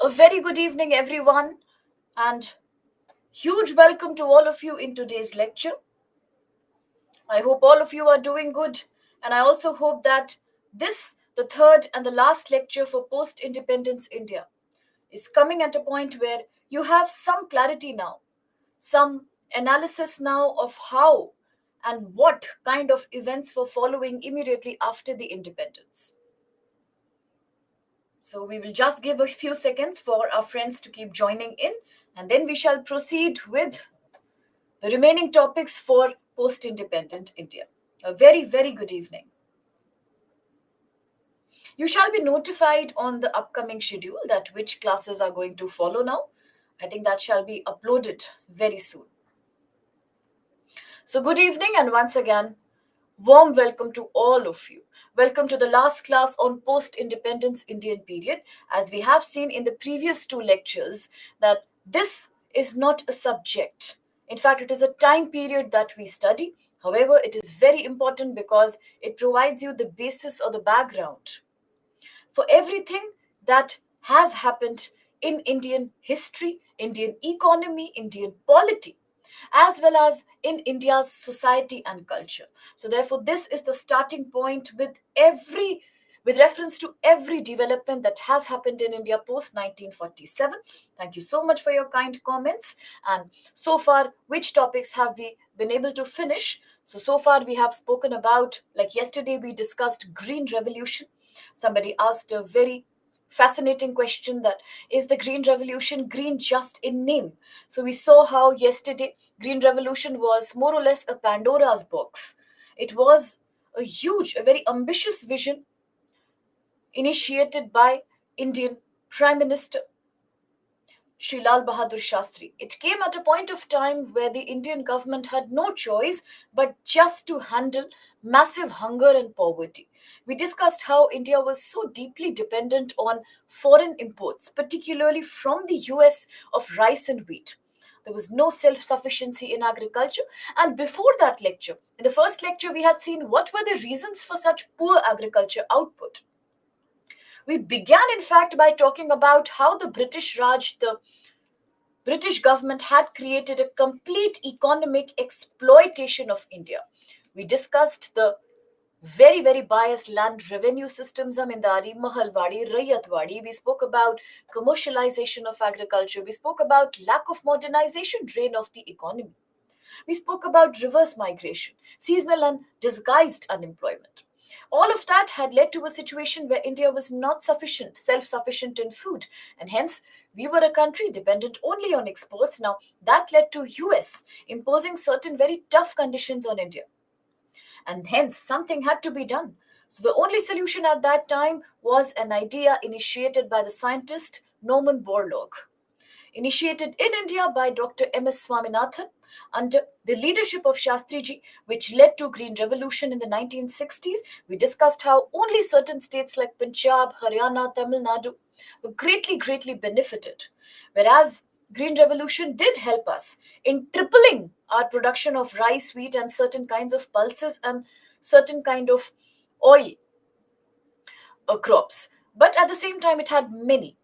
A very good evening, everyone, and huge welcome to all of you in today's lecture. I hope all of you are doing good, and I also hope that this, the third and the last lecture for post independence India, is coming at a point where you have some clarity now, some analysis now of how and what kind of events were following immediately after the independence. So we will just give a few seconds for our friends to keep joining in, and then we shall proceed with the remaining topics for post independent India. A very, very good evening. You shall be notified on the upcoming schedule that which classes are going to follow now. I think that shall be uploaded very soon. So, good evening, and once again, warm welcome to all of you. Welcome to the last class on post independence Indian period. As we have seen in the previous two lectures, that this is not a subject. In fact, it is a time period that we study. However, it is very important because it provides you the basis or the background for everything that has happened in Indian history, Indian economy, Indian polity, as well as in India's society and culture. So therefore, this is the starting point with reference to every development that has happened in India post 1947. Thank you so much for your kind comments. And so far, which topics have we been able to finish? So far we have spoken about, like yesterday we discussed Green Revolution. Somebody asked a very fascinating question, that is the Green Revolution green just in name? So we saw how yesterday Green Revolution was more or less a Pandora's box. It was a very ambitious vision initiated by Indian Prime Minister Sri Lal Bahadur Shastri. It came at a point of time where the Indian government had no choice but just to handle massive hunger and poverty. We discussed how India was so deeply dependent on foreign imports, particularly from the US, of rice and wheat. There was no self sufficiency in agriculture. And before that lecture, in the first lecture, we had seen what were the reasons for such poor agriculture output. We began, in fact, by talking about how the British Raj, the British government had created a complete economic exploitation of India. We discussed the very, very biased land revenue systems, Zamindari, Mahalwadi, Rayatwadi. We spoke about commercialization of agriculture. We spoke about lack of modernization, drain of the economy. We spoke about reverse migration, seasonal and disguised unemployment. All of that had led to a situation where India was not sufficient, self sufficient in food, and hence we were a country dependent only on exports. Now, that led to US imposing certain very tough conditions on India, and hence something had to be done. So, the only solution at that time was an idea initiated by the scientist Norman Borlaug, initiated in India by Dr. M.S. Swaminathan under the leadership of Shastriji, which led to Green Revolution in the 1960s. We discussed how only certain states like Punjab, Haryana, Tamil Nadu were greatly, greatly benefited, whereas Green Revolution did help us in tripling our production of rice, wheat, and certain kinds of pulses and certain kind of oil crops. But at the same time, it had many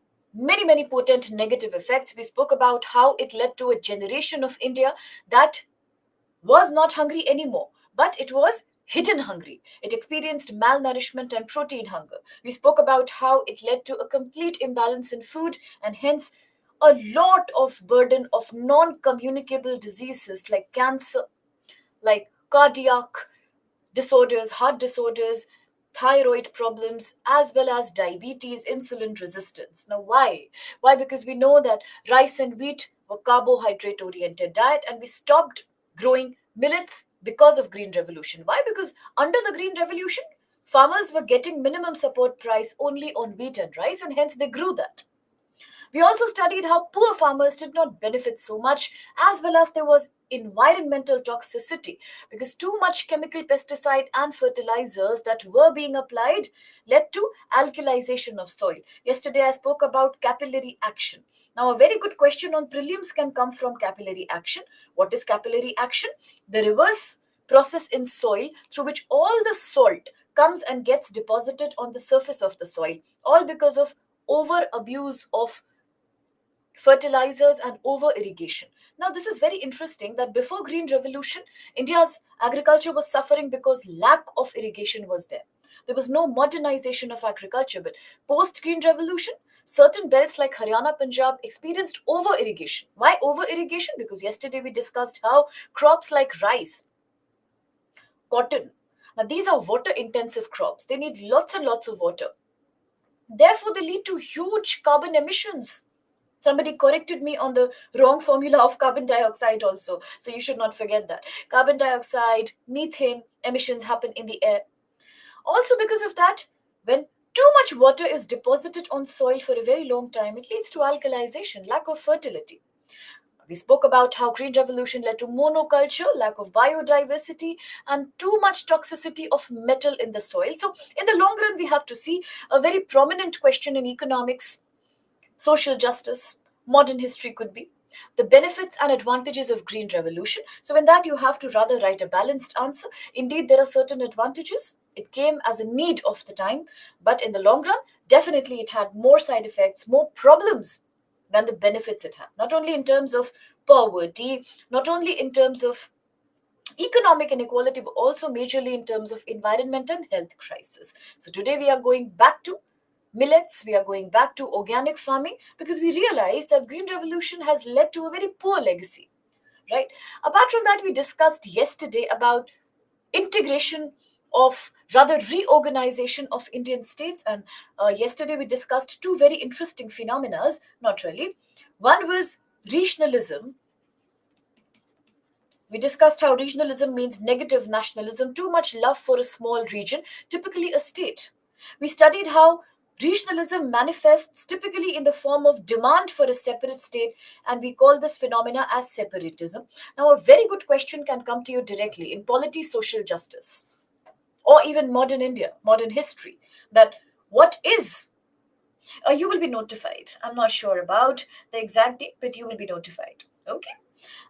potent negative effects. We spoke about how it led to a generation of India that was not hungry anymore, but it was hidden hungry. It experienced malnourishment and protein hunger. We spoke about how it led to a complete imbalance in food, and hence a lot of burden of non communicable diseases like cancer, like cardiac disorders, heart disorders, thyroid problems, as well as diabetes, insulin resistance. Now, why? Why? Because we know that rice and wheat were carbohydrate oriented diet, and we stopped growing millets because of Green Revolution. Why? Because under the Green Revolution, farmers were getting minimum support price only on wheat and rice, and hence they grew that. We also studied how poor farmers did not benefit so much, as well as there was environmental toxicity, because too much chemical pesticide and fertilizers that were being applied led to alkalization of soil. Yesterday I spoke about capillary action. Now, a very good question on prelims can come from capillary action. What is capillary action? The reverse process in soil through which all the salt comes and gets deposited on the surface of the soil, all because of over abuse of fertilizers, and over irrigation. Now, this is very interesting that before Green Revolution, India's agriculture was suffering because lack of irrigation was there. There was no modernization of agriculture. But post Green Revolution, certain belts like Haryana, Punjab experienced over irrigation. Why over irrigation? Because yesterday we discussed how crops like rice, cotton, now these are water intensive crops. They need lots and lots of water. Therefore, they lead to huge carbon emissions. Somebody corrected me on the wrong formula of carbon dioxide also. So you should not forget that. Carbon dioxide, methane emissions happen in the air. Also, because of that, when too much water is deposited on soil for a very long time, it leads to alkalization, lack of fertility. We spoke about how Green Revolution led to monoculture, lack of biodiversity, and too much toxicity of metal in the soil. So, in the long run, we have to see a very prominent question in economics, social justice, modern history could be the benefits and advantages of Green Revolution. So, in that, you have to rather write a balanced answer. Indeed, there are certain advantages. It came as a need of the time, but in the long run, definitely it had more side effects, more problems than the benefits it had. Not only in terms of poverty, not only in terms of economic inequality, but also majorly in terms of environment and health crisis. So today we are going back to millets, we are going back to organic farming because we realize that Green Revolution has led to a very poor legacy, right? Apart from that, we discussed yesterday about integration of rather reorganization of Indian states, and yesterday we discussed two very interesting phenomena. Not really. One was regionalism. We discussed how regionalism means negative nationalism, too much love for a small region, typically a state. We studied how regionalism manifests typically in the form of demand for a separate state, and we call this phenomena as separatism. Now, a very good question can come to you directly in polity, social justice, or even modern India, modern history, that what is you will be notified. I'm not sure about the exact date, but you will be notified. Okay.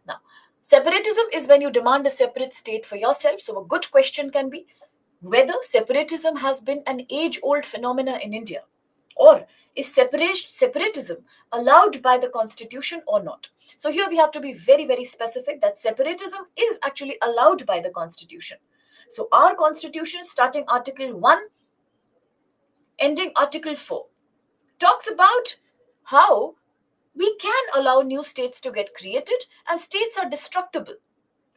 Now, separatism is when you demand a separate state for yourself. So, a good question can be whether separatism has been an age old phenomena in India, or is separatism allowed by the constitution or not. So, here we have to be very, very specific that separatism is actually allowed by the constitution. So, our constitution, starting Article 1, ending Article 4, talks about how we can allow new states to get created, and states are destructible,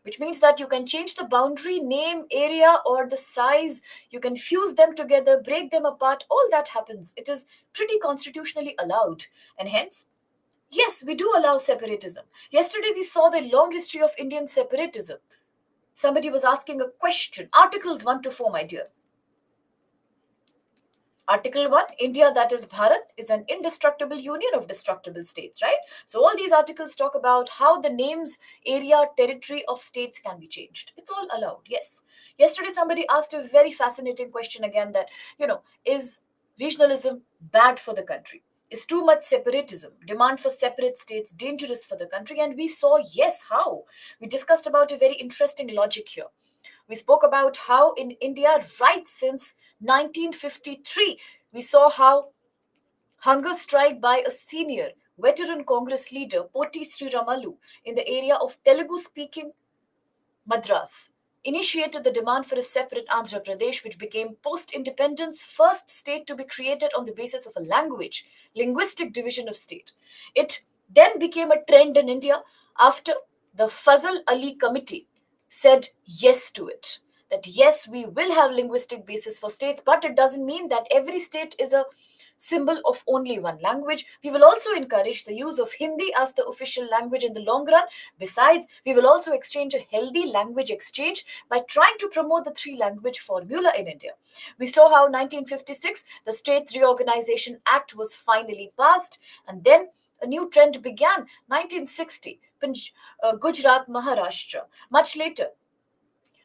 which means that you can change the boundary, name, area, or the size. You can fuse them together, break them apart. All that happens. It is pretty constitutionally allowed. And hence, yes, we do allow separatism. Yesterday, we saw the long history of Indian separatism. Somebody was asking a question. Articles 1 to 4, my dear. Article 1, India, that is Bharat, is an indestructible union of destructible states, right? So all these articles talk about how the names, area, territory of states can be changed. It's all allowed, yes. Yesterday, somebody asked a very fascinating question again that, is regionalism bad for the country? Is too much separatism, demand for separate states dangerous for the country? And we saw, yes, how. We discussed about a very interesting logic here. We spoke about how in India, right since 1953, we saw how hunger strike by a senior veteran Congress leader, Poti Sriramalu, in the area of Telugu-speaking Madras, initiated the demand for a separate Andhra Pradesh, which became post-independence first state to be created on the basis of a language, linguistic division of state. It then became a trend in India after the Fazal Ali Committee said yes to it. That yes, we will have linguistic basis for states, but it doesn't mean that every state is a symbol of only one language. We will also encourage the use of Hindi as the official language in the long run. Besides, we will also exchange a healthy language exchange by trying to promote the three language formula in India. We saw how 1956, the States Reorganization Act was finally passed, and then a new trend began. 1960, Gujarat, Maharashtra. Much later,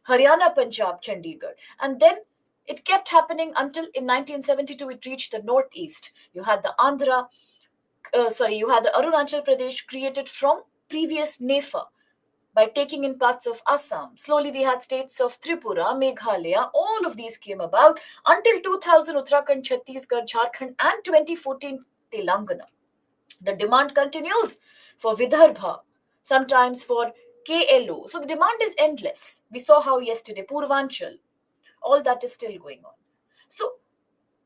Haryana, Punjab, Chandigarh. And then it kept happening until in 1972 it reached the northeast. You had the Arunachal Pradesh created from previous NEFA by taking in parts of Assam. Slowly we had states of Tripura, Meghalaya, all of these came about until 2000 Uttarakhand, Chhattisgarh, Jharkhand, and 2014 Telangana. The demand continues for Vidarbha, sometimes for KLO. So the demand is endless. We saw how yesterday, Purvanchal, all that is still going on. So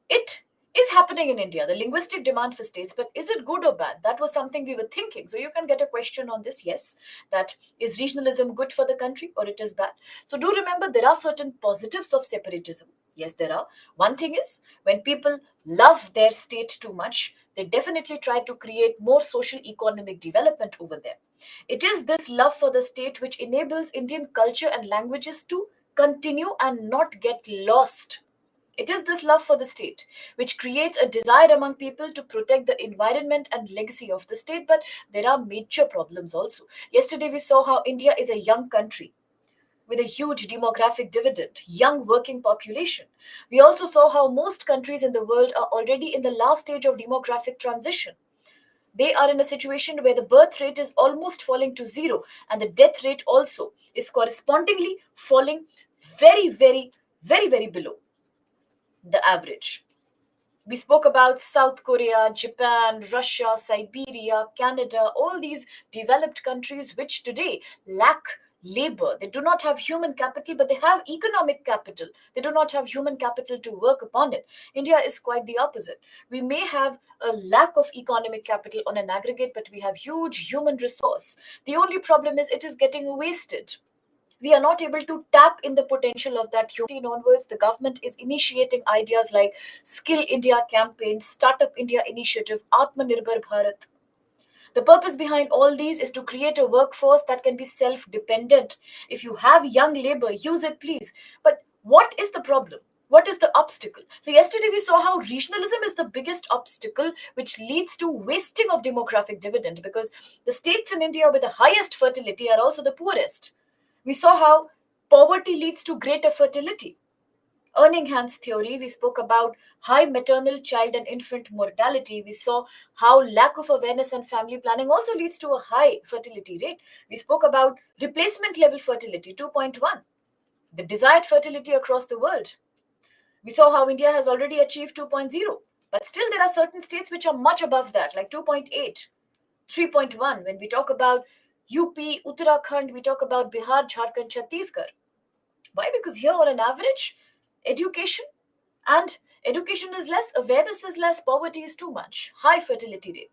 it is happening in India, the linguistic demand for states, but is it good or bad? That was something we were thinking. So you can get a question on this. Yes, that is regionalism good for the country or it is bad? So do remember there are certain positives of separatism. Yes, there are. One thing is when people love their state too much, they definitely try to create more social economic development over there. It is this love for the state which enables Indian culture and languages to continue and not get lost. It is this love for the state which creates a desire among people to protect the environment and legacy of the state, but there are major problems also. Yesterday, we saw how India is a young country with a huge demographic dividend, young working population. We also saw how most countries in the world are already in the last stage of demographic transition. They are in a situation where the birth rate is almost falling to zero, and the death rate also is correspondingly falling very, very, very, very below the average. We spoke about South Korea, Japan, Russia, Siberia, Canada, all these developed countries which today lack labor. They do not have human capital, but they have economic capital. They do not have human capital to work upon it. India is quite the opposite. We may have a lack of economic capital on an aggregate, but we have huge human resource. The only problem is it is getting wasted. We are not able to tap in the potential of that human onwards. The government is initiating ideas like Skill India campaign, Startup India initiative, Atmanirbhar Bharat. The purpose behind all these is to create a workforce that can be self dependent. If you have young labor, use it, please. But what is the problem? What is the obstacle? So, yesterday we saw how regionalism is the biggest obstacle, which leads to wasting of demographic dividend because the states in India with the highest fertility are also the poorest. We saw how poverty leads to greater fertility. Erninghans theory, we spoke about high maternal, child, and infant mortality. We saw how lack of awareness and family planning also leads to a high fertility rate. We spoke about replacement level fertility, 2.1, the desired fertility across the world. We saw how India has already achieved 2.0, but still there are certain states which are much above that, like 2.8, 3.1. When we talk about UP, Uttarakhand, we talk about Bihar, Jharkhand, Chhattisgarh. Why? Because here, on an average, education and education is less, awareness is less, poverty is too much, high fertility rate.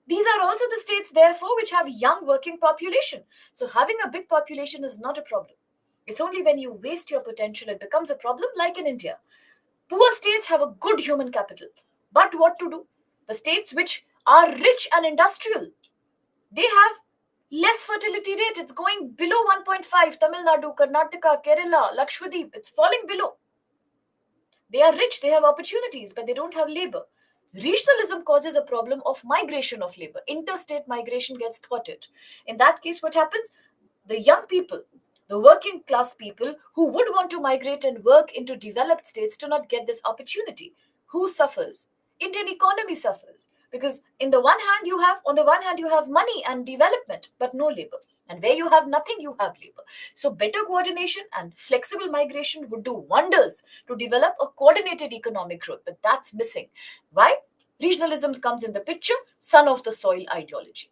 These are also the states, therefore, which have young working population. So having a big population is not a problem. It's only when you waste your potential it becomes a problem, like in India. Poor states have a good human capital. But what to do? The states which are rich and industrial, they have less fertility rate. It's going below 1.5. Tamil Nadu, Karnataka, Kerala, Lakshadweep, it's falling below. They are rich, they have opportunities, but they don't have labor. Regionalism causes a problem of migration of labor. Interstate migration gets thwarted. In that case, what happens? The young people, the working class people who would want to migrate and work into developed states do not get this opportunity. Who suffers? Indian economy suffers because on the one hand you have money and development but no labor, and where you have nothing you have labor. So better coordination and flexible migration would do wonders to develop a coordinated economic growth, but that's missing. Why? Regionalism comes in the picture, son of the soil ideology,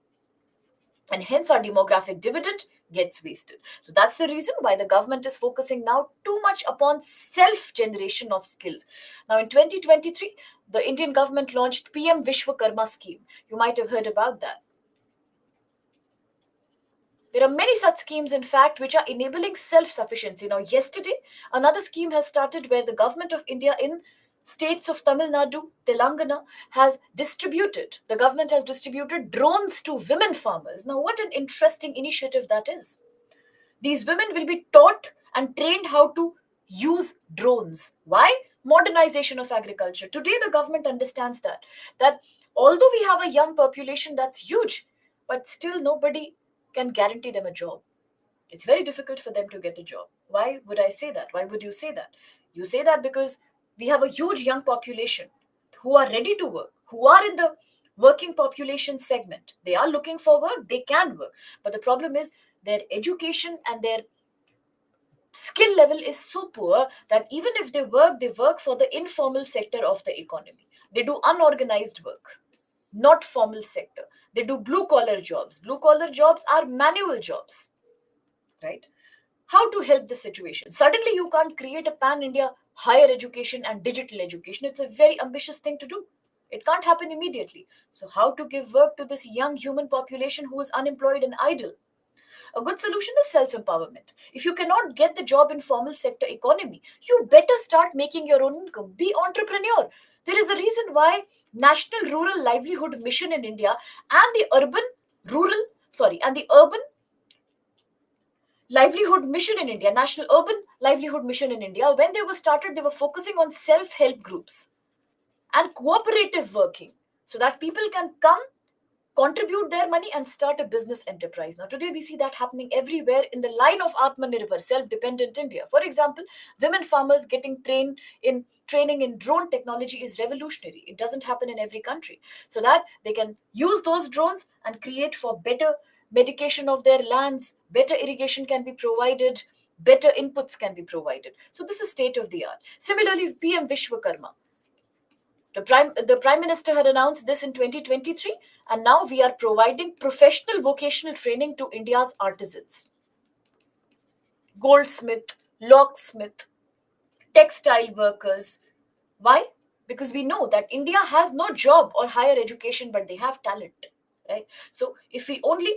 and hence our demographic dividend gets wasted. So that's the reason why the government is focusing now too much upon self generation of skills. Now in 2023, the Indian government launched PM Vishwakarma scheme. You might have heard about that. There are many such schemes, in fact, which are enabling self sufficiency. Now, yesterday, another scheme has started where the government of India in states of Tamil Nadu, Telangana the government has distributed drones to women farmers. Now, what an interesting initiative that is. These women will be taught and trained how to use drones. Why? Modernization of agriculture. Today, the government understands that although we have a young population that's huge, but still nobody can guarantee them a job. It's very difficult for them to get a job. Why would I say that? Why would you say that? You say that because we have a huge young population who are ready to work, who are in the working population segment. They are looking for work, they can work. But the problem is their education and their skill level is so poor that even if they work for the informal sector of the economy. They do unorganized work, not formal sector. They do blue collar jobs. Blue collar jobs are manual jobs, right? How to help the situation? Suddenly, you can't create a pan India higher education and digital education. It's a very ambitious thing to do. It can't happen immediately. So, how to give work to this young human population who is unemployed and idle? A good solution is self empowerment. If you cannot get the job in formal sector economy, you better start making your own income. Be entrepreneur. There is a reason why National Rural Livelihood Mission in India and the urban livelihood mission in India, National Urban Livelihood Mission in India, when they were started, they were focusing on self help groups and cooperative working so that people can come, contribute their money, and start a business enterprise. Now, today we see that happening everywhere in the line of Atmanirbhar, self dependent India. For example, women farmers getting trained in training in drone technology is revolutionary. It doesn't happen in every country. So that they can use those drones and create for better medication of their lands, better irrigation can be provided, better inputs can be provided. So this is state of the art. Similarly, PM Vishwakarma, the prime minister had announced this in 2023, and now we are providing professional vocational training to India's artisans, goldsmith, locksmith, textile workers. Why? Because we know that India has no job or higher education, but they have talent, right? So if we only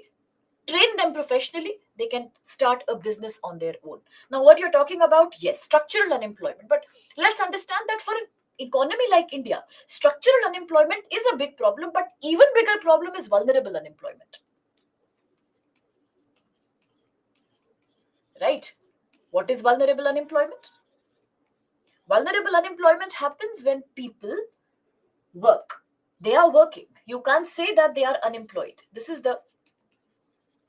train them professionally, they can start a business on their own. Now, what you're talking about, yes, structural unemployment, but let's understand that for an economy like India, structural unemployment is a big problem, but even bigger problem is vulnerable unemployment, right? What is vulnerable unemployment? Vulnerable unemployment happens when people work. They are working. You can't say that they are unemployed. This is the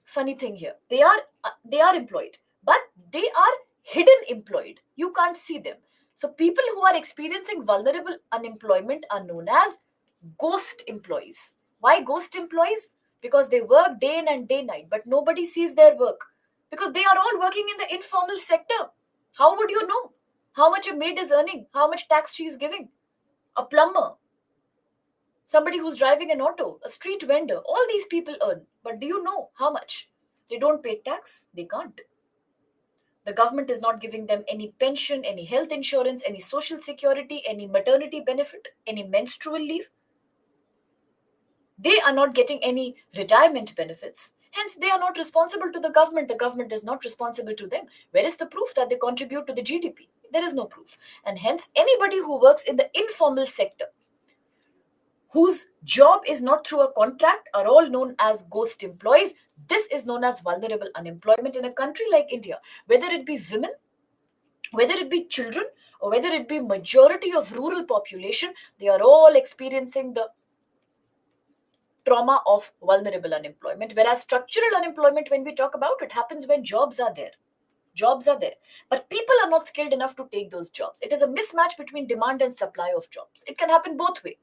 funny thing here. They are employed, but they are hidden employed. You can't see them. So people who are experiencing vulnerable unemployment are known as ghost employees. Why ghost employees? Because they work day in and day night, but nobody sees their work because they are all working in the informal sector. How would you know how much a maid is earning, how much tax she is giving? A plumber, somebody who's driving an auto, a street vendor, all these people earn. But do you know how much? They don't pay tax, they can't. The government is not giving them any pension, any health insurance, any social security, any maternity benefit, any menstrual leave. They are not getting any retirement benefits. Hence, they are not responsible to the government. The government is not responsible to them. Where is the proof that they contribute to the GDP? There is no proof. And hence, anybody who works in the informal sector, whose job is not through a contract, are all known as ghost employees. This is known as vulnerable unemployment in a country like India, whether it be women, whether it be children, or whether it be majority of rural population. They are all experiencing the trauma of vulnerable unemployment. Whereas structural unemployment, when we talk about it, happens when jobs are there. Jobs are there, but people are not skilled enough to take those jobs. It is a mismatch between demand and supply of jobs. It can happen both way.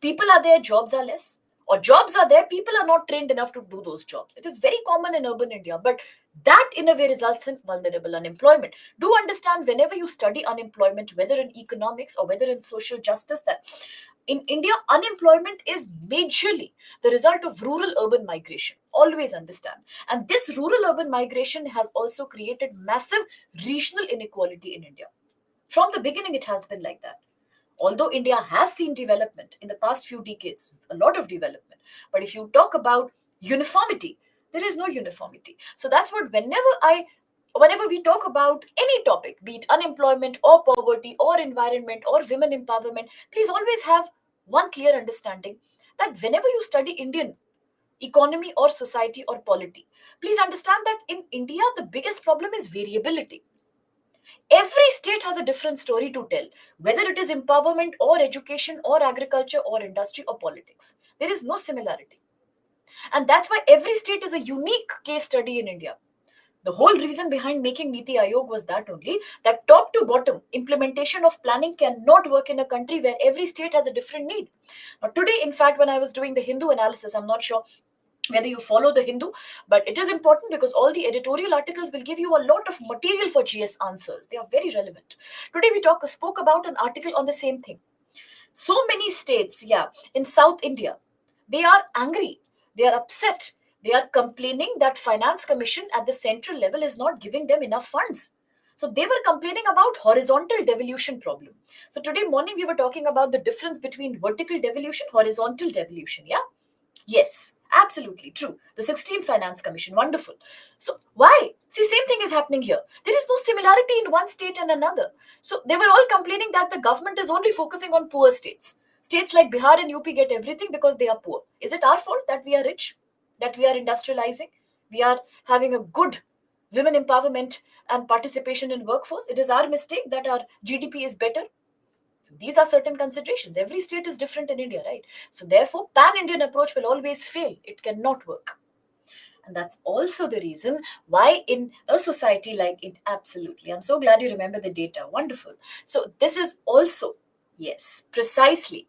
People are there, jobs are less, or jobs are there, people are not trained enough to do those jobs. It is very common in urban India, but that in a way results in vulnerable unemployment. Do understand, whenever you study unemployment, whether in economics or whether in social justice, that in India, unemployment is majorly the result of rural urban migration. Always understand. And this rural urban migration has also created massive regional inequality in India. From the beginning, it has been like that. Although India has seen development in the past few decades, a lot of development, but if you talk about uniformity, there is no uniformity. So that's what, whenever we talk about any topic, be it unemployment or poverty or environment or women empowerment, please always have one clear understanding that whenever you study Indian economy or society or polity, please understand that in India, the biggest problem is variability. Every state has a different story to tell, whether it is empowerment or education or agriculture or industry or politics. There is no similarity. And that's why every state is a unique case study in India. The whole reason behind making Niti Aayog was that only, that top to bottom implementation of planning cannot work in a country where every state has a different need. Now, today, in fact, when I was doing the Hindu analysis, I'm not sure whether you follow the Hindu, but it is important because all the editorial articles will give you a lot of material for GS answers. They are very relevant. Today we spoke about an article on the same thing. So many states, yeah, in South India, they are angry They are upset. They are complaining that finance commission at the central level is not giving them enough funds. So they were complaining about horizontal devolution problem. So today morning we were talking about the difference between vertical devolution, horizontal devolution. Yeah. Yes, absolutely true. The 16th Finance Commission, wonderful. So why? See, same thing is happening here. There is no similarity in one state and another. So they were all complaining that the government is only focusing on poor states. States like Bihar and UP get everything because they are poor. Is it our fault that we are rich? That we are industrializing? We are having a good women empowerment and participation in workforce? It is our mistake that our GDP is better. So these are certain considerations. Every state is different in India, right? So therefore, pan-Indian approach will always fail. It cannot work. And that's also the reason why in a society like it, absolutely. I'm so glad you remember the data. Wonderful. So this is also, yes, precisely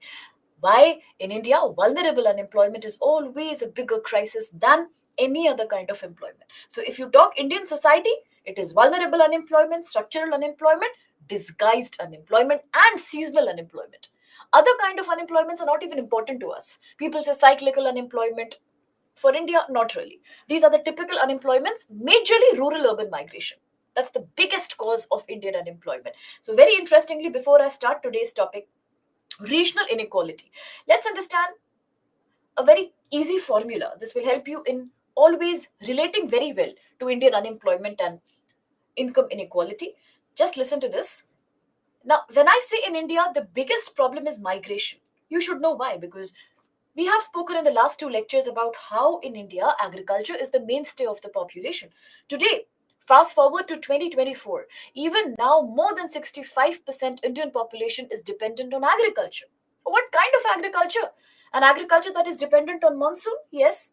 why in India, vulnerable unemployment is always a bigger crisis than any other kind of employment. So if you talk Indian society, it is vulnerable unemployment, structural unemployment, disguised unemployment, and seasonal unemployment. Other kind of unemployments are not even important to us. People say cyclical unemployment. For India, not really. These are the typical unemployments, majorly rural urban migration. That's the biggest cause of Indian unemployment. So, very interestingly, before I start today's topic, regional inequality, let's understand a very easy formula. This will help you in always relating very well to Indian unemployment and income inequality. Just listen to this. Now, when I say in India, the biggest problem is migration. You should know why, because we have spoken in the last two lectures about how in India agriculture is the mainstay of the population. Today, fast forward to 2024, even now more than 65% Indian population is dependent on agriculture. What kind of agriculture? An agriculture that is dependent on monsoon? Yes.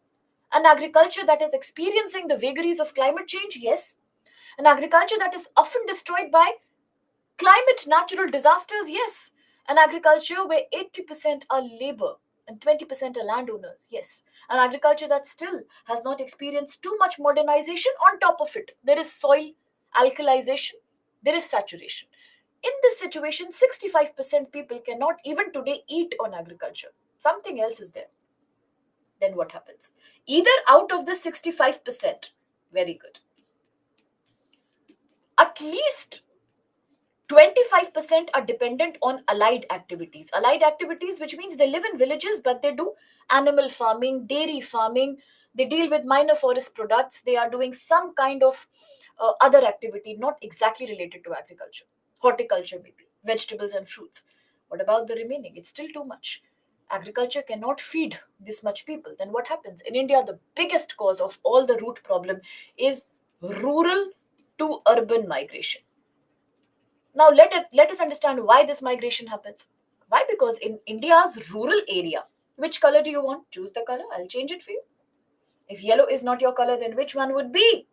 An agriculture that is experiencing the vagaries of climate change? Yes. An agriculture that is often destroyed by climate natural disasters? Yes. An agriculture where 80% are labor and 20% are landowners? Yes. An agriculture that still has not experienced too much modernization. On top of it, there is soil alkalization, there is saturation. In this situation, 65% people cannot even today eat on agriculture. Something else is there. Then what happens? Either out of the 65%, very good, at least 25% are dependent on allied activities. Allied activities, which means they live in villages, but they do animal farming, dairy farming, they deal with minor forest products, they are doing some kind of other activity, not exactly related to agriculture. Horticulture, maybe, vegetables and fruits. What about the remaining? It's still too much. Agriculture cannot feed this much people. Then what happens? In India, the biggest cause of all the root problem is rural to urban migration. Now let us understand why this migration happens. Why? Because in India's rural area, which color do you want? Choose the color. I'll change it for you. If yellow is not your color, then which one would be?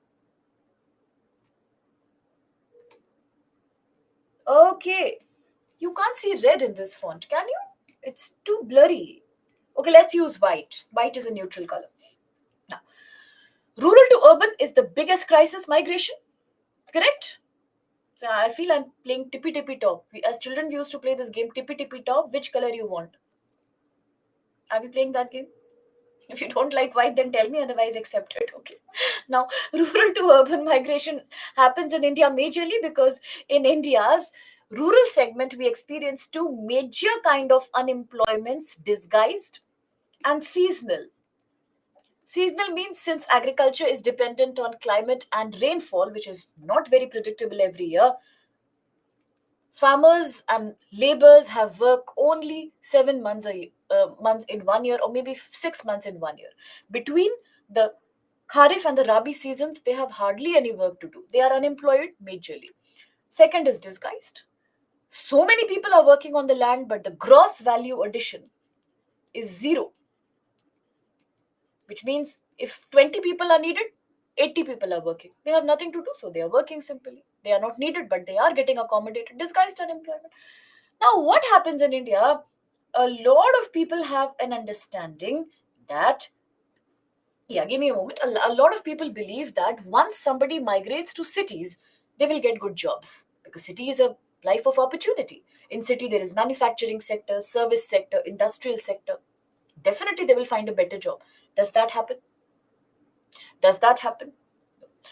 Okay. You can't see red in this font, can you? It's too blurry. Okay, let's use white. White is a neutral color. Now, rural to urban is the biggest crisis migration. Correct? So I feel I'm playing tippy tippy top. As children, we used to play this game tippy tippy top. Which color you want? Are we playing that game? If you don't like white, then tell me, otherwise accept it. Okay. Now, rural to urban migration happens in India majorly because in India's rural segment, we experience two major kind of unemployments, disguised and seasonal. Seasonal means since agriculture is dependent on climate and rainfall, which is not very predictable every year, farmers and laborers have work only 7 months months in 1 year, or maybe 6 months in 1 year. Between the Kharif and the Rabi seasons, they have hardly any work to do. They are unemployed majorly. Second is disguised. So many people are working on the land, but the gross value addition is zero, which means if 20 people are needed, 80 people are working. They have nothing to do, so they are working simply. They are not needed, but they are getting accommodated. Disguised unemployment. Now, what happens in India? A lot of people have an understanding that, yeah, give me a moment. A lot of people believe that once somebody migrates to cities, they will get good jobs because city is a life of opportunity. In city, there is manufacturing sector, service sector, industrial sector. Definitely, they will find a better job. Does that happen? Does that happen?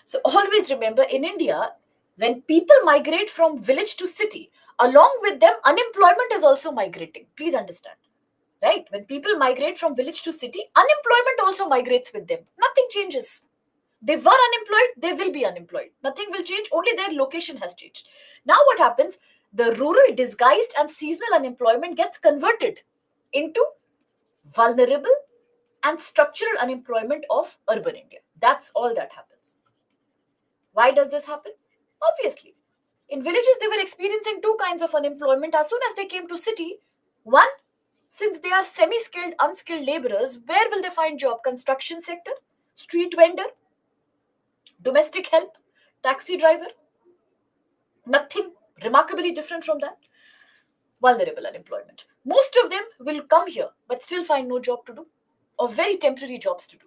So always remember, in India, when people migrate from village to city, along with them, unemployment is also migrating. Please understand. Right? When people migrate from village to city, unemployment also migrates with them. Nothing changes. They were unemployed, they will be unemployed. Nothing will change, only their location has changed. Now, what happens? The rural disguised and seasonal unemployment gets converted into vulnerable and structural unemployment of urban India. That's all that happens. Why does this happen? Obviously, in villages they were experiencing two kinds of unemployment as soon as they came to city. One, since they are semi-skilled, unskilled laborers, where will they find job? Construction sector, street vendor, domestic help, taxi driver. Nothing remarkably different from that. Vulnerable unemployment. Most of them will come here but still find no job to do or very temporary jobs to do.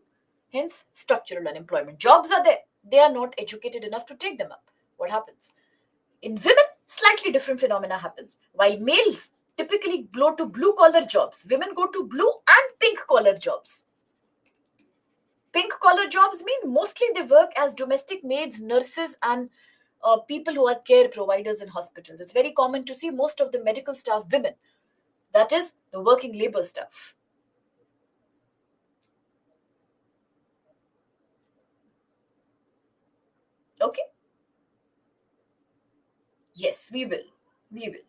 Hence, structural unemployment. Jobs are there. They are not educated enough to take them up. What happens? In women, slightly different phenomena happens. While males typically go to blue collar jobs, women go to blue and pink collar jobs. Pink collar jobs mean mostly they work as domestic maids, nurses, and people who are care providers in hospitals. It's very common to see most of the medical staff women. That is the working labor staff. Okay? Yes, we will. We will.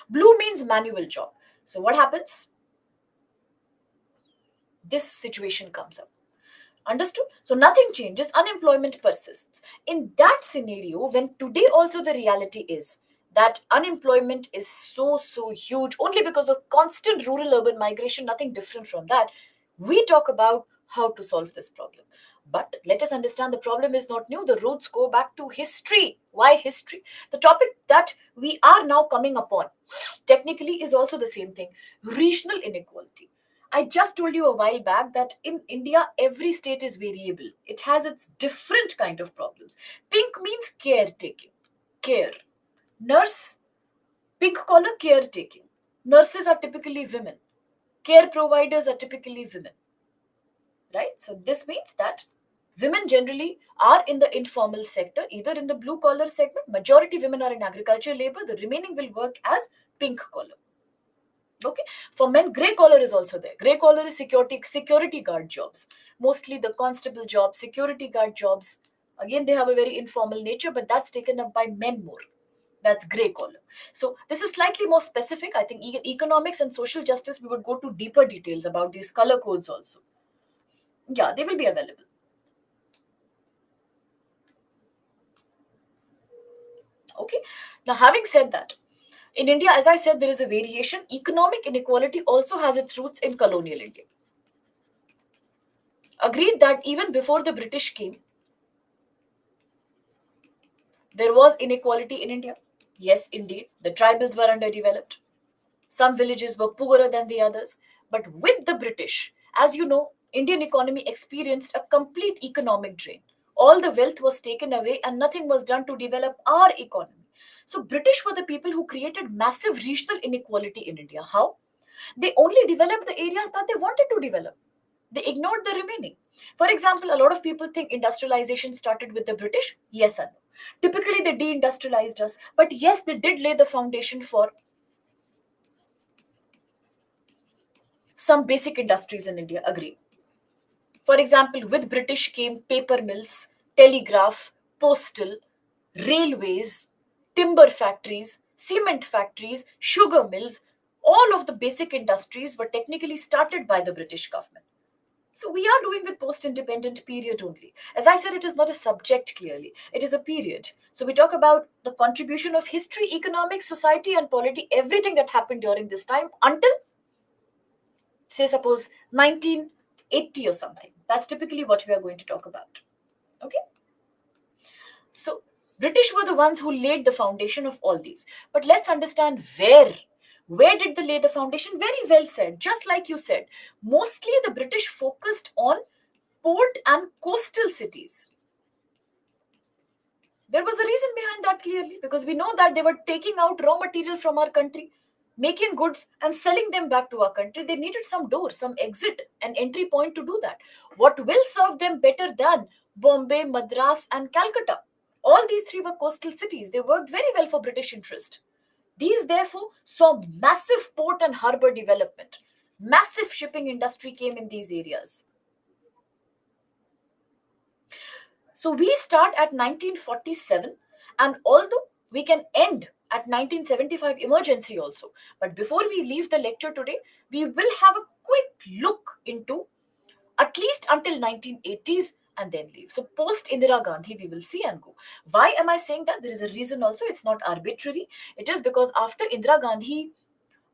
Blue means manual job. So what happens? This situation comes up. Understood? So nothing changes, unemployment persists. In that scenario, when today also the reality is that unemployment is so huge only because of constant rural urban migration, nothing different from that, we talk about how to solve this problem. But let us understand the problem is not new. The roots go back to history. Why history? The topic that we are now coming upon technically is also the same thing, regional inequality. I just told you a while back that in India, every state is variable. It has its different kind of problems. Pink means caretaking, care. Nurse, pink collar caretaking. Nurses are typically women. Care providers are typically women. Right? So this means that women generally are in the informal sector, either in the blue collar segment. Majority women are in agriculture labor. The remaining will work as pink collar. Okay. For men, grey collar is also there. Grey collar is security guard jobs. Mostly the constable jobs, security guard jobs. Again, they have a very informal nature, but that's taken up by men more. That's grey collar. So this is slightly more specific. I think economics and social justice, we would go to deeper details about these color codes also. Yeah, they will be available. Okay. Now, having said that, in India, as I said, there is a variation. Economic inequality also has its roots in colonial India. Agreed that even before the British came, there was inequality in India. Yes, indeed. The tribals were underdeveloped. Some villages were poorer than the others. But with the British, as you know, Indian economy experienced a complete economic drain. All the wealth was taken away and nothing was done to develop our economy. So British were the people who created massive regional inequality in India. How? They only developed the areas that they wanted to develop. They ignored the remaining. For example, a lot of people think industrialization started with the British. Yes and no. Typically, they deindustrialized us, but yes, they did lay the foundation for some basic industries in India. Agree. For example, with British came paper mills, telegraph, postal, railways, timber factories, cement factories, sugar mills. All of the basic industries were technically started by the British government. So we are doing with post-independent period only. As I said, it is not a subject clearly. It is a period. So we talk about the contribution of history, economics, society, and polity, everything that happened during this time until, say, suppose 1980 or something. That's typically what we are going to talk about. Okay. So British were the ones who laid the foundation of all these. But let's understand where. Where did they lay the foundation? Very well said. Just like you said, mostly the British focused on port and coastal cities. There was a reason behind that clearly, because we know that they were taking out raw material from our country. making goods and selling them back to our country, they needed some door, some exit, an entry point to do that. What will serve them better than Bombay, Madras, and Calcutta? All these three were coastal cities. They worked very well for British interest. These therefore saw massive port and harbor development. Massive shipping industry came in these areas. So we start at 1947, and although we can end at 1975 emergency also, but before we leave the lecture today, we will have a quick look into at least until 1980s and then leave. So post Indira Gandhi, we will see and go. Why am I saying that? There is a reason also. It's not arbitrary. It is because after Indira Gandhi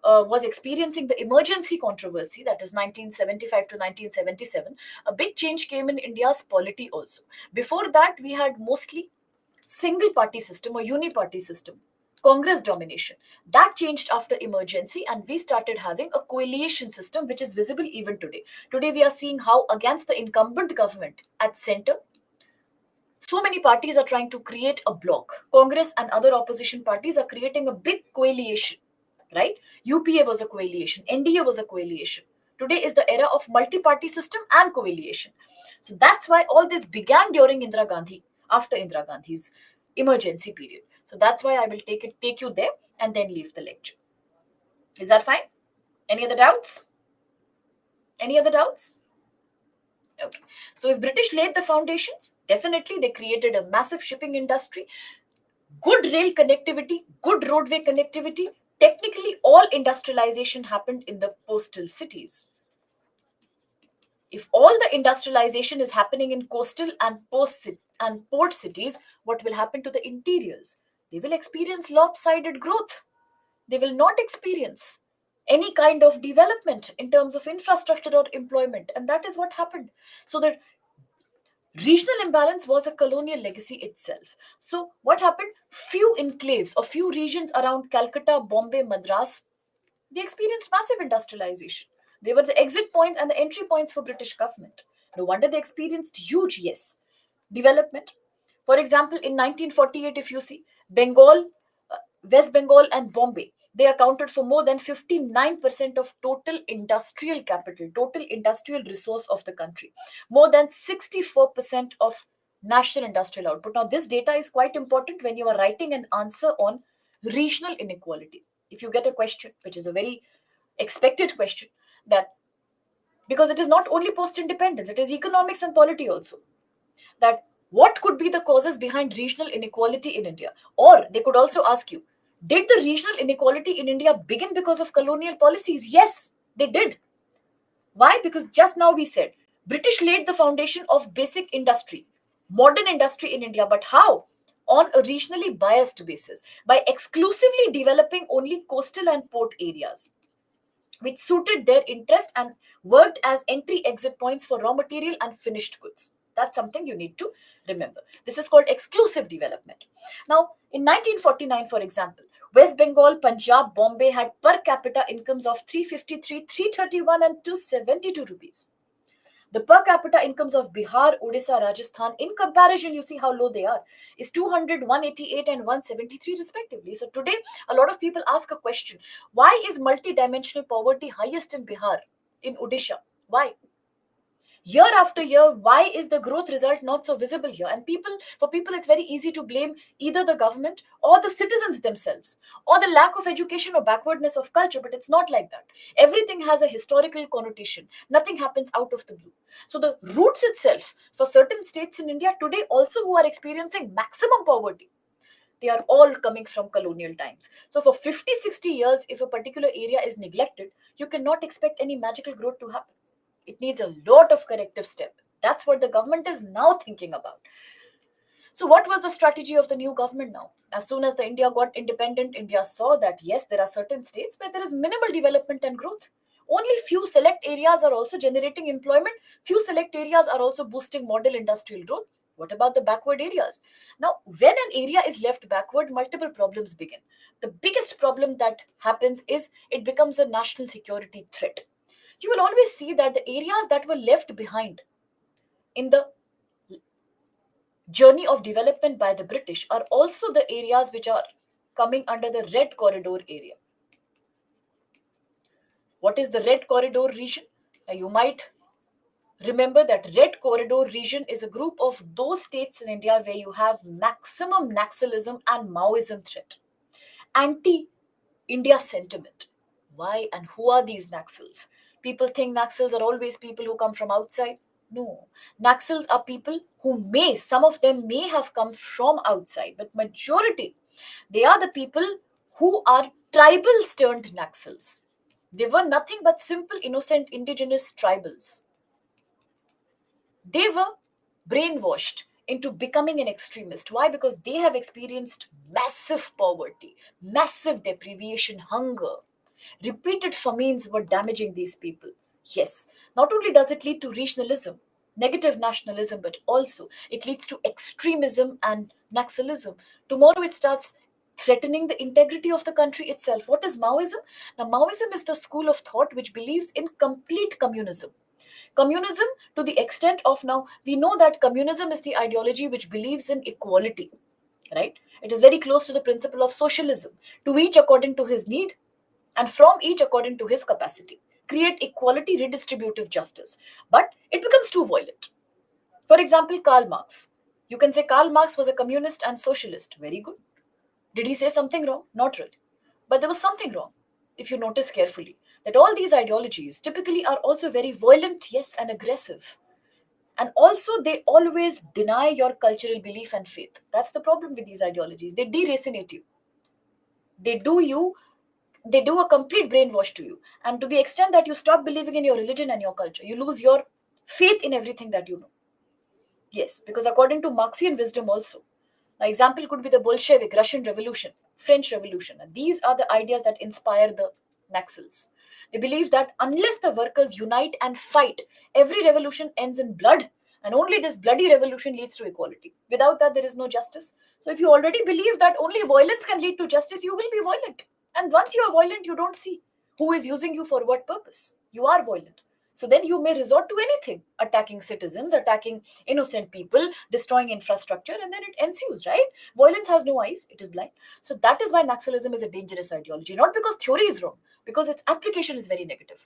was experiencing the emergency controversy, that is 1975 to 1977, a big change came in India's polity also. Before that, we had mostly single party system or uni-party system, Congress domination. That changed after emergency, and we started having a coalition system, which is visible even today. Today, we are seeing how against the incumbent government at center, so many parties are trying to create a bloc. Congress and other opposition parties are creating a big coalition, right? UPA was a coalition, NDA was a coalition. Today is the era of multi-party system and coalition. So that's why all this began during Indira Gandhi, after Indira Gandhi's emergency period. So that's why I will take you there and then leave the lecture. Is that fine? Any other doubts? Any other doubts? Okay. So if British laid the foundations, definitely they created a massive shipping industry, good rail connectivity, good roadway connectivity. Technically, all industrialization happened in the coastal cities. If all the industrialization is happening in coastal and port cities, what will happen to the interiors? They will experience lopsided growth. They will not experience any kind of development in terms of infrastructure or employment. And that is what happened. So the regional imbalance was a colonial legacy itself. So what happened? Few enclaves or few regions around Calcutta, Bombay, Madras, they experienced massive industrialization. They were the exit points and the entry points for British government. No wonder they experienced huge, yes, development. For example, in 1948, if you see, Bengal, West Bengal and Bombay, they accounted for more than 59% of total industrial capital, total industrial resource of the country, more than 64% of national industrial output. Now, this data is quite important when you are writing an answer on regional inequality. If you get a question, which is a very expected question, that because it is not only post independence, it is economics and polity also, that what could be the causes behind regional inequality in India? Or they could also ask you, did the regional inequality in India begin because of colonial policies? Yes, they did. Why? Because just now we said British laid the foundation of basic industry, modern industry in India. But how? On a regionally biased basis, by exclusively developing only coastal and port areas, which suited their interest and worked as entry exit points for raw material and finished goods. That's something you need to remember. This is called exclusive development. Now, in 1949, for example, West Bengal, Punjab, Bombay had per capita incomes of 353, 331, and 272 rupees. The per capita incomes of Bihar, Odisha, Rajasthan, in comparison, you see how low they are, is 200, 188, and 173 respectively. So today, a lot of people ask a question: why is multidimensional poverty highest in Bihar, in Odisha? Why? Year after year, why is the growth result not so visible here? And for people, it's very easy to blame either the government or the citizens themselves, or the lack of education or backwardness of culture. But it's not like that. Everything has a historical connotation. Nothing happens out of the blue. So the roots itself for certain states in India today also who are experiencing maximum poverty, they are all coming from colonial times. So for 50, 60 years, if a particular area is neglected, you cannot expect any magical growth to happen. It needs a lot of corrective step. That's what the government is now thinking about. So what was the strategy of the new government now? As soon as the India got independent, India saw that yes, there are certain states where there is minimal development and growth. Only few select areas are also generating employment. Few select areas are also boosting model industrial growth. What about the backward areas? Now, when an area is left backward, multiple problems begin. The biggest problem that happens is it becomes a national security threat. You will always see that the areas that were left behind in the journey of development by the British are also the areas which are coming under the red corridor area. What is the Red Corridor region? Now, you might remember that Red Corridor region is a group of those states in India where you have maximum Naxalism and Maoism threat. Anti-India sentiment. Why and who are these Naxals? People think Naxals are always people who come from outside. No, Naxals are people who some of them may have come from outside, but majority, they are the people who are tribals turned Naxals. They were nothing but simple, innocent, indigenous tribals. They were brainwashed into becoming an extremist. Why? Because they have experienced massive poverty, massive deprivation, hunger. Repeated famines were damaging these people. Yes, not only does it lead to regionalism, negative nationalism, but also it leads to extremism and Naxalism. Tomorrow it starts threatening the integrity of the country itself. What is Maoism? Now, Maoism is the school of thought which believes in complete communism. Communism, to the extent of, now we know that communism is the ideology which believes in equality, right? It is very close to the principle of socialism, to each according to his need and from each according to his capacity. Create equality, redistributive justice. But it becomes too violent. For example, Karl Marx. You can say Karl Marx was a communist and socialist. Very good. Did he say something wrong? Not really. But there was something wrong, if you notice carefully, that all these ideologies typically are also very violent, yes, and aggressive. And also, they always deny your cultural belief and faith. That's the problem with these ideologies. They deracinate you. They do you, they do a complete brainwash to you. And to the extent that you stop believing in your religion and your culture, you lose your faith in everything that you know. Yes, because according to Marxian wisdom also, an example could be the Bolshevik, Russian Revolution, French Revolution. And these are the ideas that inspire the Naxals. They believe that unless the workers unite and fight, every revolution ends in blood, and only this bloody revolution leads to equality. Without that, there is no justice. So, if you already believe that only violence can lead to justice, you will be violent. And once you are violent, you don't see who is using you for what purpose. You are violent. So then you may resort to anything, attacking citizens, attacking innocent people, destroying infrastructure, and then it ensues, right? Violence has no eyes, it is blind. So that is why Naxalism is a dangerous ideology, not because theory is wrong, because its application is very negative.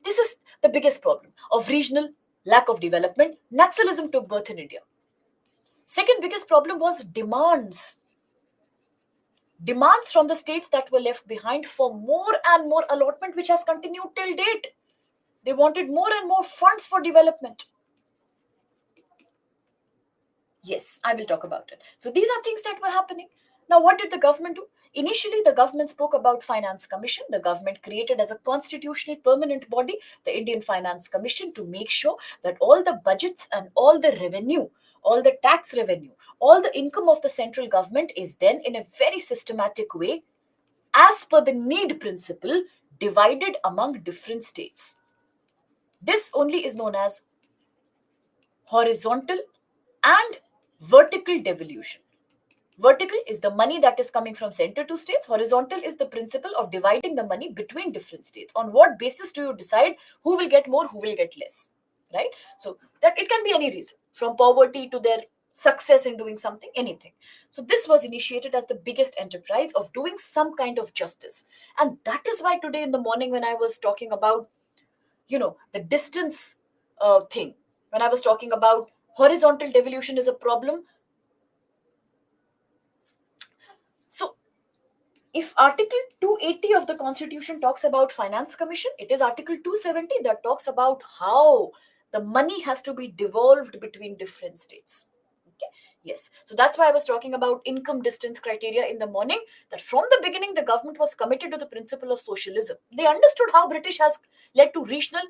This is the biggest problem of regional lack of development. Naxalism took birth in India. Second biggest problem was demands. Demands from the states that were left behind for more and more allotment, which has continued till date. They wanted more and more funds for development. Yes, I will talk about it. So these are things that were happening. Now, what did the government do? Initially, the government spoke about Finance Commission. The government created as a constitutional permanent body the Indian Finance Commission to make sure that all the budgets and all the revenue, all the tax revenue, all the income of the central government is then in a very systematic way, as per the need principle, divided among different states. This only is known as horizontal and vertical devolution. Vertical is the money that is coming from center to states. Horizontal is the principle of dividing the money between different states. On what basis do you decide who will get more, who will get less? Right? So that it can be any reason, from poverty to their success in doing something, anything. So this was initiated as the biggest enterprise of doing some kind of justice. And that is why today in the morning when I was talking about, the distance thing, when I was talking about horizontal devolution is a problem. So if Article 280 of the Constitution talks about Finance Commission, it is Article 270 that talks about how the money has to be devolved between different states. Okay. Yes. So that's why I was talking about income distance criteria in the morning, that from the beginning, the government was committed to the principle of socialism. They understood how British has led to regional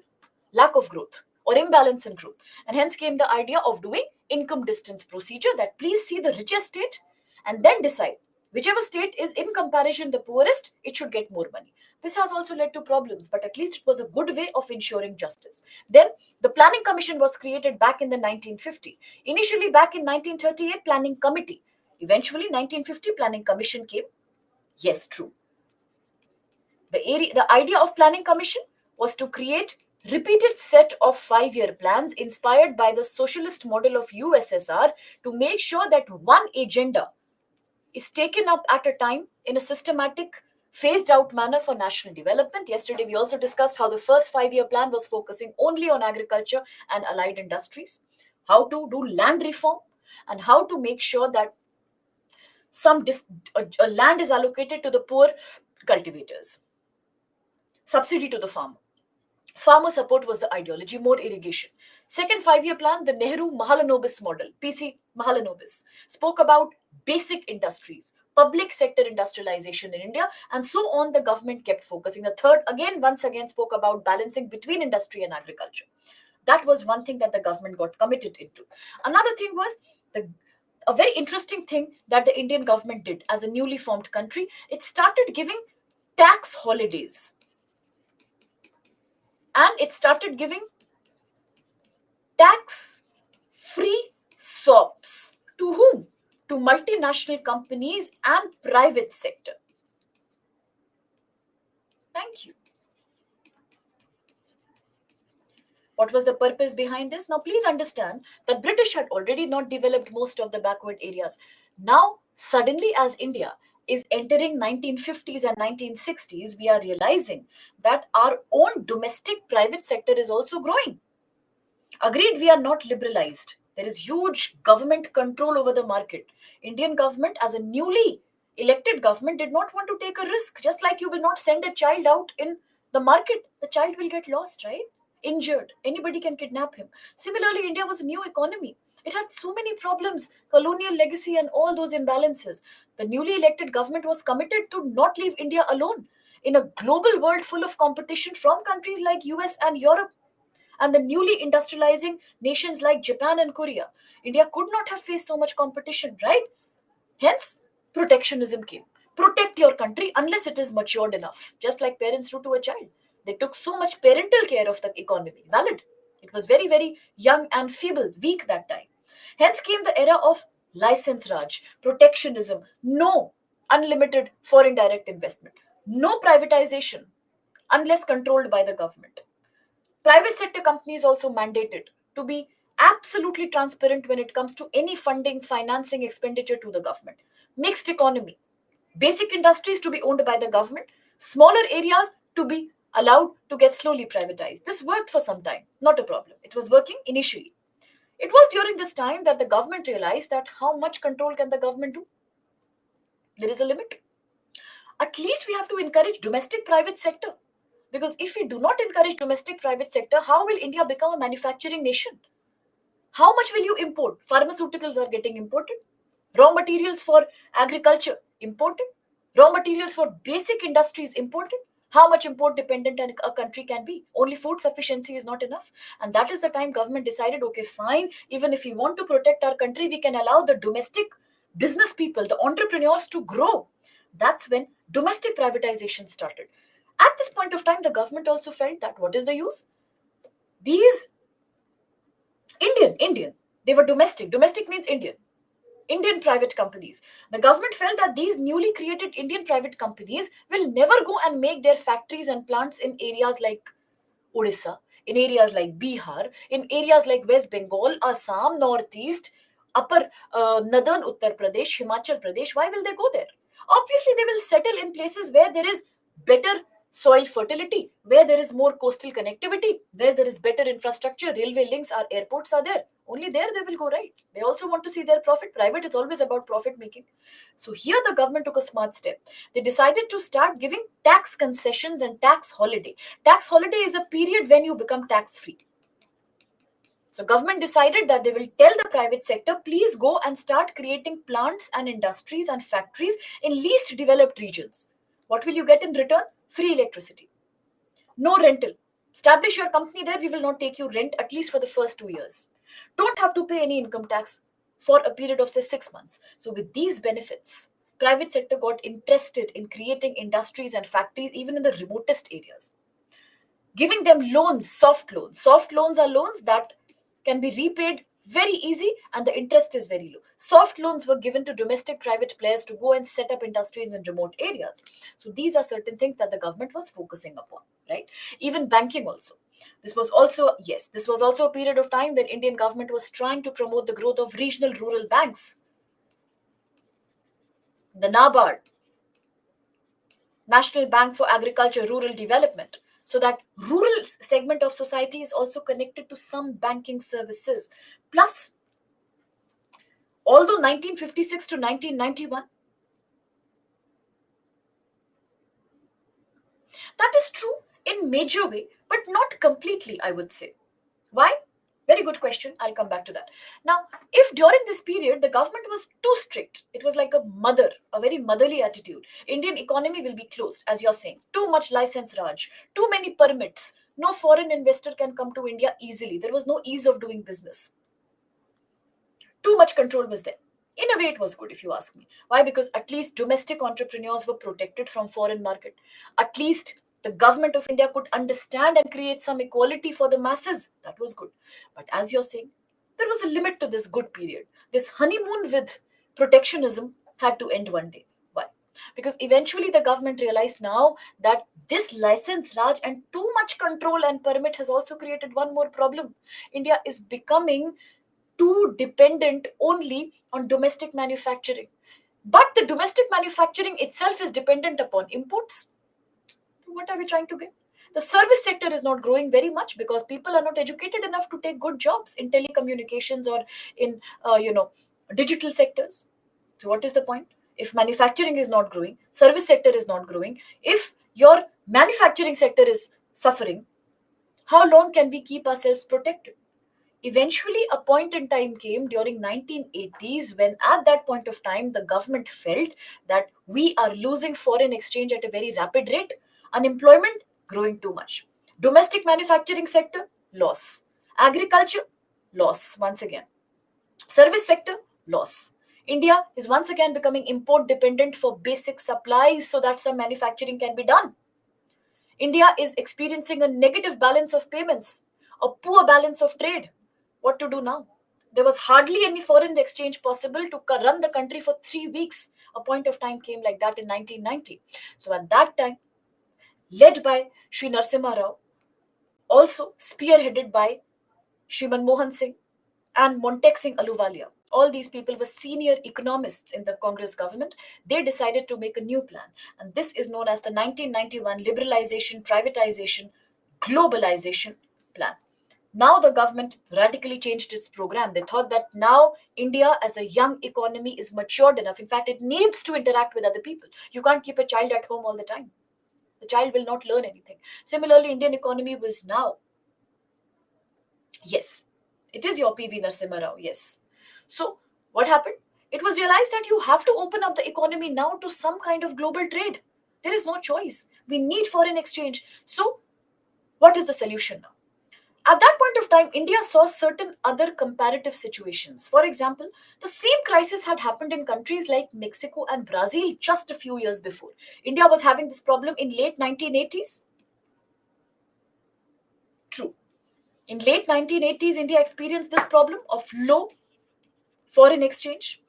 lack of growth or imbalance in growth. And hence came the idea of doing income distance procedure, that please see the richest state and then decide whichever state is in comparison the poorest, it should get more money. This has also led to problems, but at least it was a good way of ensuring justice. Then the Planning Commission was created back in the 1950. Initially back in 1938, Planning Committee. Eventually 1950 Planning Commission came. Yes, true. The idea of Planning Commission was to create repeated set of 5-year plans inspired by the socialist model of USSR to make sure that one agenda is taken up at a time in a systematic phased out manner for national development. Yesterday, we also discussed how the first 5-year plan was focusing only on agriculture and allied industries, how to do land reform, and how to make sure that land is allocated to the poor cultivators, subsidy to the farmer. Farmer support was the ideology, more irrigation. Second 5-year plan, the Nehru Mahalanobis model, PC Mahalanobis, spoke about basic industries, public sector industrialization in India, and so on. The government kept focusing. The third, again, once again, spoke about balancing between industry and agriculture. That was one thing that the government got committed into. Another thing was the a very interesting thing that the Indian government did as a newly formed country. It started giving tax holidays, and it started giving tax free SOPs. To whom? To multinational companies and private sector. Thank you. What was the purpose behind this? Now, please understand that British had already not developed most of the backward areas. Now, suddenly, as India is entering 1950s and 1960s, we are realizing that our own domestic private sector is also growing. Agreed, we are not liberalized. There is huge government control over the market. Indian government, as a newly elected government, did not want to take a risk. Just like you will not send a child out in the market, the child will get lost, right? Injured. Anybody can kidnap him. Similarly, India was a new economy. It had so many problems, colonial legacy, and all those imbalances. The newly elected government was committed to not leave India alone in a global world full of competition from countries like US and Europe and the newly industrializing nations like Japan and Korea. India could not have faced so much competition, right? Hence, protectionism came. Protect your country unless it is matured enough, just like parents do to a child. They took so much parental care of the economy. Valid. It was very, very young and feeble, weak that time. Hence came the era of license Raj, protectionism, no unlimited foreign direct investment, no privatization unless controlled by the government. Private sector companies also mandated to be absolutely transparent when it comes to any funding, financing, expenditure to the government. Mixed economy, basic industries to be owned by the government, smaller areas to be allowed to get slowly privatized. This worked for some time, not a problem. It was working initially. It was during this time that the government realized that how much control can the government do? There is a limit. At least we have to encourage domestic private sector. Because if we do not encourage domestic private sector, how will India become a manufacturing nation? How much will you import? Pharmaceuticals are getting imported. Raw materials for agriculture imported. Raw materials for basic industries imported. How much import dependent a country can be? Only food sufficiency is not enough. And that is the time government decided, okay, fine, even if we want to protect our country, we can allow the domestic business people, the entrepreneurs to grow. That's when domestic privatization started. At this point of time, the government also felt that what is the use? These Indian, they were domestic. Domestic means Indian private companies. The government felt that these newly created Indian private companies will never go and make their factories and plants in areas like Odisha, in areas like Bihar, in areas like West Bengal, Assam, Northeast, upper northern Uttar Pradesh, Himachal Pradesh. Why will they go there? Obviously, they will settle in places where there is better soil fertility, where there is more coastal connectivity, where there is better infrastructure, railway links, our airports are there. Only there they will go, right? They also want to see their profit. Private is always about profit making. So here the government took a smart step. They decided to start giving tax concessions and tax holiday. Tax holiday is a period when you become tax free. So government decided that they will tell the private sector, please go and start creating plants and industries and factories in least developed regions. What will you get in return? Free electricity. No rental. Establish your company there, we will not take you rent at least for the first 2 years. Don't have to pay any income tax for a period of say 6 months. So with these benefits, private sector got interested in creating industries and factories even in the remotest areas. Giving them loans, soft loans. Soft loans are loans that can be repaid very easy and the interest is very low. Soft loans were given to domestic private players to go and set up industries in remote areas. So these are certain things that the government was focusing upon, right? Even banking also. This was also a period of time when Indian government was trying to promote the growth of regional rural banks. The NABARD, National Bank for Agriculture Rural Development. So that rural segment of society is also connected to some banking services. Plus, although 1956 to 1991, that is true in major way, but not completely, I would say. Why? Very good question. I'll come back to that. Now, if during this period the government was too strict, it was like a mother, a very motherly attitude. Indian economy will be closed, as you're saying. Too much license Raj, too many permits. No foreign investor can come to India easily. There was no ease of doing business. Too much control was there. In a way, it was good, if you ask me. Why? Because at least domestic entrepreneurs were protected from foreign market. At least the government of India could understand and create some equality for the masses. That was good. But as you're saying, there was a limit to this good period. This honeymoon with protectionism had to end one day. Why? Because eventually the government realized now that this license Raj and too much control and permit has also created one more problem. India is becoming too dependent only on domestic manufacturing. But the domestic manufacturing itself is dependent upon imports. What are we trying to get? The service sector is not growing very much because people are not educated enough to take good jobs in telecommunications or in digital sectors. So what is the point? If manufacturing is not growing, service sector is not growing, if your manufacturing sector is suffering, how long can we keep ourselves protected? Eventually, a point in time came during 1980s when at that point of time the government felt that we are losing foreign exchange at a very rapid rate, unemployment growing too much, domestic manufacturing sector loss, agriculture loss once again, service sector loss. India is once again becoming import dependent for basic supplies so that some manufacturing can be done. India is experiencing a negative balance of payments, a poor balance of trade. What to do now? There was hardly any foreign exchange possible to run the country for 3 weeks. A point of time came like that in 1990. So at that time, led by Sri Narasimha Rao, also spearheaded by Shri Manmohan Singh and Montek Singh Aluwalia. All these people were senior economists in the Congress government. They decided to make a new plan. And this is known as the 1991 Liberalization, Privatization, Globalization Plan. Now the government radically changed its program. They thought that now India as a young economy is matured enough. In fact, it needs to interact with other people. You can't keep a child at home all the time. The child will not learn anything. Similarly, Indian economy was now, yes, it is your PV Narasimha Rao, yes. So what happened? It was realized that you have to open up the economy now to some kind of global trade. There is no choice. We need foreign exchange. So what is the solution now? At that point of time, India saw certain other comparative situations. For example, the same crisis had happened in countries like Mexico and Brazil just a few years before. India was having this problem in late 1980s. True. In late 1980s, India experienced this problem of low foreign exchange,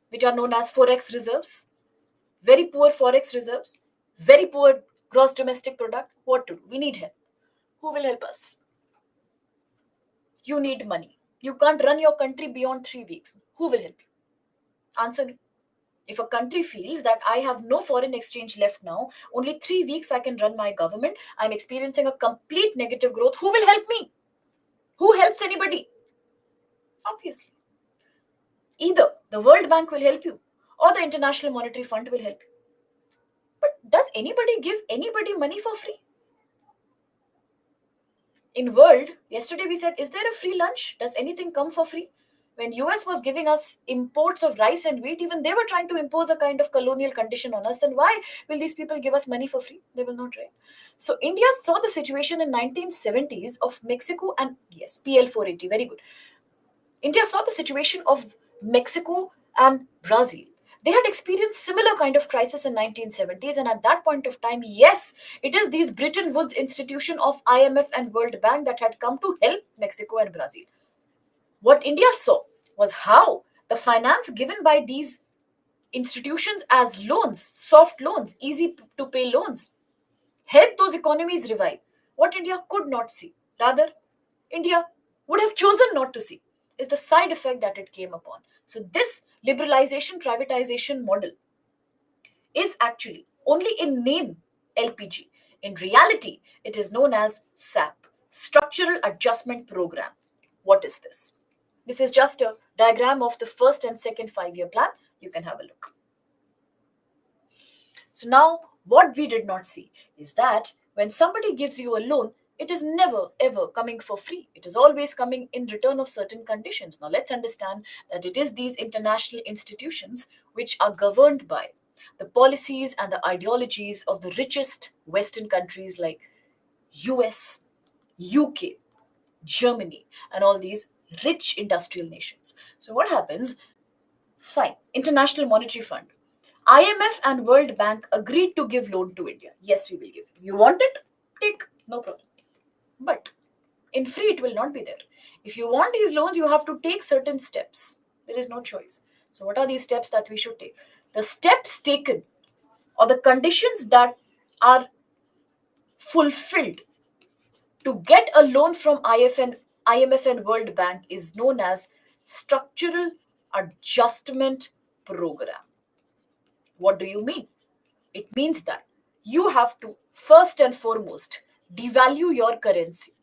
which are known as forex reserves, very poor forex reserves, very poor gross domestic product. What to do? We need help. Who will help us? You need money. You can't run your country beyond 3 weeks. Who will help you? Answer me. If a country feels that I have no foreign exchange left now, only 3 weeks I can run my government, I'm experiencing a complete negative growth, who will help me? Who helps anybody? Obviously. Either the World Bank will help you or the International Monetary Fund will help you. But does anybody give anybody money for free? In world, yesterday we said, is there a free lunch? Does anything come for free? When US was giving us imports of rice and wheat, even they were trying to impose a kind of colonial condition on us. Then why will these people give us money for free? They will not, right? So India saw the situation in 1970s of Mexico and yes, PL 480, very good. India saw the situation of Mexico and Brazil. They had experienced similar kind of crisis in 1970s, and at that point of time, yes, it is these Bretton Woods institution of IMF and World Bank that had come to help Mexico and Brazil. What India saw was how the finance given by these institutions as loans, soft loans, easy to pay loans, helped those economies revive. What India could not see, rather, India would have chosen not to see, is the side effect that it came upon. So, this liberalization privatization model is actually Only in name LPG. In reality, it is known as SAP, Structural Adjustment Program. What is this? This is just a diagram of the first and second 5-year plan. You can have a look. So now what we did not see is that when somebody gives you a loan, it is never ever coming for free. It is always coming in return of certain conditions. Now let's understand that it is these international institutions which are governed by the policies and the ideologies of the richest Western countries like US, UK, Germany, and all these rich industrial nations. So what happens? Fine. International Monetary Fund. IMF and World Bank agreed to give loan to India. Yes, we will give. You want it? Take. No problem. But in free, it will not be there. If you want these loans, you have to take certain steps. There is no choice. So, what are these steps that we should take? The steps taken or the conditions that are fulfilled to get a loan from IMF and World Bank is known as Structural Adjustment Program. What do you mean? It means that you have to first and foremost devalue your currency.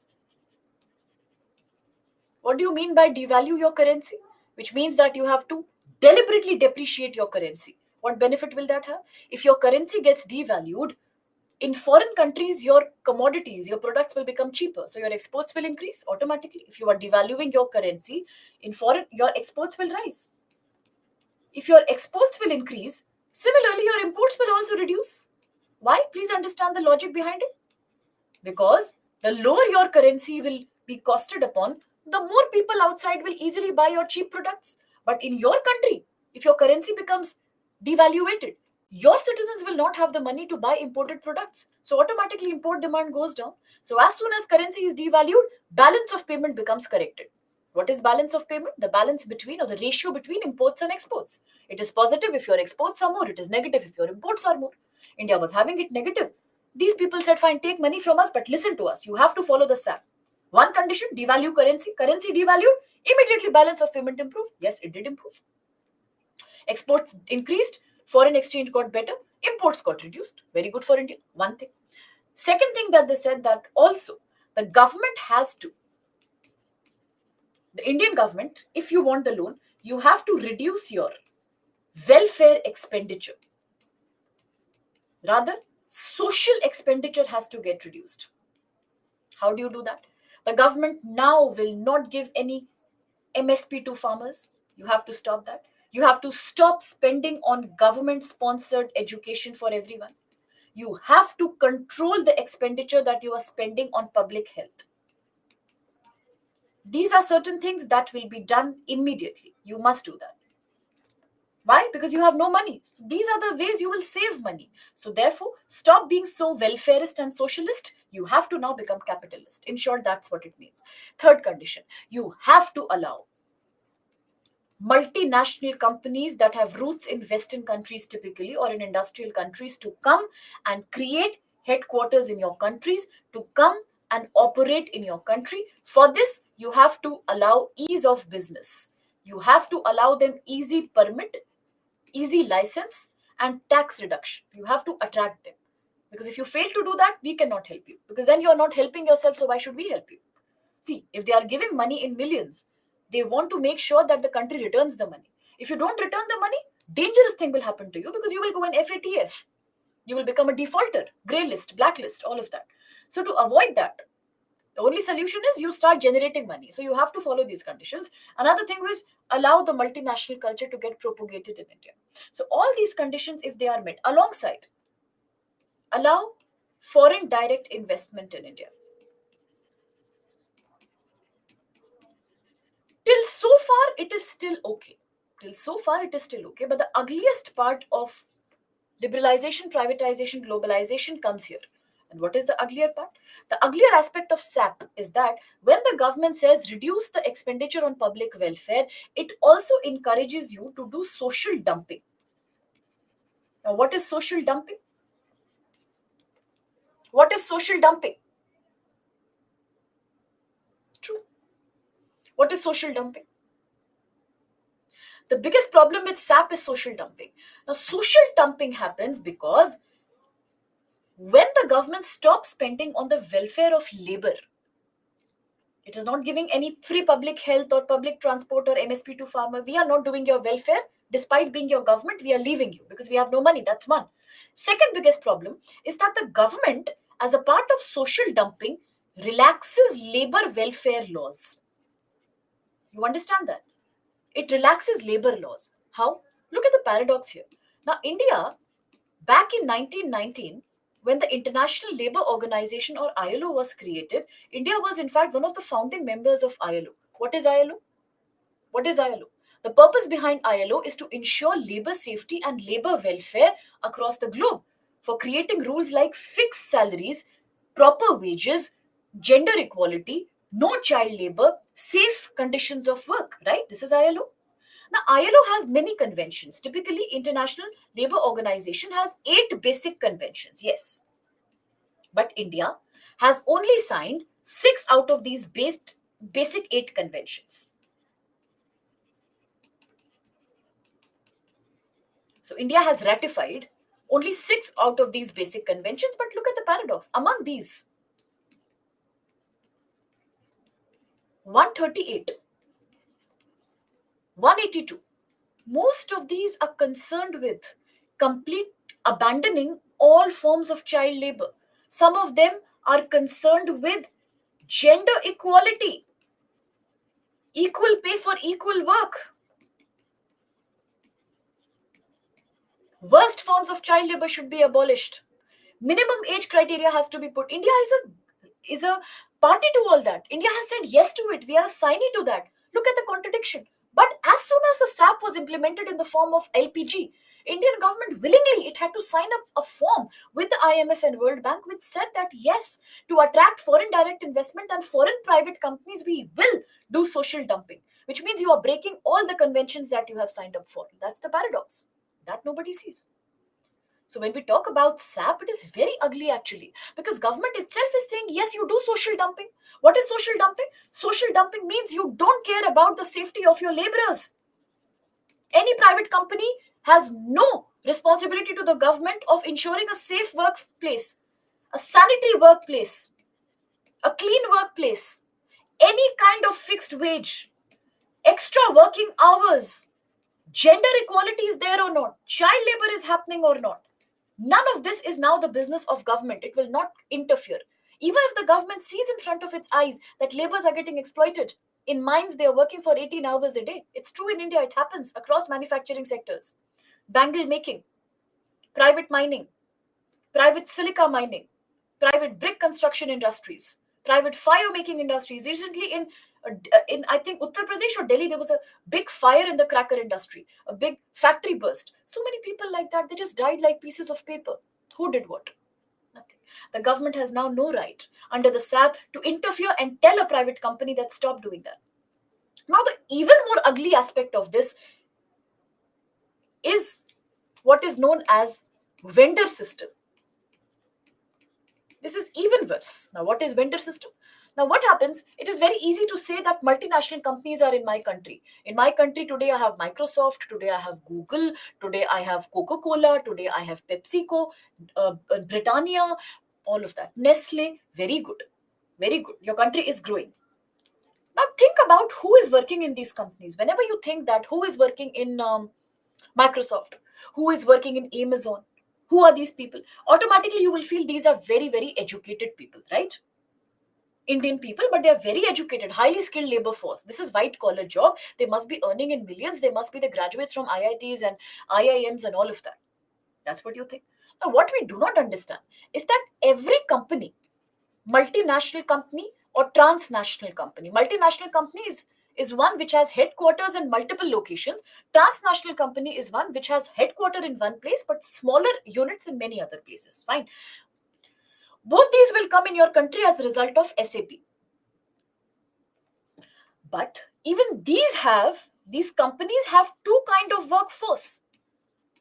What do you mean by devalue your currency? Which means that you have to deliberately depreciate your currency. What benefit will that have? If your currency gets devalued, in foreign countries, your commodities, your products will become cheaper. So your exports will increase automatically. If you are devaluing your currency, in foreign, your exports will rise. If your exports will increase, similarly, your imports will also reduce. Why? Please understand the logic behind it. Because the lower your currency will be costed upon, the more people outside will easily buy your cheap products. But in your country, if your currency becomes devaluated, your citizens will not have the money to buy imported products. So automatically import demand goes down. So as soon as currency is devalued, balance of payment becomes corrected. What is balance of payment? The balance between or the ratio between imports and exports. It is positive if your exports are more, it is negative if your imports are more. India was having it negative. These people said, fine, take money from us, but listen to us. You have to follow the SAP. One condition, devalue currency. Currency devalued, immediately balance of payment improved. Yes, it did improve. Exports increased, foreign exchange got better, imports got reduced. Very good for India. One thing. Second thing that they said that also the government has to, the Indian government, if you want the loan, you have to reduce your welfare expenditure. Rather, social expenditure has to get reduced. How do you do that? The government now will not give any MSP to farmers. You have to stop that. You have to stop spending on government sponsored education for everyone. You have to control the expenditure that you are spending on public health. These are certain things that will be done immediately. You must do that. Why? Because you have no money. So these are the ways you will save money. So therefore, stop being so welfarist and socialist. You have to now become capitalist. In short, that's what it means. Third condition, you have to allow multinational companies that have roots in Western countries typically or in industrial countries to come and create headquarters in your countries, to come and operate in your country. For this, you have to allow ease of business. You have to allow them easy permit, easy license, and tax reduction. You have to attract them. Because if you fail to do that, we cannot help you. Because then you are not helping yourself, so why should we help you? See, if they are giving money in millions, they want to make sure that the country returns the money. If you don't return the money, dangerous thing will happen to you because you will go in FATF. You will become a defaulter, grey list, blacklist, all of that. So to avoid that, the only solution is you start generating money. So you have to follow these conditions. Another thing is allow the multinational culture to get propagated in India. So all these conditions, if they are met, alongside, allow foreign direct investment in India. Till so far, it is still okay. Till so far, it is still okay. But the ugliest part of liberalization, privatization, globalization comes here. And what is the uglier part? The uglier aspect of SAP is that when the government says reduce the expenditure on public welfare, it also encourages you to do social dumping. Now, what is social dumping? What is social dumping? True. What is social dumping? The biggest problem with SAP is social dumping. Now, social dumping happens because when the government stops spending on the welfare of labor, it is not giving any free public health or public transport or MSP to farmer. We are not doing your welfare. Despite being your government, we are leaving you because we have no money. That's one. Second biggest problem is that the government, as a part of social dumping, relaxes labor welfare laws. You understand that? It relaxes labor laws. How? Look at the paradox here. Now, India, back in 1919, when the International Labour Organization or ILO was created, India was in fact one of the founding members of ILO. What is ILO? What is ILO? The purpose behind ILO is to ensure labor safety and labor welfare across the globe for creating rules like fixed salaries, proper wages, gender equality, no child labor, safe conditions of work, right? This is ILO. Now, ILO has many conventions. Typically, International Labour Organization has 8 basic conventions, yes. But India has only signed 6 out of these basic 8 conventions. So India has ratified only 6 out of these basic conventions, but look at the paradox. Among these, 138, 182, most of these are concerned with complete abandoning all forms of child labor. Some of them are concerned with gender equality, equal pay for equal work. Worst forms of child labor should be abolished. Minimum age criteria has to be put. India is a party to all that. India has said yes to it. We are a signee to that. Look at the contradiction. But as soon as the SAP was implemented in the form of LPG, Indian government willingly it had to sign up a form with the IMF and World Bank which said that yes, to attract foreign direct investment and foreign private companies, we will do social dumping, which means you are breaking all the conventions that you have signed up for. That's the paradox that nobody sees. So when we talk about SAP, it is very ugly actually, because government itself is saying, yes, you do social dumping. What is social dumping? Social dumping means you don't care about the safety of your laborers. Any private company has no responsibility to the government of ensuring a safe workplace, a sanitary workplace, a clean workplace, any kind of fixed wage, extra working hours, gender equality is there or not, child labor is happening or not. None of this is now the business of government. It will not interfere. Even if the government sees in front of its eyes that laborers are getting exploited, in mines they are working for 18 hours a day. It's true in India, it happens across manufacturing sectors. Bangle making, private mining, private silica mining, private brick construction industries, private fire making industries. Recently in I think Uttar Pradesh or Delhi, there was a big fire in the cracker industry, a big factory burst. So many people like that, they just died like pieces of paper. Who did what? Nothing. The government has now no right under the SAP to interfere and tell a private company that stop doing that. Now, the even more ugly aspect of this is what is known as vendor system. This is even worse. Now, what is vendor system? Now, what happens? It is very easy to say that multinational companies are in my country. In my country today, I have Microsoft. Today, I have Google. Today, I have Coca-Cola. Today, I have PepsiCo, Britannia, all of that. Nestle, very good. Very good. Your country is growing. Now, think about who is working in these companies. Whenever you think that who is working in Microsoft, who is working in Amazon, who are these people? Automatically, you will feel these are very, very educated people, right? Indian people, but they are very educated, highly skilled labor force. This is white collar job. They must be earning in millions. They must be the graduates from IITs and IIMs and all of that. That's what you think. Now, what we do not understand is that every company, multinational company or transnational company, multinational company is one which has headquarters in multiple locations. Transnational company is one which has headquarter in one place but smaller units in many other places. Fine. Both these will come in your country as a result of SAP. But even these companies have two kind of workforce,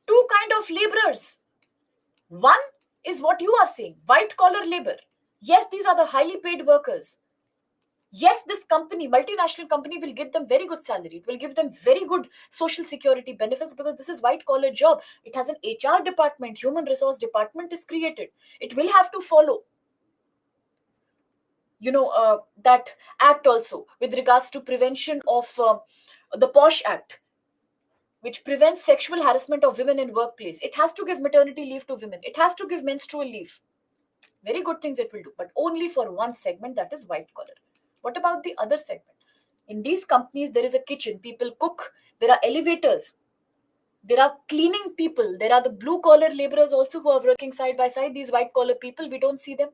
two kind of laborers. One is what you are saying, white collar labor. Yes, these are the highly paid workers. Yes, this company, multinational company, will give them very good salary. It will give them very good social security benefits because this is white collar job. It has an HR department, human resource department is created. It will have to follow, that act also with regards to prevention of the POSH Act, which prevents sexual harassment of women in workplace. It has to give maternity leave to women. It has to give menstrual leave. Very good things it will do, but only for one segment, that is white collar. What about the other segment? In these companies, there is a kitchen, people cook, there are elevators, there are cleaning people, there are the blue collar laborers also who are working side by side. These white collar people, we don't see them.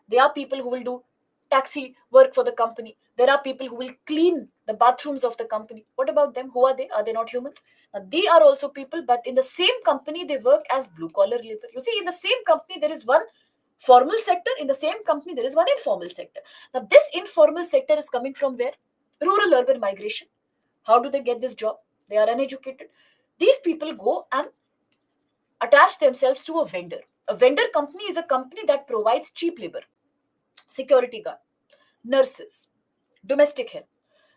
There are people who will do taxi work for the company. There are people who will clean the bathrooms of the company. What about them? Who are they? Are they not humans? Now, they are also people, but in the same company, they work as blue collar labor. You see, in the same company, there is one formal sector. In the same company, there is one informal sector. Now, this informal sector is coming from where? Rural urban migration. How do they get this job? They are uneducated. These people go and attach themselves to a vendor. A vendor company is a company that provides cheap labor, security guard, nurses, domestic help.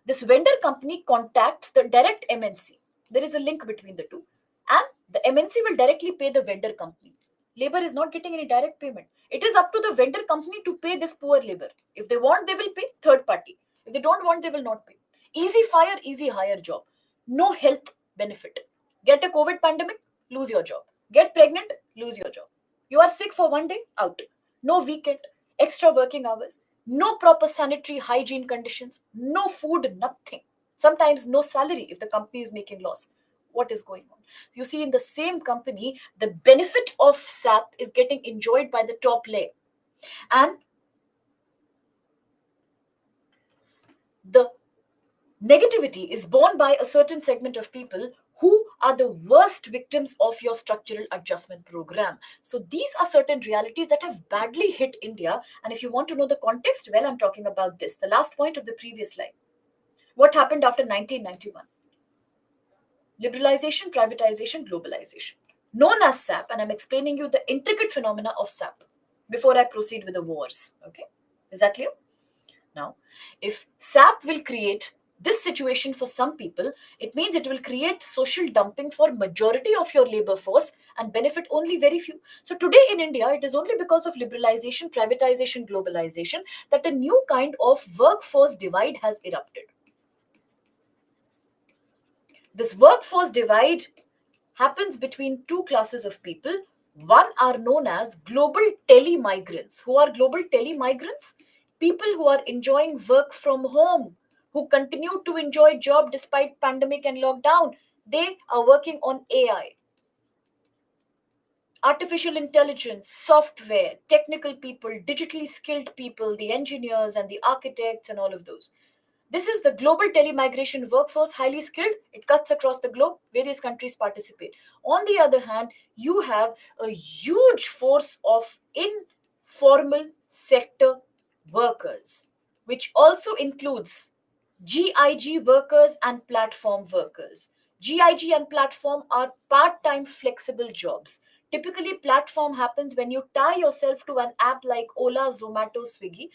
This vendor company contacts the direct MNC. There is a link between the two. And the MNC will directly pay the vendor company. Labor is not getting any direct payment. It is up to the vendor company to pay this poor labor. If they want, they will pay third party. If they don't want, they will not pay. Easy fire, easy hire job. No health benefit. Get a COVID pandemic, lose your job. Get pregnant, lose your job. You are sick for one day, out. No weekend, extra working hours, no proper sanitary hygiene conditions, no food, nothing. Sometimes no salary if the company is making loss. What is going on? You see, in the same company, the benefit of SAP is getting enjoyed by the top layer. And the negativity is borne by a certain segment of people who are the worst victims of your structural adjustment program. So these are certain realities that have badly hit India. And if you want to know the context, well, I'm talking about this, the last point of the previous slide. What happened after 1991? Liberalization, privatization, globalization. Known as SAP, and I'm explaining you the intricate phenomena of SAP before I proceed with the wars. Okay? Is that clear? Now, if SAP will create this situation for some people, it means it will create social dumping for majority of your labor force and benefit only very few. So today in India, it is only because of liberalization, privatization, globalization that a new kind of workforce divide has erupted. This workforce divide happens between two classes of people. One are known as global telemigrants. Who are global telemigrants? People who are enjoying work from home, who continue to enjoy job despite pandemic and lockdown. They are working on AI, artificial intelligence, software, technical people, digitally skilled people, the engineers and the architects and all of those. This is the global telemigration workforce, highly skilled. It cuts across the globe. Various countries participate. On the other hand, you have a huge force of informal sector workers, which also includes GIG workers and platform workers. GIG and platform are part-time flexible jobs. Typically, platform happens when you tie yourself to an app like Ola, Zomato, Swiggy.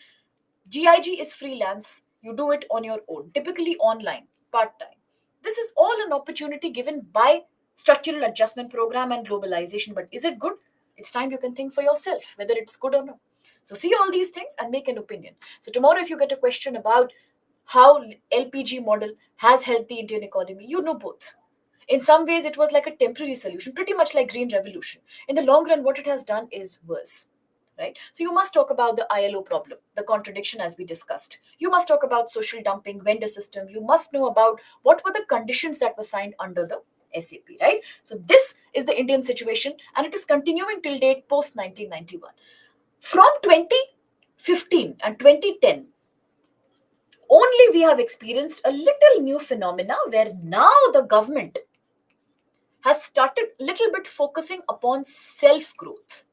GIG is freelance. You do it on your own, typically online, part-time. This is all an opportunity given by structural adjustment program and globalization. But is it good? It's time you can think for yourself whether it's good or not. So see all these things and make an opinion. So tomorrow, if you get a question about how LPG model has helped the Indian economy, you know both. In some ways, it was like a temporary solution, pretty much like Green Revolution. In the long run, what it has done is worse. Right? So you must talk about the ILO problem, the contradiction as we discussed. You must talk about social dumping, vendor system. You must know about what were the conditions that were signed under the SAP, right? So this is the Indian situation and it is continuing till date post 1991. From 2015 and 2010, only we have experienced a little new phenomena where now the government has started little bit focusing upon self growth.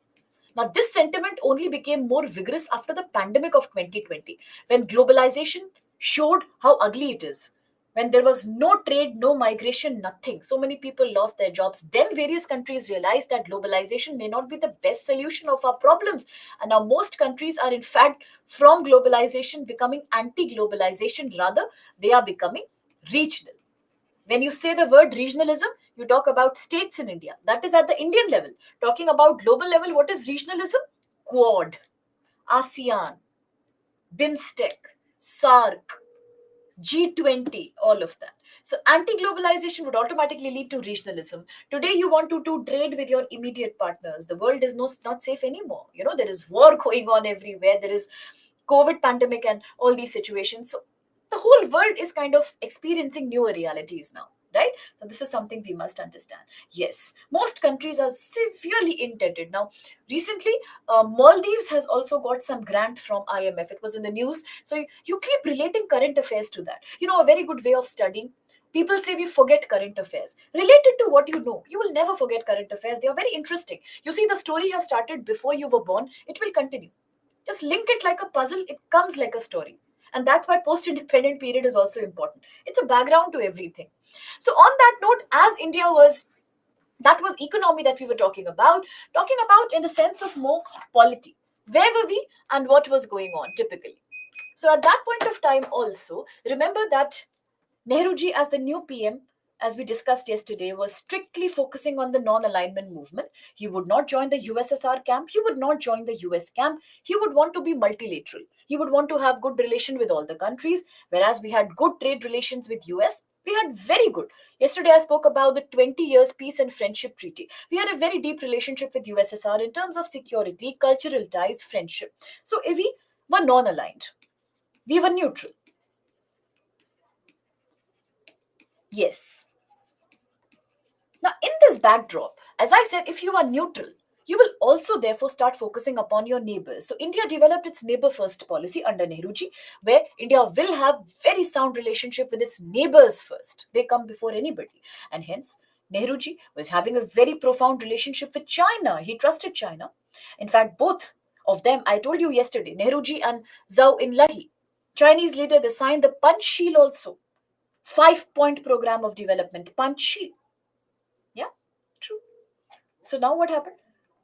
Now, this sentiment only became more vigorous after the pandemic of 2020, when globalization showed how ugly it is. when there was no trade, no migration, nothing. So many people lost their jobs. Then various countries realized that globalization may not be the best solution of our problems. And now most countries are, in fact, from globalization becoming anti globalization. Rather, they are becoming regional. When you say the word regionalism, you talk about states in India. That is at the Indian level. Talking about global level, what is regionalism? Quad, ASEAN, BIMSTEC, SARC, G20, all of that. So anti globalization would automatically lead to regionalism. Today, you want to do trade with your immediate partners. The world is not safe anymore. You know, there is war going on everywhere. There is COVID pandemic and all these situations. So the whole world is kind of experiencing newer realities now, right? So this is something we must understand. Yes, most countries are severely indebted. Now, recently, Maldives has also got some grant from IMF. It was in the news. So you keep relating current affairs to that. You know, a very good way of studying. People say we forget current affairs. Related to what you know, you will never forget current affairs. They are very interesting. You see, the story has started before you were born. It will continue. Just link it like a puzzle. It comes like a story. And that's why post-independent period is also important. It's a background to everything. So on that note, as India was, that was economy that we were talking about in the sense of more polity. Where were we and what was going on typically? So at that point of time also, remember that Nehruji, as the new PM, as we discussed yesterday, was strictly focusing on the non alignment movement. He would not join the USSR camp. He would not join the US camp. He would want to be multilateral. He would want to have good relation with all the countries, whereas we had good trade relations with US. We had very good. Yesterday, I spoke about the 20 years peace and friendship treaty. We had a very deep relationship with USSR in terms of security, cultural ties, friendship. So we were non aligned. We were neutral. Yes. Now, in this backdrop, as I said, if you are neutral, you will also therefore start focusing upon your neighbors. So India developed its neighbor first policy under Nehruji, where India will have very sound relationship with its neighbors first. They come before anybody. And hence, Nehruji was having a very profound relationship with China. He trusted China. In fact, both of them, I told you yesterday, Nehruji and Zhou Enlai, Chinese leader, they signed the Panchsheel also. 5-point program of development, Panchsheel. Yeah, true. So now what happened?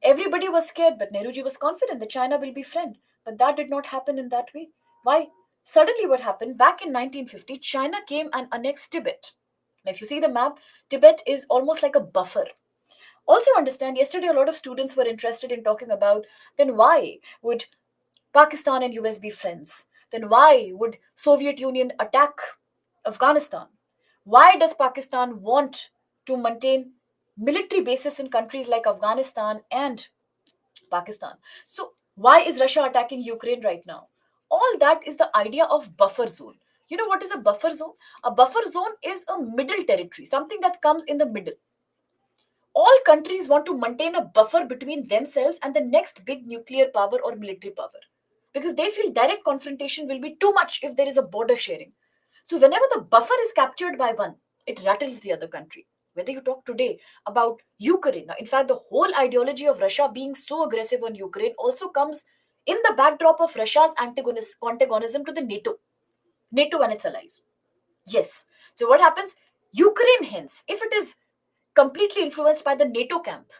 Everybody was scared, but Nehruji was confident that China will be friend. But that did not happen in that way. Why? Suddenly, what happened? Back in 1950, China came and annexed Tibet. Now, if you see the map, Tibet is almost like a buffer. Also, understand, yesterday a lot of students were interested in talking about then why would Pakistan and US be friends? Then why would Soviet Union attack Afghanistan? Why does Pakistan want to maintain military bases in countries like Afghanistan and Pakistan? So why is Russia attacking Ukraine right now? All that is the idea of buffer zone. You know what is a buffer zone? A buffer zone is a middle territory, something that comes in the middle. All countries want to maintain a buffer between themselves and the next big nuclear power or military power because they feel direct confrontation will be too much if there is a border sharing. So, whenever the buffer is captured by one, it rattles the other country. Whether you talk today about Ukraine, now, in fact, the whole ideology of Russia being so aggressive on Ukraine also comes in the backdrop of Russia's antagonism to the NATO and its allies. Yes. So, what happens? Ukraine, hence, if it is completely influenced by the NATO camp.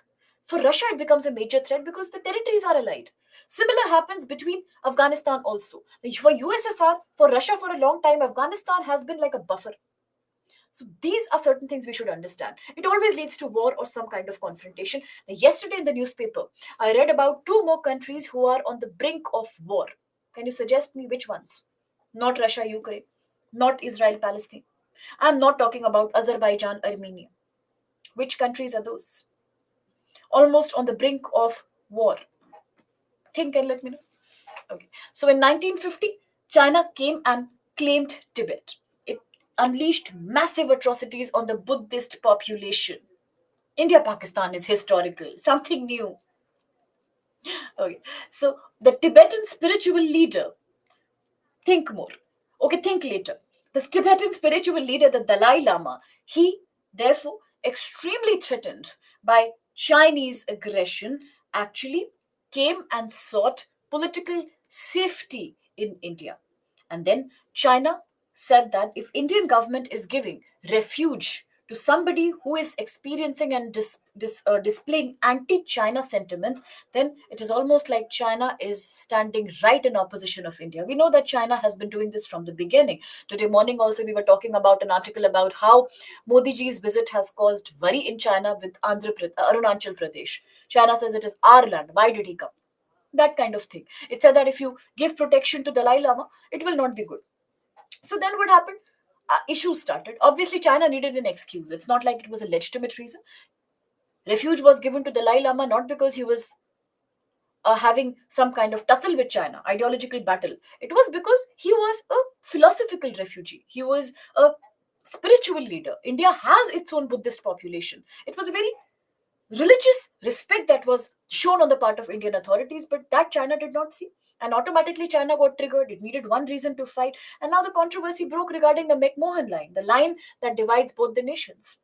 For Russia, it becomes a major threat because the territories are allied. Similar happens between Afghanistan also. For USSR, for Russia for a long time, Afghanistan has been like a buffer. So these are certain things we should understand. It always leads to war or some kind of confrontation. Now, yesterday in the newspaper, I read about two more countries who are on the brink of war. Can you suggest me which ones? Not Russia, Ukraine, not Israel, Palestine. I'm not talking about Azerbaijan, Armenia. Which countries are those? Almost on the brink of war. Think and let me know. Okay. So in 1950, China came and claimed Tibet. It unleashed massive atrocities on the Buddhist population. India Pakistan is historical, something new. Okay. So the Tibetan spiritual leader, think more. Okay, think later. The Tibetan spiritual leader, the Dalai Lama, he therefore extremely threatened by Chinese aggression, actually came and sought political safety in India. And then China said that if Indian government is giving refuge to somebody who is experiencing and displaying anti-China sentiments, then it is almost like China is standing right in opposition of India. We know that China has been doing this from the beginning. Today morning also we were talking about an article about how Modi ji's visit has caused worry in China with Arunachal Pradesh. China says it is our land. Why did he come? That kind of thing. It said that if you give protection to Dalai Lama, it will not be good. So then what happened? Issues started. Obviously, China needed an excuse. It's not like it was a legitimate reason. Refuge was given to Dalai Lama not because he was having some kind of tussle with China, ideological battle. It was because he was a philosophical refugee. He was a spiritual leader. India has its own Buddhist population. It was a very religious respect that was shown on the part of Indian authorities, but that China did not see. And automatically China got triggered. It needed one reason to fight. And now the controversy broke regarding the McMahon line, the line that divides both the nations.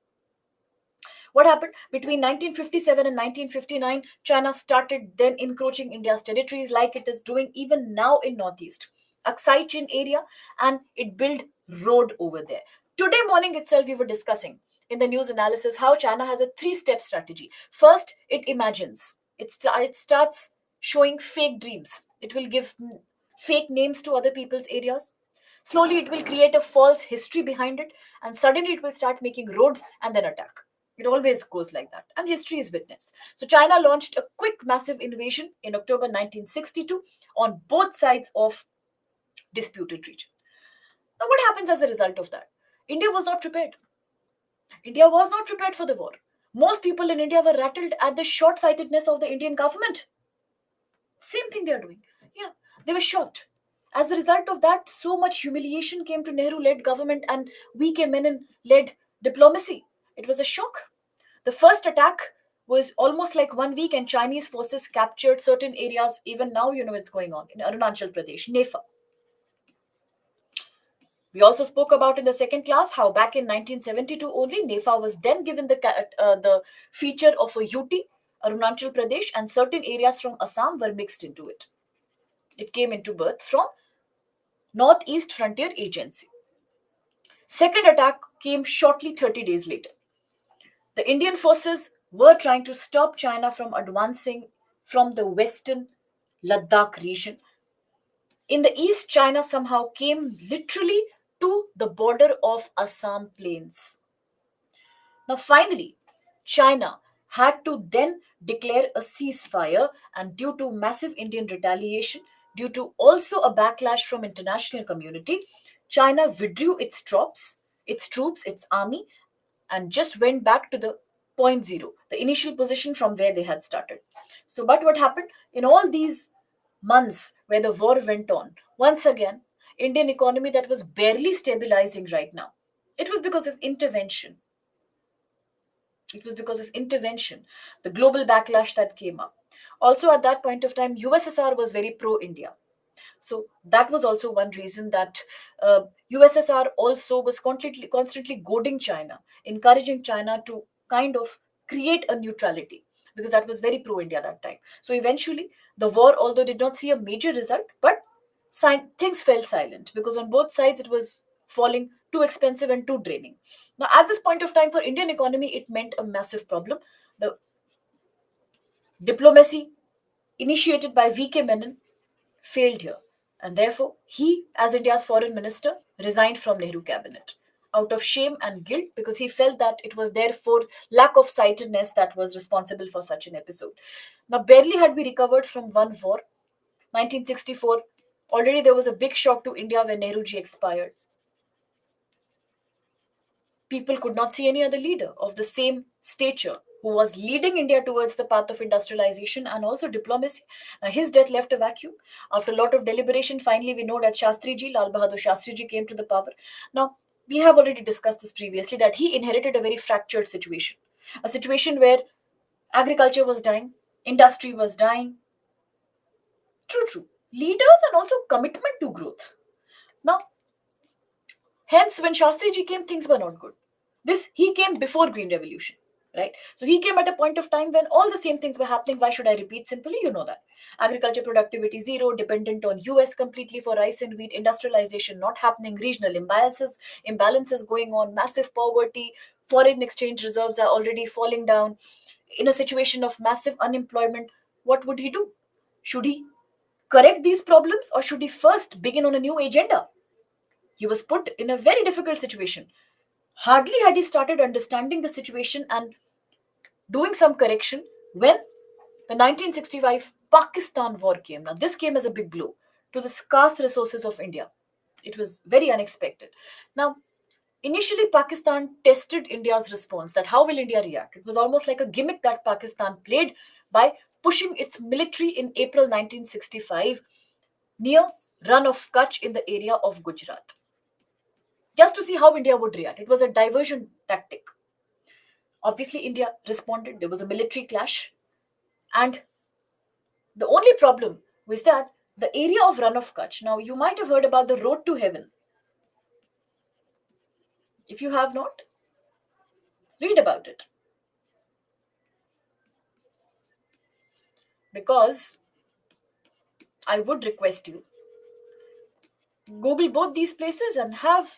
What happened? Between 1957 and 1959, China started then encroaching India's territories like it is doing even now in Northeast. Aksai Chin area, and it built road over there. Today morning itself, we were discussing in the news analysis how China has a three-step strategy. First, it imagines. It starts showing fake dreams. It will give fake names to other people's areas. Slowly, it will create a false history behind it, and suddenly it will start making roads and then attack. It always goes like that, and history is witness. So, China launched a quick, massive invasion in October 1962 on both sides of disputed region. Now, what happens as a result of that? India was not prepared. India was not prepared for the war. Most people in India were rattled at the short sightedness of the Indian government. Same thing they are doing. Yeah, they were shocked. As a result of that, so much humiliation came to Nehru-led government and V.K. Menon-led diplomacy. It was a shock. The first attack was almost like 1 week, and Chinese forces captured certain areas. Even now, it's going on in Arunachal Pradesh, Nefa. We also spoke about in the second class how back in 1972 only, Nefa was then given the feature of a UT, Arunachal Pradesh, and certain areas from Assam were mixed into it. It came into birth from Northeast Frontier Agency. Second attack came shortly 30 days later. The Indian forces were trying to stop China from advancing from the western Ladakh region. In the east, China somehow came literally to the border of Assam plains. Now, finally, China had to then declare a ceasefire, and due to massive Indian retaliation, due to also a backlash from international community, China withdrew its army, and just went back to the point zero, the initial position from where they had started. So, but what happened in all these months where the war went on? Once again, Indian economy that was barely stabilizing right now. It was because of intervention. It was because of intervention, the global backlash that came up. Also, at that point of time, USSR was very pro India. So that was also one reason that USSR also was constantly goading China, encouraging China to kind of create a neutrality, because that was very pro India that time. So eventually, the war, although did not see a major result, but things fell silent because on both sides it was falling too expensive and too draining. Now, at this point of time for Indian economy, it meant a massive problem. The diplomacy initiated by V.K. Menon failed here. And therefore, he, as India's foreign minister, resigned from Nehru cabinet out of shame and guilt, because he felt that it was therefore lack of sightedness that was responsible for such an episode. Now, barely had we recovered from one war, 1964, already there was a big shock to India when Nehruji expired. People could not see any other leader of the same stature who was leading India towards the path of industrialization and also diplomacy. His death left a vacuum. After a lot of deliberation, finally we know that Shastriji, Lal Bahadur Shastriji, came to the power. Now, we have already discussed this previously, that he inherited a very fractured situation. A situation where agriculture was dying, industry was dying. True. Leaders and also commitment to growth. Now, hence, when Shastriji came, things were not good. He came before Green Revolution. right? So he came at a point of time when all the same things were happening. Why should I repeat? Simply, you know that. Agriculture productivity zero, dependent on US completely for rice and wheat, industrialization not happening, regional imbalances going on, massive poverty, foreign exchange reserves are already falling down. In a situation of massive unemployment, what would he do? Should he correct these problems, or should he first begin on a new agenda? He was put in a very difficult situation. Hardly had he started understanding the situation and doing some correction when the 1965 Pakistan war came. Now, this came as a big blow to the scarce resources of India. It was very unexpected. Now, initially, Pakistan tested India's response, that how will India react? It was almost like a gimmick that Pakistan played by pushing its military in April 1965 near Run of Kutch in the area of Gujarat, just to see how India would react. It was a diversion tactic. Obviously, India responded. There was a military clash. And the only problem was that the area of Run of Kutch, now you might have heard about the road to heaven. If you have not, read about it. Because I would request you, Google both these places and have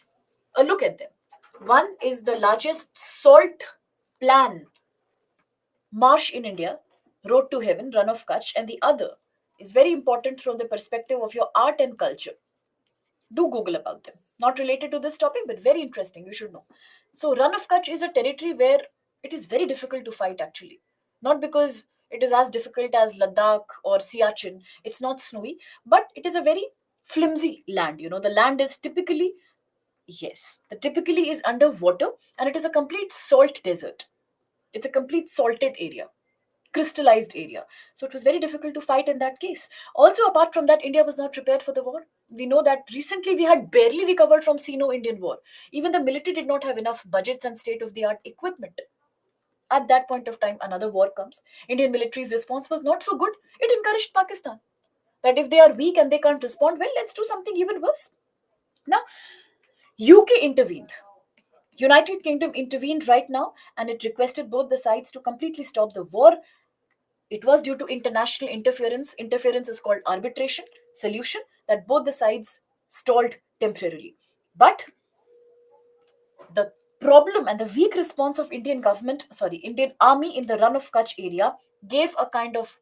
a look at them. One is the largest salt plan marsh in India, Road to Heaven, Run of Kutch, and the other is very important from the perspective of your art and culture. Do Google about them. Not related to this topic, but very interesting. You should know. So, Run of Kutch is a territory where it is very difficult to fight actually. Not because it is as difficult as Ladakh or Siachen, it's not snowy, but it is a very flimsy land. You know, the land is typically, yes, the typically is underwater and it is a complete salt desert. It's a complete salted area, crystallized area. So it was very difficult to fight in that case. Also, apart from that, India was not prepared for the war. We know that recently we had barely recovered from Sino-Indian War. Even the military did not have enough budgets and state-of-the-art equipment. At that point of time, another war comes. Indian military's response was not so good. It encouraged Pakistan that if they are weak and they can't respond well, let's do something even worse. Now, UK intervened. United Kingdom intervened right now and it requested both the sides to completely stop the war. It was due to international interference. Interference is called arbitration solution, that both the sides stalled temporarily. But the problem and the weak response of Indian army in the Run of Kutch area gave a kind of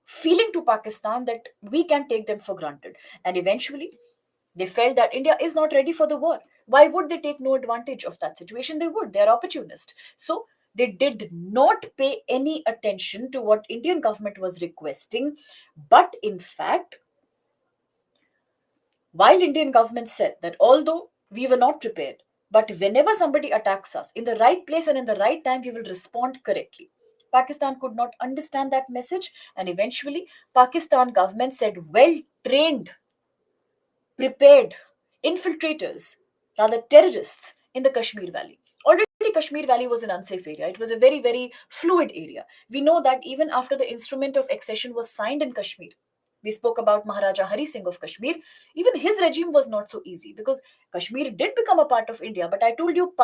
feeling to Pakistan that we can take them for granted. And eventually, they felt that India is not ready for the war. Why would they take no advantage of that situation? They would. They are opportunists. So they did not pay any attention to what Indian government was requesting. But in fact, while Indian government said that although we were not prepared, but whenever somebody attacks us in the right place and in the right time, we will respond correctly. Pakistan could not understand that message, and eventually, Pakistan government said, well trained, prepared infiltrators, rather terrorists, in the Kashmir Valley. Already, Kashmir Valley was an unsafe area. It was a very, very fluid area. We know that even after the instrument of accession was signed in Kashmir, we spoke about Maharaja Hari Singh of Kashmir. Even his regime was not so easy because Kashmir did become a part of India. But I told you,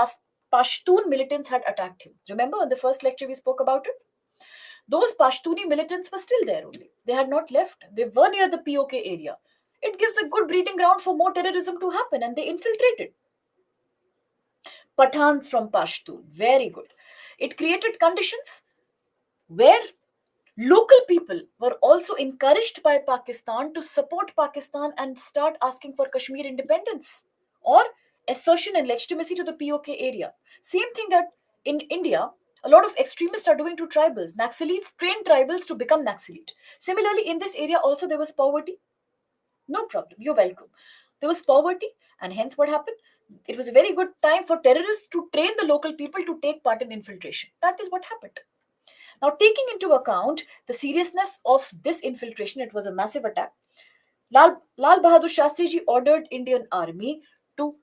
Pashtun militants had attacked him. Remember, in the first lecture we spoke about it? Those Pashtuni militants were still there only. They had not left. They were near the POK area. It gives a good breeding ground for more terrorism to happen, and they infiltrated. Pathans from Pashtun, very good. It created conditions where local people were also encouraged by Pakistan to support Pakistan and start asking for Kashmir independence or assertion and legitimacy to the POK area. Same thing that in India, a lot of extremists are doing to tribals. Naxalites train tribals to become Naxalite. Similarly, in this area also there was poverty. No problem. You're welcome. There was poverty, and hence what happened? It was a very good time for terrorists to train the local people to take part in infiltration. That is what happened. Now, taking into account the seriousness of this infiltration, it was a massive attack. Lal Bahadur Shastri ji ordered Indian army to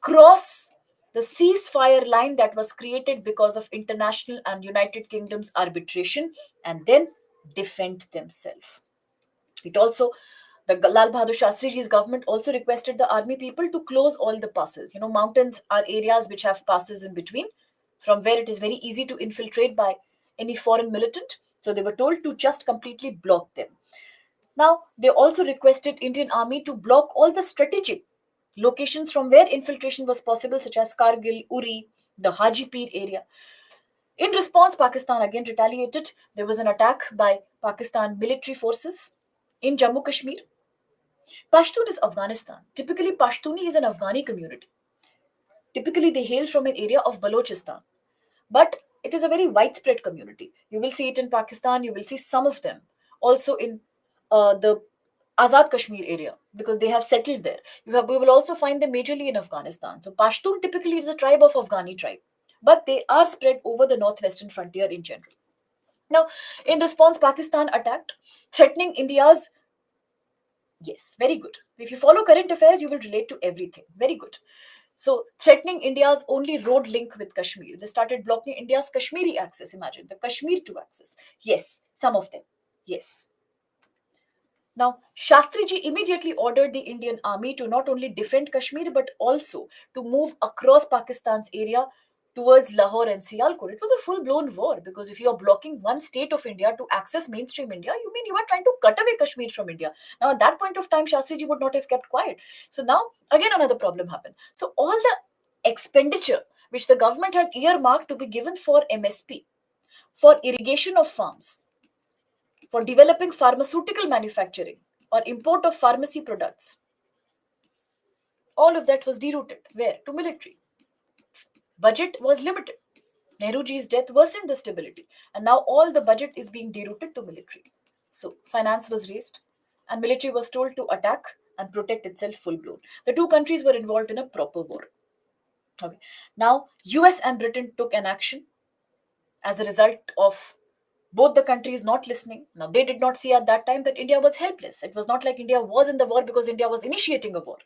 cross the ceasefire line that was created because of international and United Kingdom's arbitration and then defend themselves. It also, the Lal Bahadur Shastri ji's government also requested the army people to close all the passes. You know, mountains are areas which have passes in between. from where it is very easy to infiltrate by any foreign militant. So they were told to just completely block them. Now, they also requested Indian Army to block all the strategic locations from where infiltration was possible, such as Kargil, Uri, the Hajipir area. In response, Pakistan again retaliated. There was an attack by Pakistan military forces in Jammu Kashmir. Pashtun is Afghanistan. Typically, Pashtuni is an Afghani community. Typically, they hail from an area of Balochistan. But it is a very widespread community. You will see it in Pakistan, you will see some of them also in the Azad Kashmir area because they have settled there. We will also find them majorly in Afghanistan. So Pashtun typically is a tribe of Afghani tribe, but they are spread over the northwestern frontier in general. Now, in response, Pakistan attacked, threatening India's. Yes, very good. If you follow current affairs, you will relate to everything. Very good. So, threatening India's only road link with Kashmir. They started blocking India's Kashmiri access. Imagine the Kashmir to access. Yes, some of them. Yes. Now, Shastriji immediately ordered the Indian army to not only defend Kashmir but also to move across Pakistan's area towards Lahore and Sialkot. It was a full blown war because if you are blocking one state of India to access mainstream India, you mean you are trying to cut away Kashmir from India. Now, at that point of time, Shastriji would not have kept quiet. So, now again, another problem happened. So, all the expenditure which the government had earmarked to be given for MSP, for irrigation of farms, for developing pharmaceutical manufacturing or import of pharmacy products. All of that was derouted. Where? To military. Budget was limited. Nehruji's death worsened the stability. And now all the budget is being derouted to military. So finance was raised and military was told to attack and protect itself full blown. The two countries were involved in a proper war. Okay. Now US and Britain took an action as a result of both the countries not listening. Now, they did not see at that time that India was helpless. It was not like India was in the war because India was initiating a war.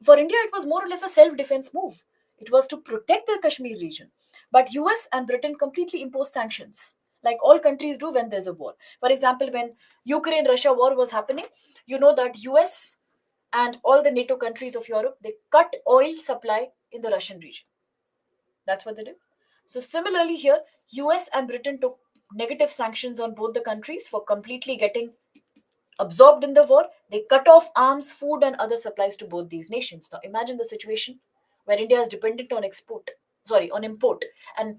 For India, it was more or less a self-defense move. It was to protect the Kashmir region. But US and Britain completely imposed sanctions, like all countries do when there's a war. For example, when Ukraine-Russia war was happening, you know that US and all the NATO countries of Europe, they cut oil supply in the Russian region. That's what they did. So similarly here, US and Britain took negative sanctions on both the countries for completely getting absorbed in the war. They cut off arms, food, and other supplies to both these nations. Now imagine the situation where India is dependent on on import, and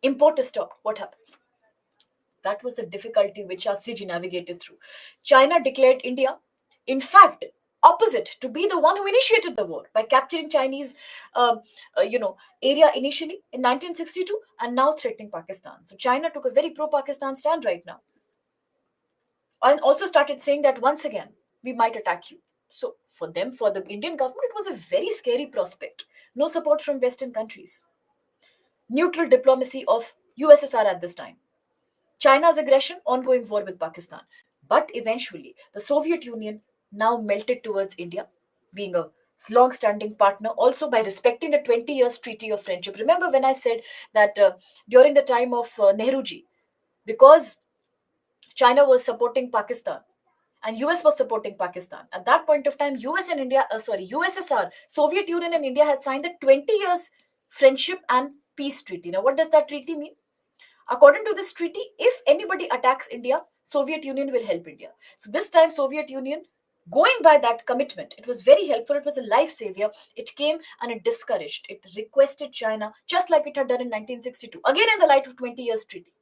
import is stopped. What happens? That was the difficulty which Shastriji navigated through. China declared India, in fact, opposite to be the one who initiated the war by capturing Chinese, area initially in 1962 and now threatening Pakistan. So China took a very pro-Pakistan stand right now and also started saying that once again we might attack you. So for them, for the Indian government, it was a very scary prospect. No support from Western countries. Neutral diplomacy of USSR at this time. China's aggression, ongoing war with Pakistan. But eventually, the Soviet Union now melted towards India, being a long standing partner, also by respecting the 20 years treaty of friendship. Remember when I said that during the time of Nehruji, because China was supporting Pakistan and US was supporting Pakistan. At that point of time, USSR, Soviet Union and India had signed the 20 years friendship and peace treaty. Now, what does that treaty mean? According to this treaty, if anybody attacks India, Soviet Union will help India. So this time, Soviet Union, going by that commitment, it was very helpful. It was a life savior. It came and it discouraged. It requested China, just like it had done in 1962, again in the light of 20 years treaty,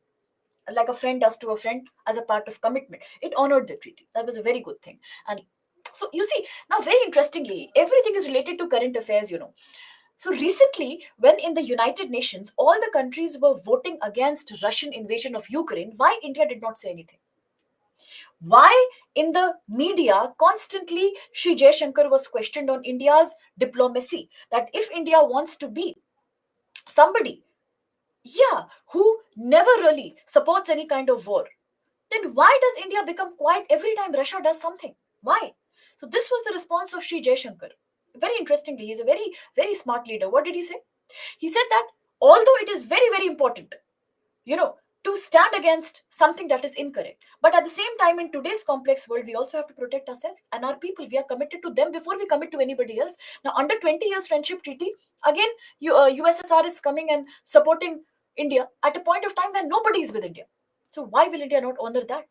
like a friend does to a friend as a part of commitment. It honored the treaty. That was a very good thing. And so you see, now very interestingly, everything is related to current affairs. So recently, when in the United Nations, all the countries were voting against Russian invasion of Ukraine, why India did not say anything? Why in the media constantly Sri Jaishankar was questioned on India's diplomacy, that if India wants to be somebody, who never really supports any kind of war, then why does India become quiet every time Russia does something? Why? So this was the response of Sri Jaishankar. Very interestingly, he's a very, very smart leader. What did he say? He said that although it is very, very important, you know, to stand against something that is incorrect. But at the same time, in today's complex world, we also have to protect ourselves and our people. We are committed to them before we commit to anybody else. Now, under 20 years friendship treaty, again, USSR is coming and supporting India at a point of time when nobody is with India. So why will India not honor that?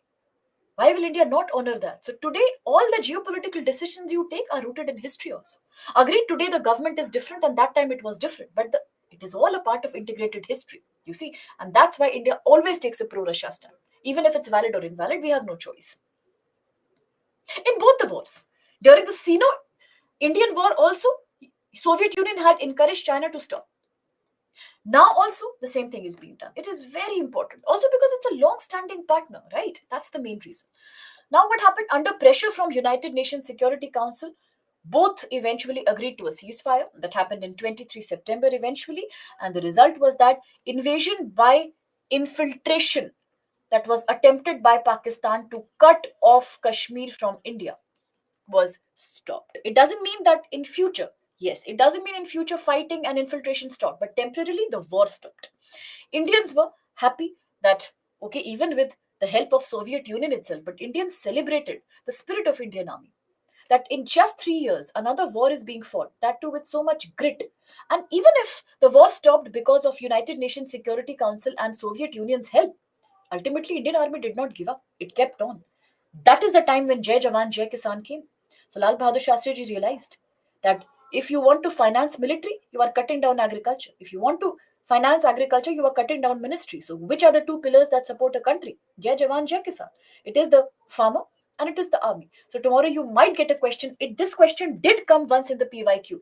Why will India not honor that? So today, all the geopolitical decisions you take are rooted in history also. Agreed, today the government is different and that time it was different. But it is all a part of integrated history, you see. And that's why India always takes a pro-Russia stand. Even if it's valid or invalid, we have no choice. In both the wars, during the Sino-Indian War also, Soviet Union had encouraged China to stop. Now also the same thing is being done. It is very important. Also because it's a long-standing partner, right? That's the main reason. Now, what happened under pressure from United Nations Security Council? Both eventually agreed to a ceasefire that happened in 23 September eventually, and the result was that invasion by infiltration that was attempted by Pakistan to cut off Kashmir from India was stopped. It doesn't mean that in future, yes, it doesn't mean in future fighting and infiltration stopped, but temporarily the war stopped. Indians were happy that, okay, even with the help of Soviet Union itself, but Indians celebrated the spirit of Indian Army. That in just 3 years, another war is being fought, that too with so much grit. And even if the war stopped because of United Nations Security Council and Soviet Union's help, ultimately Indian Army did not give up. It kept on. That is the time when Jai Jawan, Jai Kisan came. So Lal Bahadur Shastri ji realized that if you want to finance military, you are cutting down agriculture. If you want to finance agriculture, you are cutting down ministry. So which are the two pillars that support a country? Jai Jawan, Jai Kisan. It is the farmer and it is the army. So tomorrow you might get a question. This question did come once in the PYQ.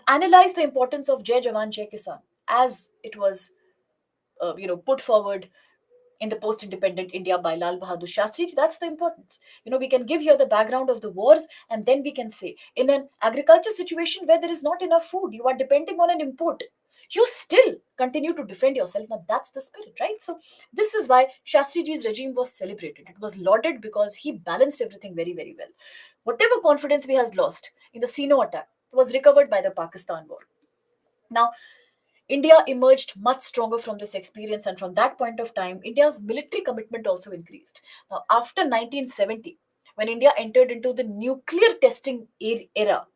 Analyze the importance of Jai Jawan, Jai Kisan as it was put forward in the post-independent India by Lal Bahadur Shastri. That's the importance. We can give here the background of the wars, and then we can say, in an agriculture situation where there is not enough food, you are depending on an import. You still continue to defend yourself. Now that's the spirit, right? So this is why Shastriji's regime was celebrated. It was lauded because he balanced everything very, very well. Whatever confidence we has lost in the Sino attack was recovered by the Pakistan war. Now, India emerged much stronger from this experience, and from that point of time, India's military commitment also increased. Now, after 1970, when India entered into the nuclear testing era,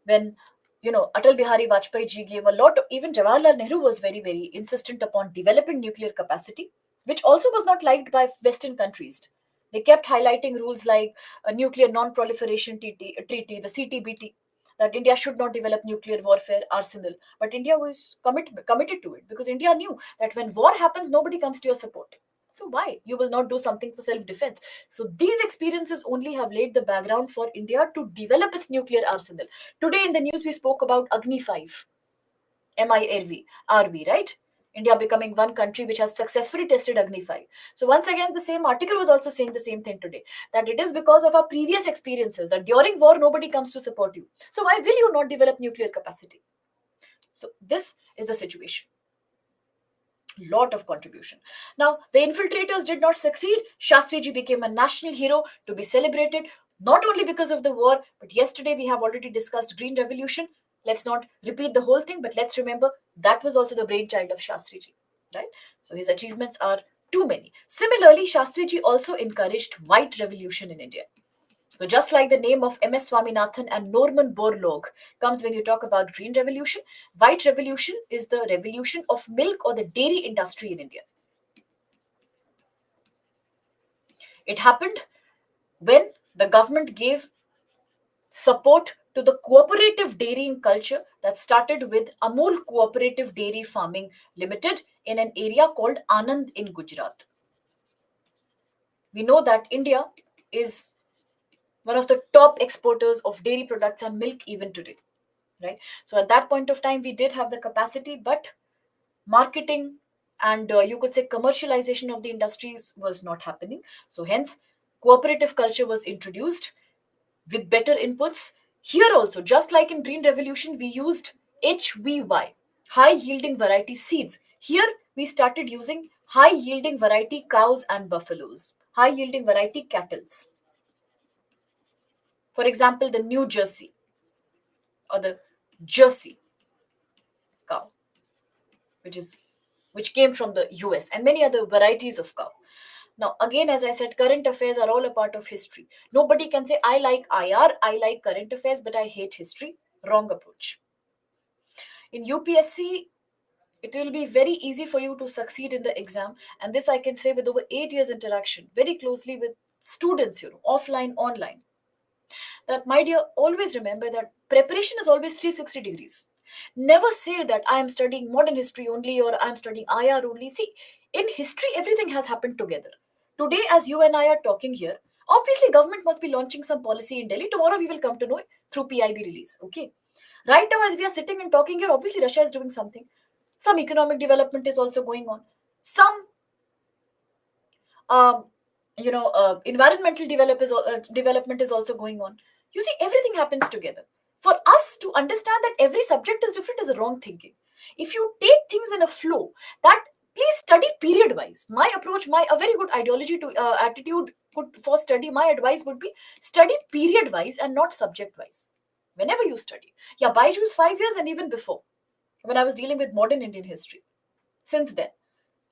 when Atal Bihari Vajpayee ji gave a lot of, even Jawaharlal Nehru was very, very insistent upon developing nuclear capacity, which also was not liked by Western countries. They kept highlighting rules like a nuclear non-proliferation treaty, the CTBT, that India should not develop nuclear warfare arsenal. But India was committed to it because India knew that when war happens, nobody comes to your support. So why you will not do something for self-defense? So these experiences only have laid the background for India to develop its nuclear arsenal. Today in the news we spoke about Agni 5, MIRV, right? India becoming one country which has successfully tested Agni 5. So once again, the same article was also saying the same thing today, that it is because of our previous experiences that during war nobody comes to support you. So why will you not develop nuclear capacity? So this is the situation. Lot of contribution. Now, the infiltrators did not succeed. Shastriji became a national hero to be celebrated, not only because of the war, but yesterday we have already discussed Green Revolution. Let's not repeat the whole thing, but let's remember that was also the brainchild of Shastriji, right? So his achievements are too many. Similarly, Shastriji also encouraged white revolution in India. So just like the name of M.S. Swaminathan and Norman Borlaug comes when you talk about Green Revolution, White Revolution is the revolution of milk or the dairy industry in India. It happened when the government gave support to the cooperative dairying culture that started with Amul Cooperative Dairy Farming Limited in an area called Anand in Gujarat. We know that India is one of the top exporters of dairy products and milk even today, right? So at that point of time we did have the capacity, but marketing and you could say commercialization of the industries was not happening. So hence cooperative culture was introduced with better inputs. Here also, just like in Green Revolution, we used HVY, high yielding variety seeds. Here we started using high yielding variety cows and buffaloes, high yielding variety cattles. For example, the New Jersey or the Jersey cow, which is which came from the US, and many other varieties of cow. Now, again, as I said, current affairs are all a part of history. Nobody can say, I like IR, I like current affairs, but I hate history. Wrong approach. In UPSC, it will be very easy for you to succeed in the exam. And this I can say with over 8 years interaction, very closely with students, offline, online. That, my dear, always remember that preparation is always 360 degrees. Never say that I am studying modern history only or I am studying IR only. See, in history, everything has happened together. Today, as you and I are talking here, obviously government must be launching some policy in Delhi. Tomorrow we will come to know it through PIB release. Okay. Right now, as we are sitting and talking here, obviously Russia is doing something. Some economic development is also going on. Some um, environmental development is also going on. You see, everything happens together. For us to understand that every subject is different is a wrong thinking. If you take things in a flow, that, please study period wise. My approach, my a very good ideology to attitude for study, my advice would be study period wise and not subject wise. Whenever you study, yeah, Byju's 5 years and even before, when I was dealing with modern Indian history, since then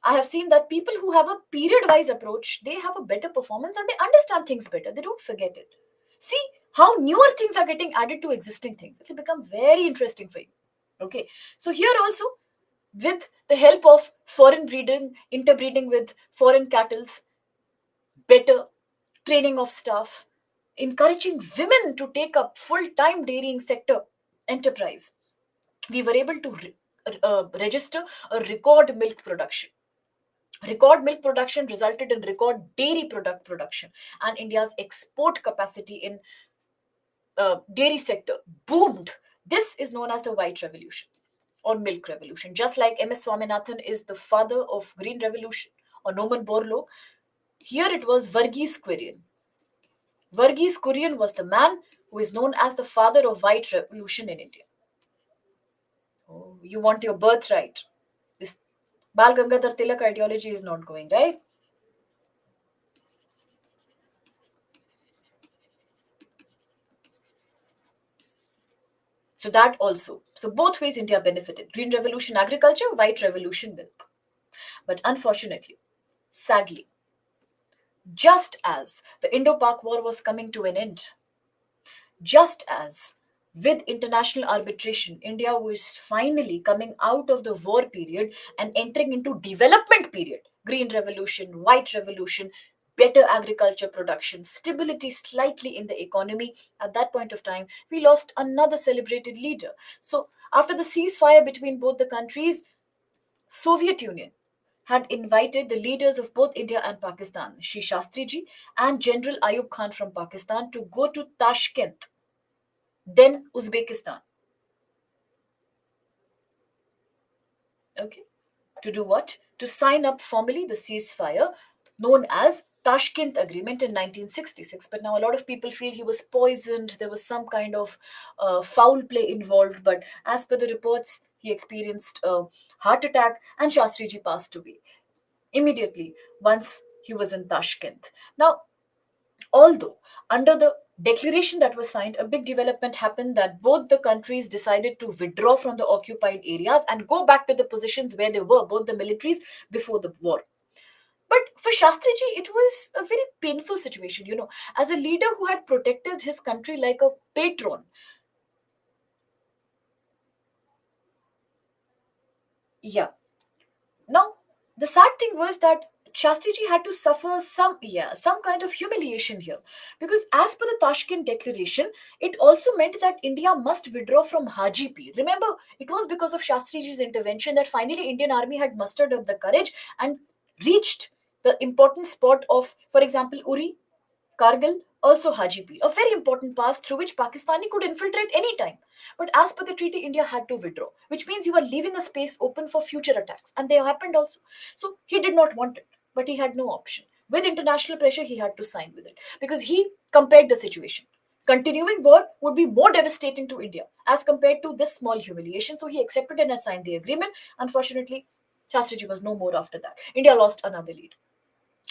I have seen that people who have a period wise approach, they have a better performance and they understand things better. They don't forget it. See how newer things are getting added to existing things. It will become very interesting for you. Okay. So here also, with the help of foreign breeding, interbreeding with foreign cattles, better training of staff, encouraging women to take up full-time dairying sector enterprise, we were able to register a record milk production. Record milk production resulted in record dairy product production, and India's export capacity in dairy sector boomed. This is known as the white revolution or milk revolution. Just like MS Swaminathan is the father of green revolution, or Norman Borlaug, here it was Varghese Kurian. Varghese Kurian was the man who is known as the father of white revolution in India. Oh, you want your birthright. This Bal Gangadhar Tilak ideology is not going, right? So that also. So both ways India benefited. Green revolution agriculture, white revolution milk. But unfortunately, sadly, just as the Indo-Pak war was coming to an end, just as with international arbitration, India was finally coming out of the war period and entering into development period. Green revolution, white revolution, better agriculture production, stability slightly in the economy. At that point of time, we lost another celebrated leader. So after the ceasefire between both the countries, Soviet Union had invited the leaders of both India and Pakistan, Shri Shastri ji and General Ayub Khan from Pakistan, to go to Tashkent, then Uzbekistan. Okay. To do what? To sign up formally the ceasefire known as Tashkent Agreement in 1966. But now a lot of people feel he was poisoned, there was some kind of foul play involved. But as per the reports, he experienced a heart attack and Shastriji passed away immediately once he was in Tashkent. Now, although under the declaration that was signed, a big development happened that both the countries decided to withdraw from the occupied areas and go back to the positions where they were, both the militaries, before the war. But for Shastriji, it was a very painful situation, as a leader who had protected his country like a patron. Yeah. Now, the sad thing was that Shastriji had to suffer some kind of humiliation here, because as per the Tashkent Declaration, it also meant that India must withdraw from Hajipir. Remember, it was because of Shastriji's intervention that finally Indian army had mustered up the courage and reached the important spot of, for example, Uri, Kargil, also Hajipir, a very important pass through which Pakistani could infiltrate any time. But as per the treaty, India had to withdraw, which means you are leaving a space open for future attacks. And they happened also. So he did not want it, but he had no option. With international pressure, he had to sign with it because he compared the situation. Continuing war would be more devastating to India as compared to this small humiliation. So he accepted and signed the agreement. Unfortunately, Shastriji was no more after that. India lost another lead.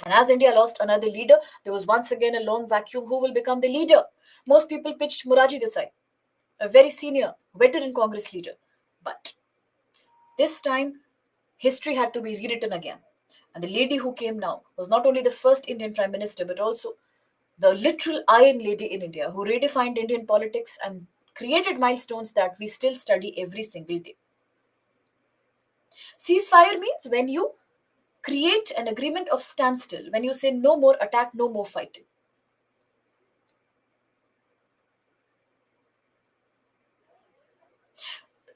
And as India lost another leader, there was once again a long vacuum. Who will become the leader? Most people pitched Moraji Desai, a very senior, veteran Congress leader. But this time, history had to be rewritten again. And the lady who came now was not only the first Indian Prime Minister, but also the literal Iron Lady in India who redefined Indian politics and created milestones that we still study every single day. Ceasefire means when you create an agreement of standstill, when you say no more attack, no more fighting.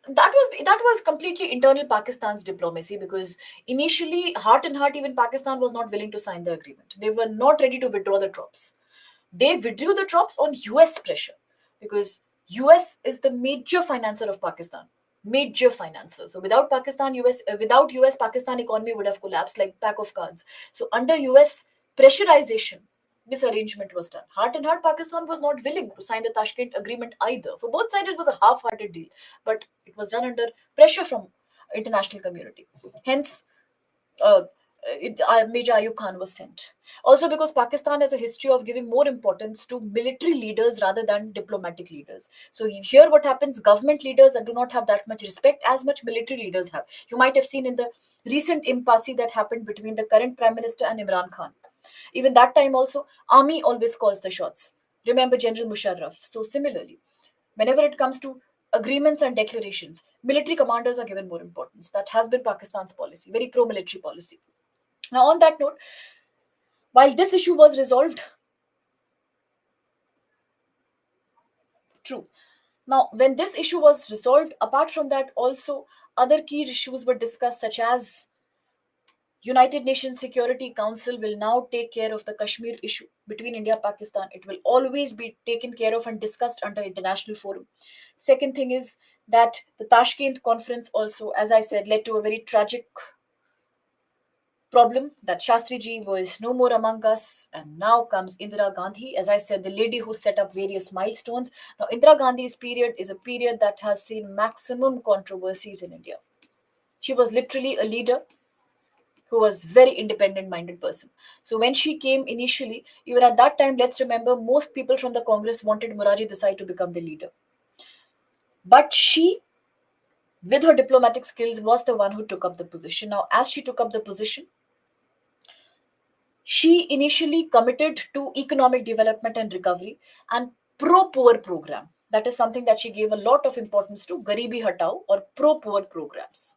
That was completely internal Pakistan's diplomacy, because initially, heart and heart, even Pakistan was not willing to sign the agreement. They were not ready to withdraw the troops. They withdrew the troops on US pressure, because US is the major financer of Pakistan. Major financer. So without US, Pakistan economy would have collapsed like pack of cards. So under US pressurization, this arrangement was done. Heart and heart, Pakistan was not willing to sign the Tashkent agreement either. For both sides, it was a half-hearted deal, but it was done under pressure from international community. Hence, uh, Major Ayub Khan was sent. Also, because Pakistan has a history of giving more importance to military leaders rather than diplomatic leaders. So here, what happens? Government leaders do not have that much respect as much military leaders have. You might have seen in the recent impasse that happened between the current Prime Minister and Imran Khan. Even that time also, army always calls the shots. Remember General Musharraf. So similarly, whenever it comes to agreements and declarations, military commanders are given more importance. That has been Pakistan's policy, very pro-military policy. Now, on that note, while this issue was resolved, true. Now, when this issue was resolved, apart from that, also other key issues were discussed, such as United Nations Security Council will now take care of the Kashmir issue between India and Pakistan. It will always be taken care of and discussed under international forum. Second thing is that the Tashkent conference also, as I said, led to a very tragic problem that Shastri ji was no more among us, and now comes Indira Gandhi, as I said, the lady who set up various milestones. Now, Indira Gandhi's period is a period that has seen maximum controversies in India. She was literally a leader who was very independent minded person. So when she came initially, even at that time, let's remember, most people from the Congress wanted Moraji Desai to become the leader. But she, with her diplomatic skills, was the one who took up the position. Now, as she took up the position, she initially committed to economic development and recovery and pro poor program. That is something that she gave a lot of importance to, Garibi Hatao or pro poor programs,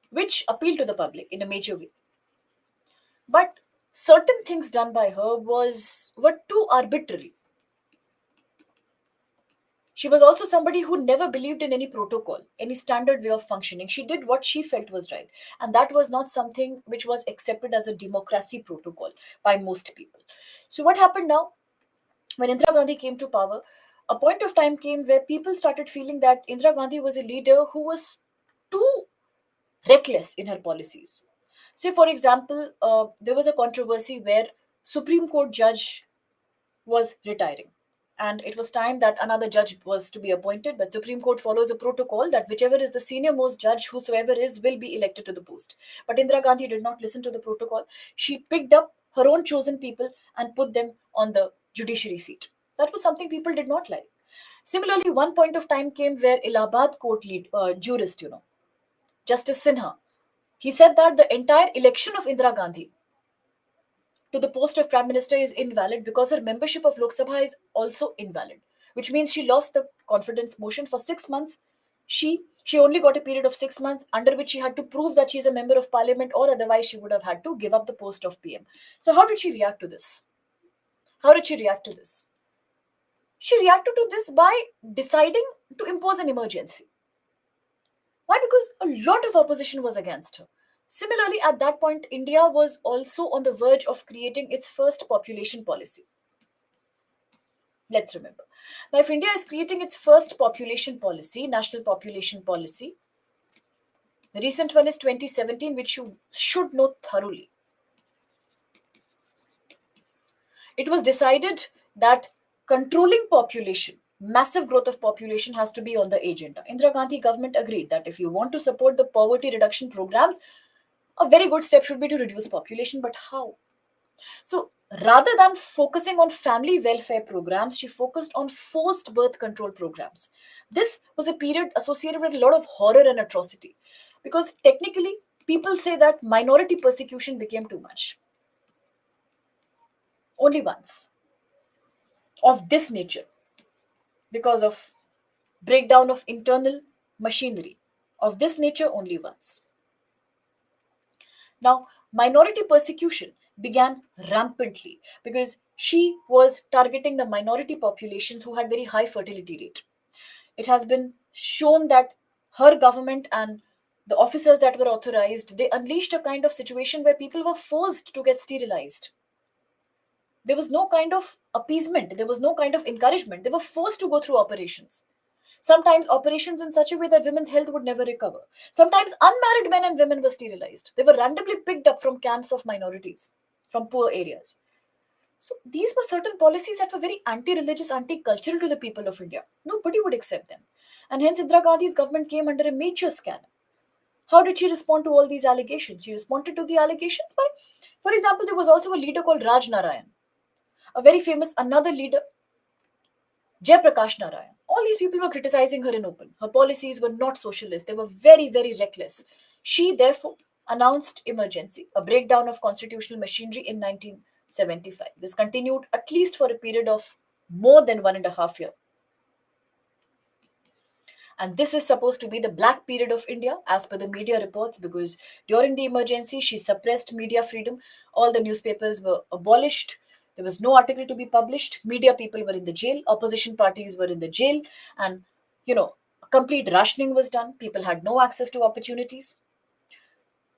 which appealed to the public in a major way. But certain things done by her were too arbitrary. She was also somebody who never believed in any protocol, any standard way of functioning. She did what she felt was right. And that was not something which was accepted as a democracy protocol by most people. So, what happened now? When Indira Gandhi came to power, a point of time came where people started feeling that Indira Gandhi was a leader who was too reckless in her policies. Say, for example, there was a controversy where Supreme Court judge was retiring. And it was time that another judge was to be appointed. But Supreme Court follows a protocol that whichever is the senior most judge, whosoever is, will be elected to the post. But Indira Gandhi did not listen to the protocol. She picked up her own chosen people and put them on the judiciary seat. That was something people did not like. Similarly, one point of time came where Allahabad court jurist, Justice Sinha, he said that the entire election of Indira Gandhi to the post of prime minister is invalid because her membership of Lok Sabha is also invalid, which means she lost the confidence motion for 6 months. She only got a period of 6 months under which she had to prove that she is a member of parliament, or otherwise she would have had to give up the post of PM. So how did she react to this? How did she react to this? She reacted to this by deciding to impose an emergency. Why? Because a lot of opposition was against her. Similarly, at that point, India was also on the verge of creating its first population policy. Let's remember. Now, if India is creating its first population policy, national population policy, the recent one is 2017, which you should know thoroughly. It was decided that controlling population, massive growth of population, has to be on the agenda. Indira Gandhi government agreed that if you want to support the poverty reduction programs, a very good step should be to reduce population. But how? So rather than focusing on family welfare programs, she focused on forced birth control programs. This was a period associated with a lot of horror and atrocity. Because technically, people say that minority persecution became too much. Only once of this nature, because of breakdown of internal machinery of this nature, only once. Now, minority persecution began rampantly because she was targeting the minority populations who had very high fertility rate. It has been shown that her government and the officers that were authorized, they unleashed a kind of situation where people were forced to get sterilized. There was no kind of appeasement, there was no kind of encouragement. They were forced to go through operations. Sometimes operations in such a way that women's health would never recover. Sometimes unmarried men and women were sterilized. They were randomly picked up from camps of minorities, from poor areas. So these were certain policies that were very anti-religious, anti-cultural to the people of India. Nobody would accept them. And hence Indira Gandhi's government came under a major scandal. How did she respond to all these allegations? She responded to the allegations by, for example, there was also a leader called Raj Narayan, a very famous another leader, Jayaprakash Narayan. All these people were criticizing her in open. Her policies were not socialist. They were very, very reckless. She therefore announced emergency, a breakdown of constitutional machinery in 1975. This continued at least for a period of more than 1.5 years. And this is supposed to be the black period of India, as per the media reports, because during the emergency, she suppressed media freedom. All the newspapers were abolished. There was no article to be published. Media people were in the jail. Opposition parties were in the jail. And, complete rationing was done. People had no access to opportunities.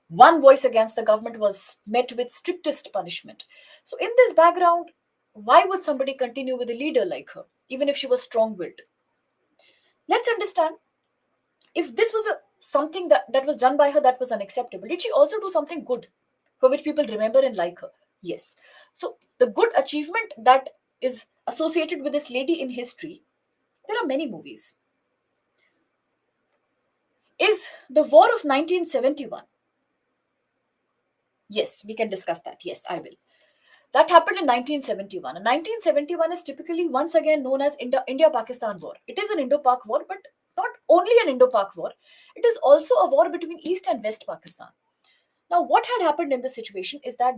One voice against the government was met with strictest punishment. So, in this background, why would somebody continue with a leader like her, even if she was strong willed? Let's understand, if this was a something that was done by her that was unacceptable, did she also do something good for which people remember and like her? Yes. So the good achievement that is associated with this lady in history, there are many movies, is the war of 1971. Yes, we can discuss that. Yes, I will. That happened in 1971. And 1971 is typically once again known as India Pakistan War. It is an Indo Pak war, but not only an Indo Pak war, it is also a war between East and West Pakistan. Now, what had happened in this situation is that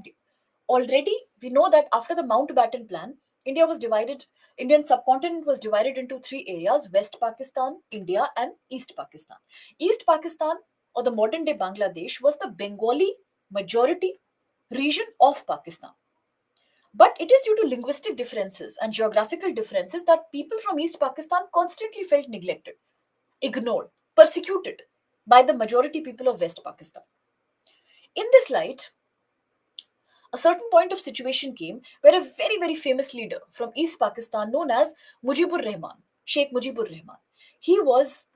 already we know that after the Mountbatten Plan, India was divided, Indian subcontinent was divided into three areas: West Pakistan, India, and East Pakistan. East Pakistan, or the modern day Bangladesh, was the Bengali majority region of Pakistan. But it is due to linguistic differences and geographical differences that people from East Pakistan constantly felt neglected, ignored, persecuted by the majority people of West Pakistan. In this light, a certain point of situation came where a very, very famous leader from East Pakistan known as Mujibur Rahman, Sheikh Mujibur Rahman, he was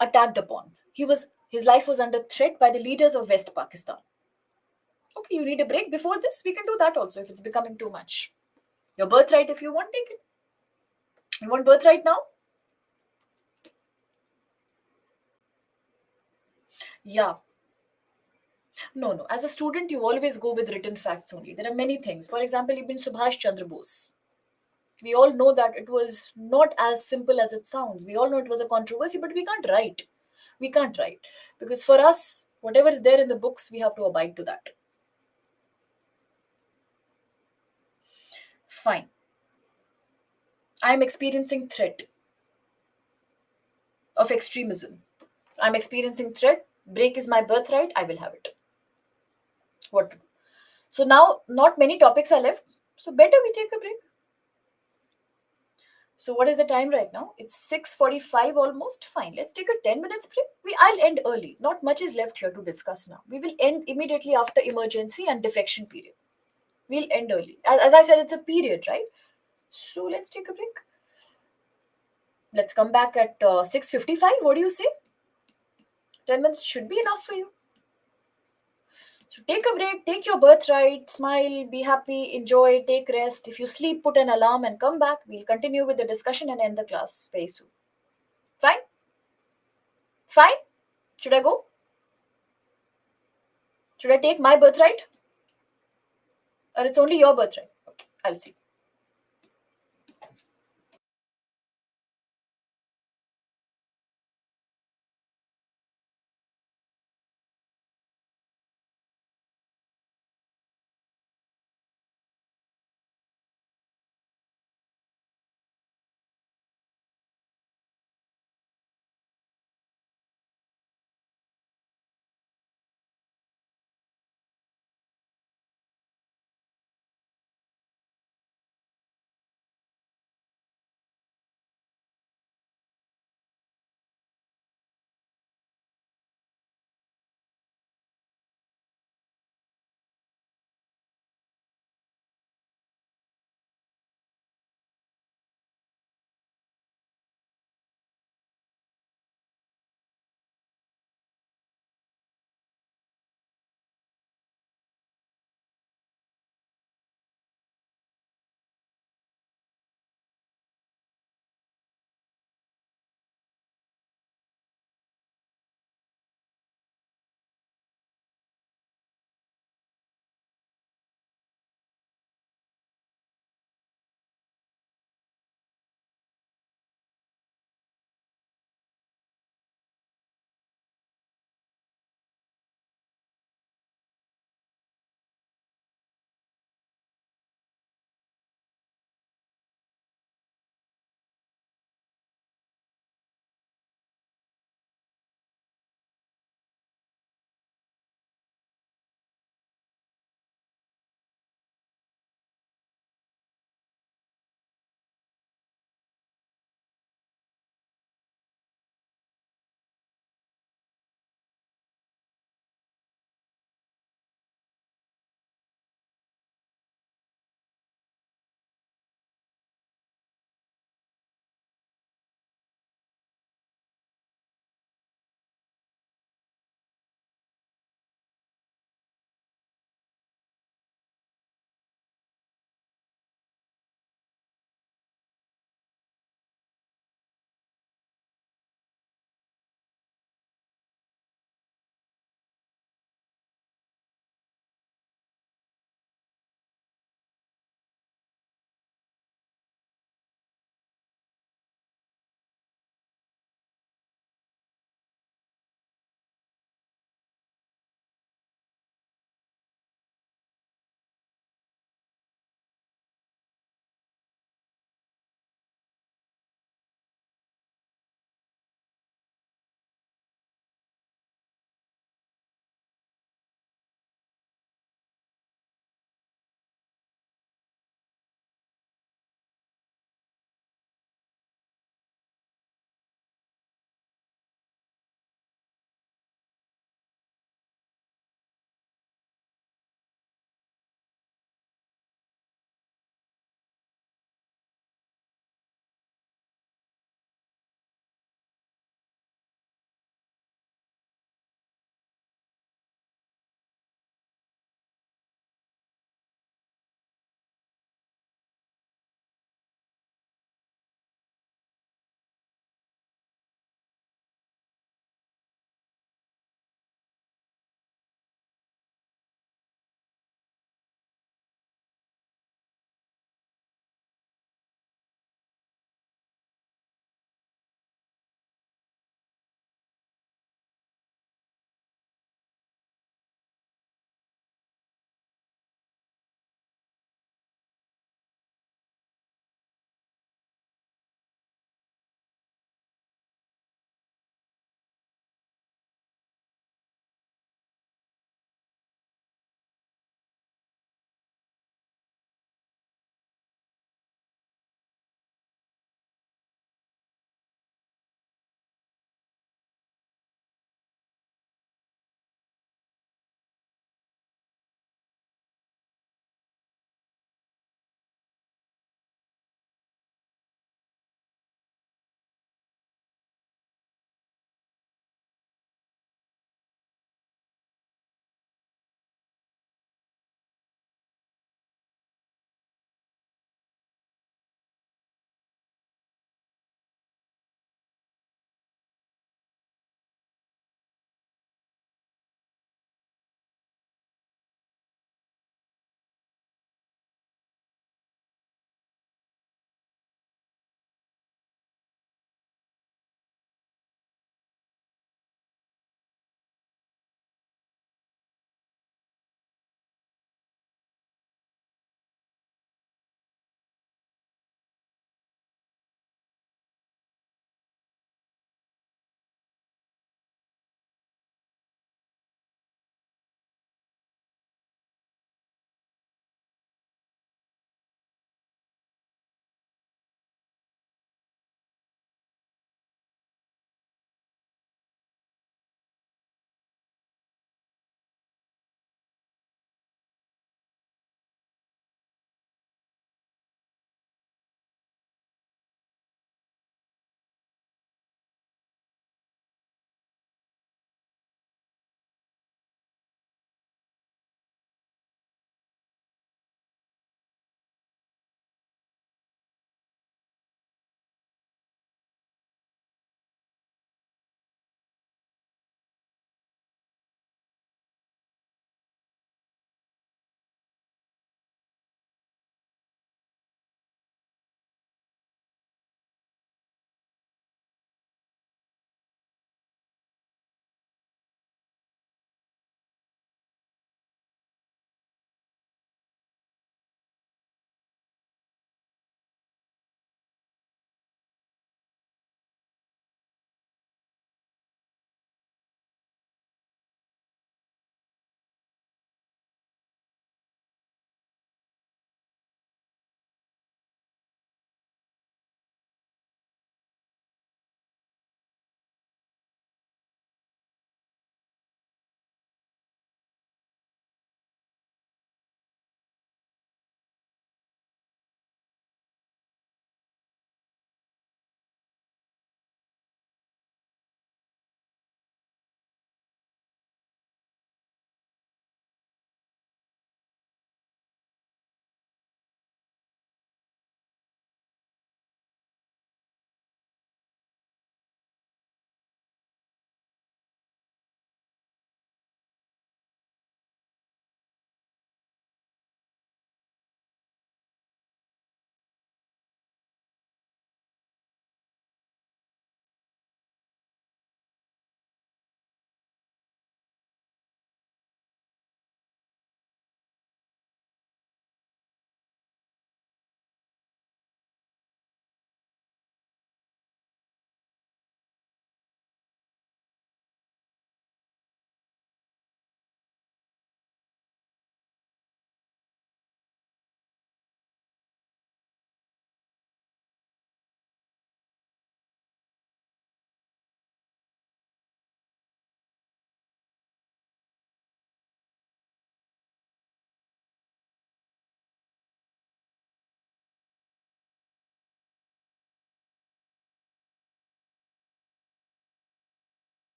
attacked upon. His life was under threat by the leaders of West Pakistan. Okay, you need a break before this? We can do that also if it's becoming too much. Your birthright, if you want, take it. You want birthright now? Yeah. No, no. As a student, you always go with written facts only. There are many things. For example, even Subhash Chandra Bose. We all know that it was not as simple as it sounds. We all know it was a controversy, but we can't write. We can't write. Because for us, whatever is there in the books, we have to abide to that. Fine. I am experiencing threat of extremism. I'm experiencing threat. Break is my birthright. I will have it. What to do? So now, not many topics are left. So better we take a break. So what is the time right now? It's 6:45 almost. Fine. Let's take a 10 minutes break. I'll end early. Not much is left here to discuss now. We will end immediately after emergency and defection period. We'll end early. As I said, it's a period, right? So let's take a break. Let's come back at 6:55. What do you say? 10 minutes should be enough for you. So take a break, take your birthright, smile, be happy, enjoy, take rest. If you sleep, put an alarm and come back. We'll continue with the discussion and end the class very soon. Fine? Fine? Should I go? Should I take my birthright? Or it's only your birthright? Okay, I'll see.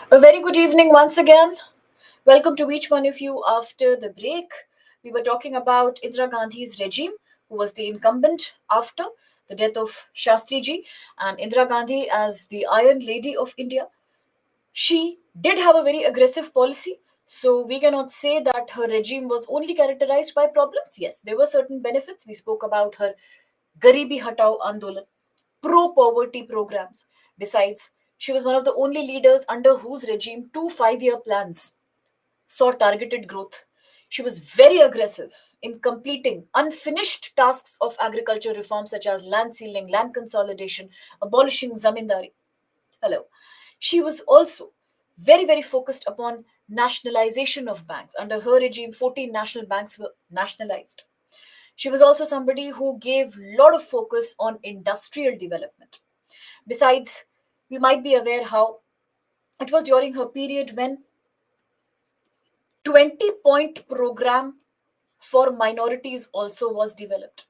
A very good evening once again. Welcome to each one of you after the break. We were talking about Indira Gandhi's regime, who was the incumbent after the death of Shastri ji, and Indira Gandhi as the Iron Lady of India. She did have a very aggressive policy, so we cannot say that her regime was only characterized by problems. Yes, there were certain benefits. We spoke about her Garibi Hatao Andolan, pro poverty programs. Besides, she was one of the only leaders under whose regime 2 5-year plans saw targeted growth. She was very aggressive in completing unfinished tasks of agriculture reform such as land sealing, land consolidation, abolishing zamindari. Hello. She was also very focused upon nationalization of banks. Under her regime, 14 national banks were nationalized. She was also somebody who gave a lot of focus on industrial development. Besides, we might be aware how it was during her period when 20-point program for minorities also was developed.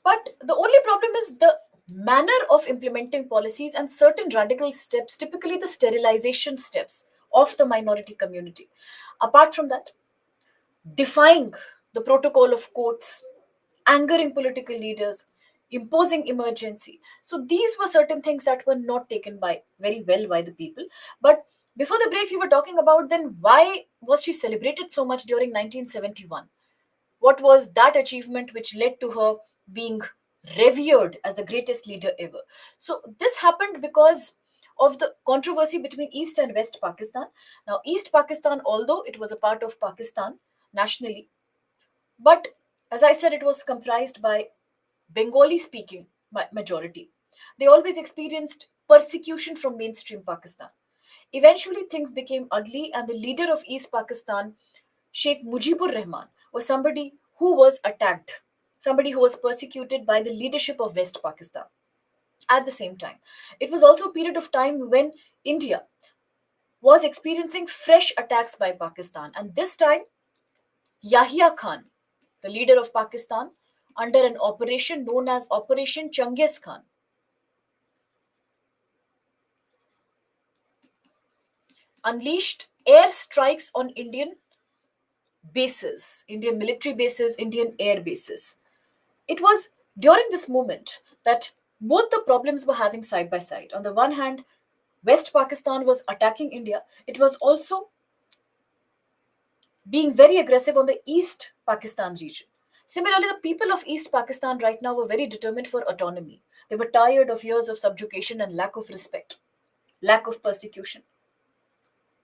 But the only problem is the manner of implementing policies and certain radical steps, typically the sterilization steps of the minority community. Apart from that, defying the protocol of courts, angering political leaders, imposing emergency. So these were certain things that were not taken by very well by the people. But before the break, you were talking about then why was she celebrated so much during 1971? What was that achievement which led to her being revered as the greatest leader ever? So this happened because of the controversy between East and West Pakistan. Now, East Pakistan, although it was a part of Pakistan nationally, but as I said, it was comprised by Bengali speaking majority. They always experienced persecution from mainstream Pakistan. Eventually, things became ugly, and the leader of East Pakistan, Sheikh Mujibur Rahman, was somebody who was attacked, somebody who was persecuted by the leadership of West Pakistan. At the same time, it was also a period of time when India was experiencing fresh attacks by Pakistan, and this time, Yahya Khan, the leader of Pakistan, under an operation known as Operation Changis Khan, unleashed air strikes on Indian bases, Indian military bases, Indian air bases. It was during this moment that both the problems were having side by side. On the one hand, West Pakistan was attacking India. It was also being very aggressive on the East Pakistan region. Similarly, the people of East Pakistan right now were very determined for autonomy. They were tired of years of subjugation and lack of respect, lack of persecution.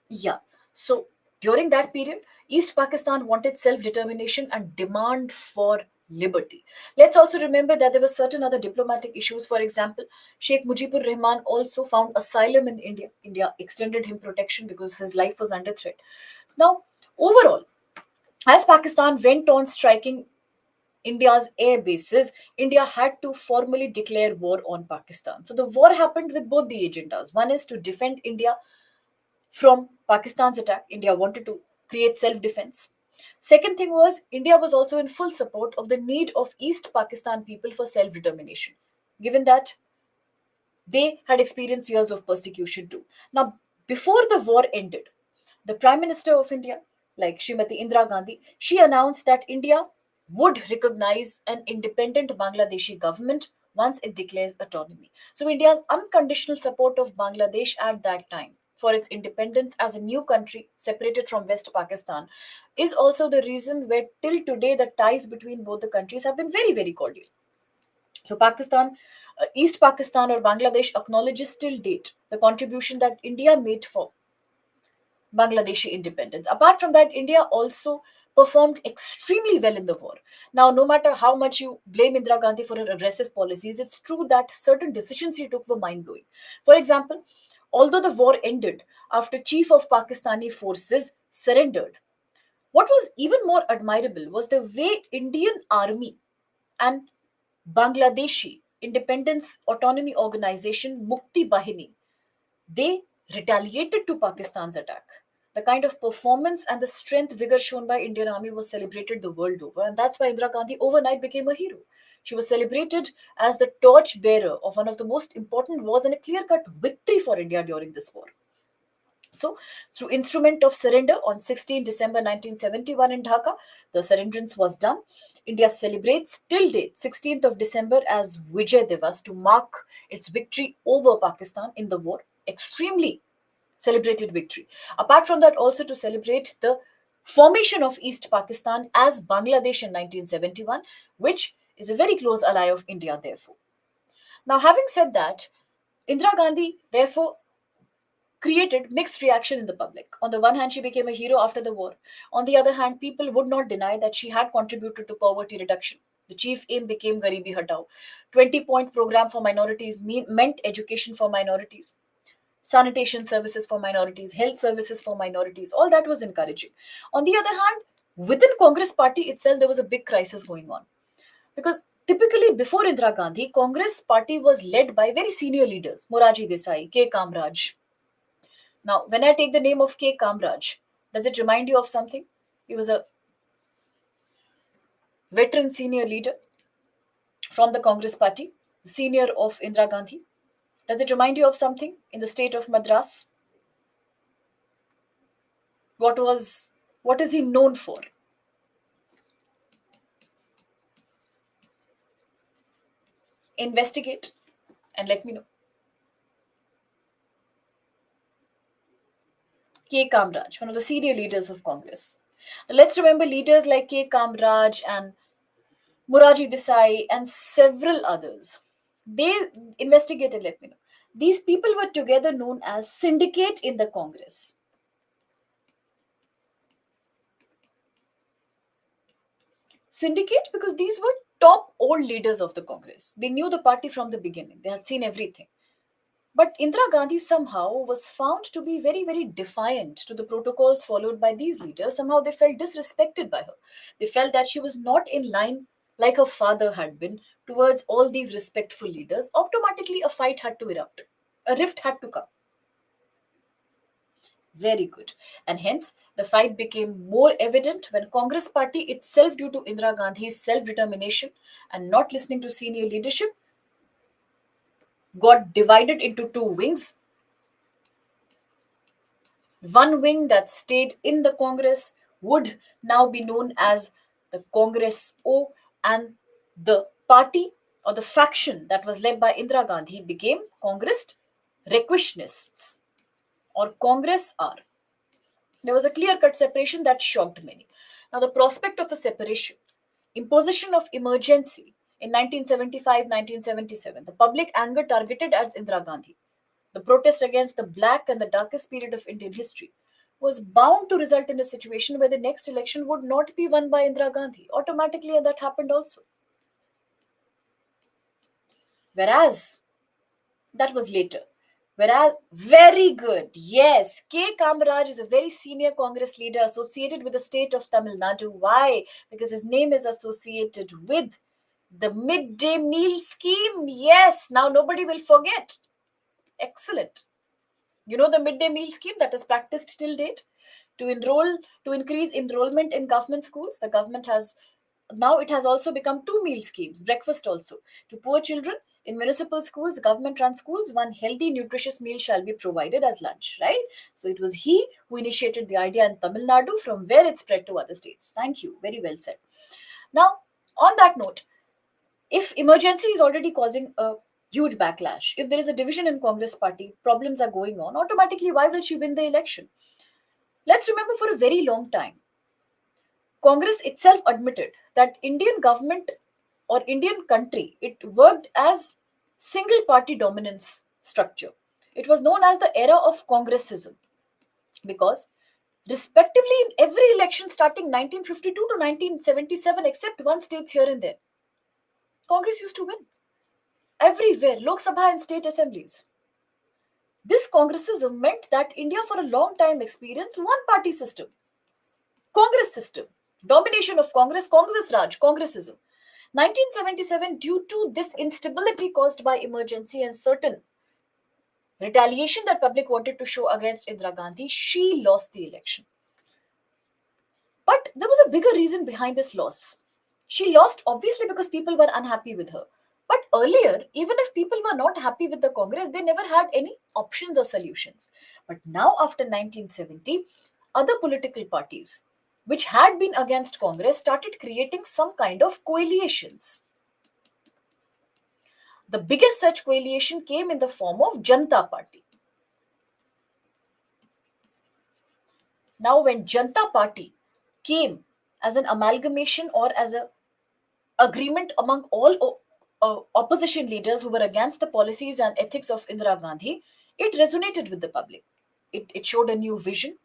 Yeah. So during that period, East Pakistan wanted self determination and demand for liberty. Let's also remember that there were certain other diplomatic issues. For example, Sheikh Mujibur Rahman also found asylum in India. India extended him protection because his life was under threat. Now, overall, as Pakistan went on striking India's air bases, India had to formally declare war on Pakistan. So the war happened with both the agendas. One is to defend India from Pakistan's attack. India wanted to create self defense. Second thing was, India was also in full support of the need of East Pakistan people for self determination, given that they had experienced years of persecution too. Now, before the war ended, the Prime Minister of India, like Srimati Indira Gandhi, she announced that India would recognize an independent Bangladeshi government once it declares autonomy. So, India's unconditional support of Bangladesh at that time for its independence as a new country separated from West Pakistan is also the reason where till today the ties between both the countries have been very cordial. So Pakistan, East Pakistan or Bangladesh acknowledges till date the contribution that India made for Bangladeshi independence. Apart from that, India also performed extremely well in the war. Now, no matter how much you blame Indira Gandhi for her aggressive policies, it's true that certain decisions she took were mind blowing. For example, although the war ended after Chief of Pakistani forces surrendered, what was even more admirable was the way Indian army and Bangladeshi Independence Autonomy Organization Mukti Bahini, they retaliated to Pakistan's attack. The kind of performance and the strength vigor shown by Indian army was celebrated the world over, and that's why Indira Gandhi overnight became a hero. She was celebrated as the torch bearer of one of the most important wars and a clear cut victory for India during this war. So, through instrument of surrender on 16 December 1971 in Dhaka, the surrenderance was done. India celebrates till date 16th of December as Vijay Divas to mark its victory over Pakistan in the war. Extremely celebrated victory. Apart from that, also to celebrate the formation of East Pakistan as Bangladesh in 1971, which is a very close ally of India, therefore. Now, having said that, Indira Gandhi, therefore, created mixed reaction in the public. On the one hand, she became a hero after the war. On the other hand, people would not deny that she had contributed to poverty reduction. The chief aim became Garibi Hatao. 20-point program for minorities meant education for minorities, sanitation services for minorities, health services for minorities. All that was encouraging. On the other hand, within Congress party itself, there was a big crisis going on. Because typically before Indira Gandhi, Congress party was led by very senior leaders, Moraji Desai, K. Kamraj. Now, when I take the name of K. Kamraj, does it remind you of something? He was a veteran senior leader from the Congress party, senior of Indira Gandhi. Does it remind you of something in the state of Madras? What is he known for? Investigate and let me know. K. Kamraj, one of the senior leaders of Congress. Now, let's remember leaders like K. Kamraj and Moraji Desai and several others. They investigated, let me know. These people were together known as syndicate in the Congress. Syndicate because these were top old leaders of the Congress. They knew the party from the beginning. They had seen everything. But Indira Gandhi somehow was found to be very, very defiant to the protocols followed by these leaders. Somehow they felt disrespected by her. They felt that she was not in line like her father had been towards all these respectful leaders. Automatically, a fight had to erupt, a rift had to come. Very good. And hence, the fight became more evident when Congress party itself, due to Indira Gandhi's self-determination and not listening to senior leadership, got divided into two wings. One wing that stayed in the Congress would now be known as the Congress O, and the party or the faction that was led by Indira Gandhi became Congress Requisionists or Congress R. There was a clear cut separation that shocked many. Now, the prospect of a separation, imposition of emergency in 1975 1977, the public anger targeted at Indira Gandhi, the protest against the black and the darkest period of Indian history, was bound to result in a situation where the next election would not be won by Indira Gandhi automatically, and that happened also. Whereas that was later. Whereas, very good. Yes, K. Kamaraj is a very senior Congress leader associated with the state of Tamil Nadu. Why? Because his name is associated with the midday meal scheme. Yes, now nobody will forget. Excellent. You know the midday meal scheme that is practiced till date? To increase enrollment in government schools, the government has now it has also become two meal schemes, breakfast also. To poor children in municipal schools, government run schools, one healthy, nutritious meal shall be provided as lunch, right? So it was he who initiated the idea in Tamil Nadu, from where it spread to other states. Thank you. Very well said. Now, on that note, if emergency is already causing a huge backlash, if there is a division in Congress party, problems are going on, automatically, why will she win the election? Let's remember, for a very long time, Congress itself admitted that Indian government or Indian country, it worked as single party dominance structure. It was known as the era of Congressism because respectively in every election starting 1952 to 1977, except one states here and there, Congress used to win. Everywhere, Lok Sabha and state assemblies. This Congressism meant that India for a long time experienced one party system, Congress system, domination of Congress, Congress Raj, Congressism. 1977, due to this instability caused by emergency and certain retaliation that public wanted to show against Indira Gandhi, she lost the election. But there was a bigger reason behind this loss. She lost obviously because people were unhappy with her. But earlier, even if people were not happy with the Congress, they never had any options or solutions. But now, after 1970, other political parties which had been against Congress started creating some kind of coalitions. The biggest such coalition came in the form of Janta Party. Now, when Janta Party came as an amalgamation or as a agreement among all opposition leaders who were against the policies and ethics of Indira Gandhi, it resonated with the public. It showed a new vision.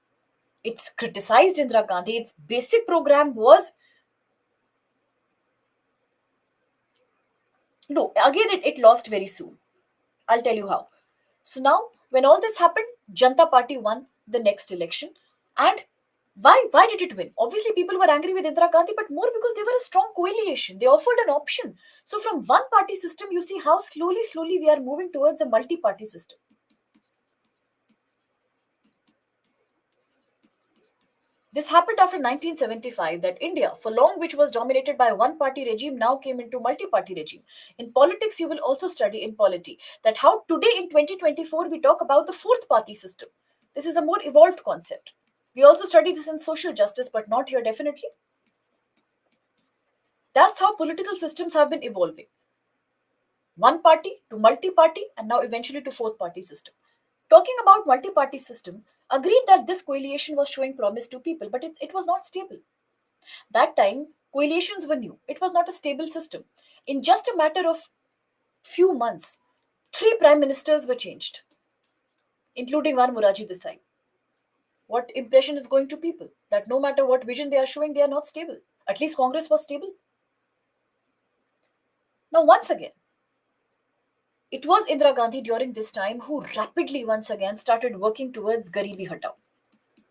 It's criticized Indira Gandhi. Its basic program was no, again, it lost very soon. I'll tell you how. So now, when all this happened, Janta Party won the next election. And why did it win? Obviously, people were angry with Indira Gandhi, but more because they were a strong coalition. They offered an option. So from one party system, you see how slowly we are moving towards a multi-party system. This happened after 1975 that India, for long which was dominated by a one-party regime, now came into multi-party regime. In politics, you will also study in polity that how today in 2024 we talk about the fourth party system. This is a more evolved concept. We also study this in social justice, but not here definitely. That's how political systems have been evolving. One party to multi-party and now eventually to fourth party system. Talking about multi-party system, agreed that this coalition was showing promise to people, but it was not stable. That time, coalitions were new. It was not a stable system. In just a matter of few months, three prime ministers were changed, including one Morarji Desai. What impression is going to people? That no matter what vision they are showing, they are not stable. At least Congress was stable. Now, once again, it was Indira Gandhi during this time who rapidly once again started working towards Garibi Hatao.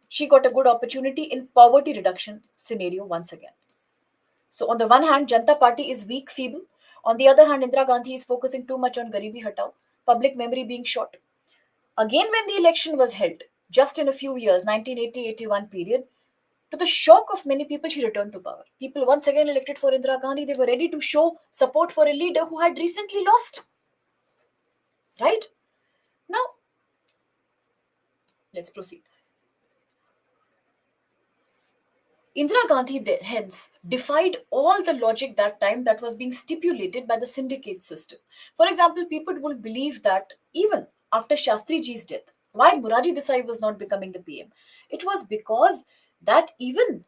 She got a good opportunity in poverty reduction scenario once again. So on the one hand, Janta Party is weak, feeble. On the other hand, Indira Gandhi is focusing too much on Garibi Hatao, public memory being short. Again, when the election was held, just in a few years, 1980-81 period, to the shock of many people, she returned to power. People once again elected for Indira Gandhi. They were ready to show support for a leader who had recently lost. Right? Now, let's proceed. Indira Gandhi hence defied all the logic that time that was being stipulated by the syndicate system. For example, people will believe that even after Shastri Ji's death, why Morarji Desai was not becoming the PM? It was because that even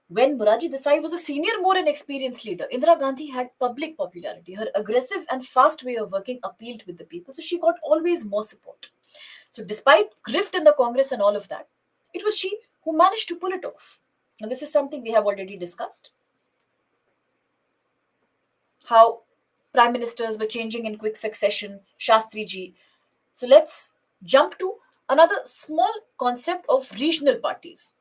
when Morarji Desai was a senior, more and experienced leader, Indira Gandhi had public popularity. Her aggressive and fast way of working appealed with the people, so she got always more support. So despite grift in the Congress and all of that, it was she who managed to pull it off. And this is something we have already discussed. How prime ministers were changing in quick succession, Shastri ji. So let's jump to another small concept of regional parties.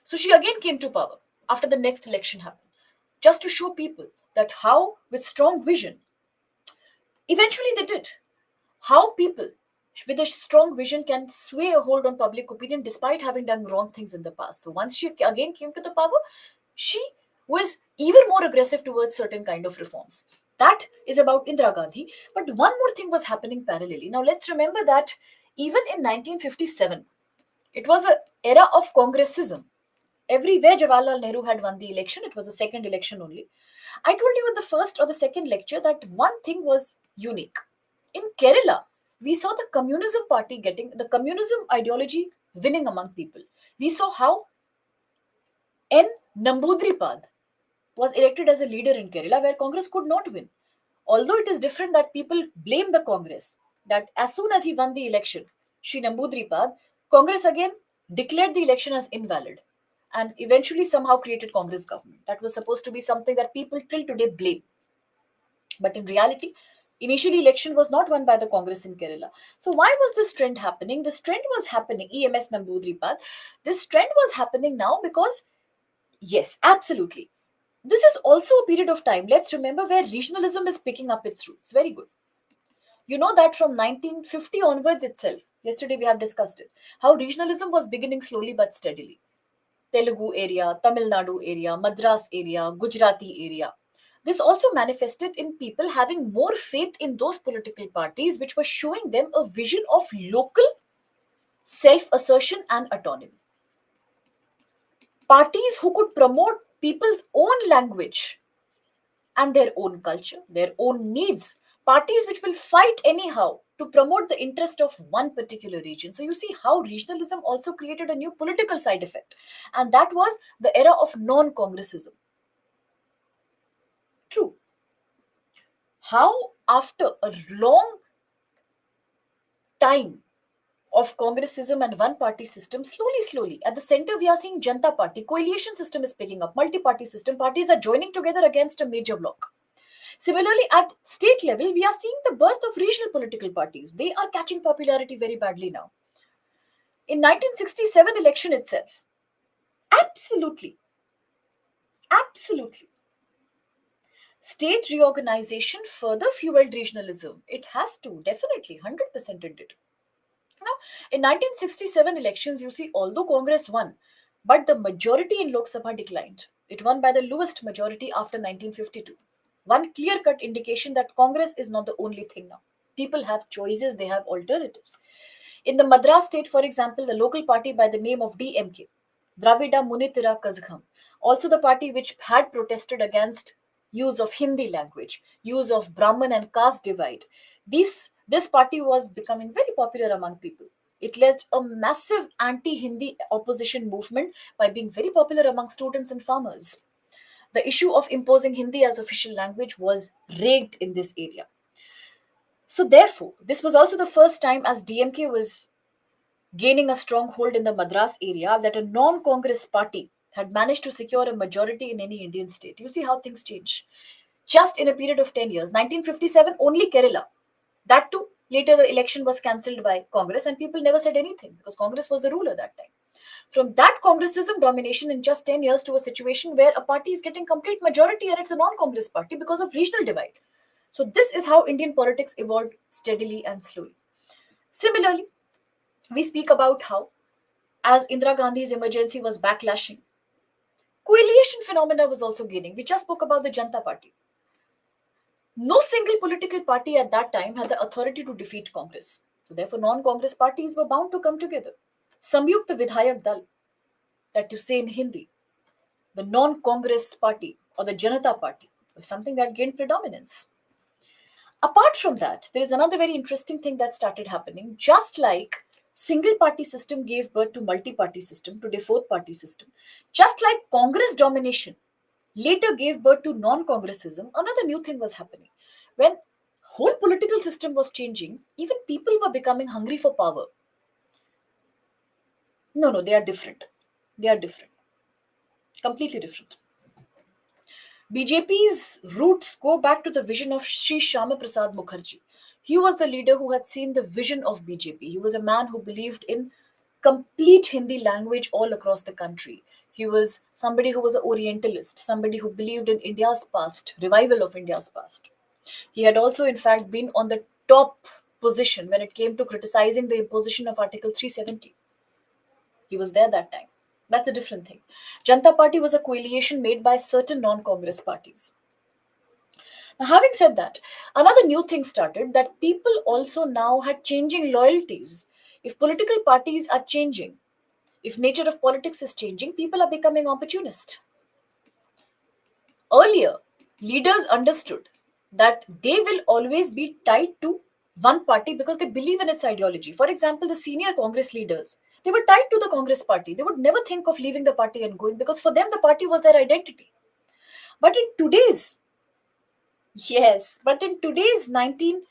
So she again came to power after the next election happened, just to show people that how, with strong vision, eventually they did. How people with a strong vision can sway a hold on public opinion despite having done wrong things in the past. So once she again came to the power, she was even more aggressive towards certain kind of reforms. That is about Indira Gandhi. But one more thing was happening parallelly. Now let's remember that even in 1957, it was an era of Congressism. Everywhere Jawaharlal Nehru had won the election, it was the second election only. I told you in the first or the second lecture that one thing was unique. In Kerala, we saw the communism party getting the communism ideology winning among people. We saw how N. Nambudripad was elected as a leader in Kerala where Congress could not win. Although it is different that people blame the Congress, that as soon as he won the election, Shri Nambudripad, Congress again declared the election as invalid and eventually somehow created Congress government. That was supposed to be something that people till today blame. But in reality, initially election was not won by the Congress in Kerala. So why was this trend happening? This trend was happening, EMS Nambudripad. This trend was happening now because, yes, absolutely. This is also a period of time, let's remember, where regionalism is picking up its roots. Very good. You know that from 1950 onwards itself, yesterday we have discussed it, how regionalism was beginning slowly but steadily. Telugu area, Tamil Nadu area, Madras area, Gujarati area. This also manifested in people having more faith in those political parties which were showing them a vision of local self assertion and autonomy. Parties who could promote people's own language and their own culture, their own needs. Parties which will fight anyhow to promote the interest of one particular region. So you see how regionalism also created a new political side effect, and that was the era of non Congressism. True. How, after a long time of congressism and one party system, slowly at the center we are seeing Janta Party coalition system is picking up, multi party system, parties are joining together against a major bloc. Similarly, at state level we are seeing the birth of regional political parties. They are catching popularity very badly now. In 1967 election itself, absolutely, absolutely, state reorganization further fueled regionalism. It has to, definitely, 100% it did. Now, in 1967 elections, you see, although Congress won, but the majority in Lok Sabha declined. It won by the lowest majority after 1952. One clear-cut indication that Congress is not the only thing now. People have choices, they have alternatives. In the Madras state, for example, the local party by the name of DMK, Dravida Munithira Kazhagam, also the party which had protested against use of Hindi language, use of Brahman and caste divide. This party was becoming very popular among people. It led a massive anti-Hindi opposition movement by being very popular among students and farmers. The issue of imposing Hindi as official language was rigged in this area. So therefore, this was also the first time as DMK was gaining a stronghold in the Madras area that a non-Congress party had managed to secure a majority in any Indian state. You see how things change. Just in a period of 10 years, 1957, only Kerala. That too, later the election was cancelled by Congress and people never said anything because Congress was the ruler that time. From that Congressism domination in just 10 years to a situation where a party is getting complete majority and it's a non-Congress party because of regional divide. So this is how Indian politics evolved steadily and slowly. Similarly, we speak about how, as Indira Gandhi's emergency was backlashing, coalition phenomena was also gaining. We just spoke about the Janta Party. No single political party at that time had the authority to defeat Congress. So therefore, non-Congress parties were bound to come together. Samyukta Vidhayak Dal, that you say in Hindi, the non-Congress party or the Janata Party, was something that gained predominance. Apart from that, there is another very interesting thing that started happening. Just like single party system gave birth to multi party system, to the fourth party system, just like Congress domination later gave birth to non congressism, another new thing was happening. When whole political system was changing, even people were becoming hungry for power. No, they are different. They are different, completely different. BJP's roots go back to the vision of Sri Shyama Prasad Mukherjee. He was the leader who had seen the vision of BJP. He was a man who believed in complete Hindi language all across the country. He was somebody who was an Orientalist, somebody who believed in India's past, revival of India's past. He had also, in fact, been on the top position when it came to criticizing the imposition of Article 370. He was there that time. That's a different thing. Janta Party was a coalition made by certain non-Congress parties. Now, having said that, another new thing started that people also now had changing loyalties. If political parties are changing, if nature of politics is changing, people are becoming opportunist. Earlier, leaders understood that they will always be tied to one party because they believe in its ideology. For example, the senior Congress leaders, they were tied to the Congress party. They would never think of leaving the party and going because for them the party was their identity. But in today's, yes, but in today's 19,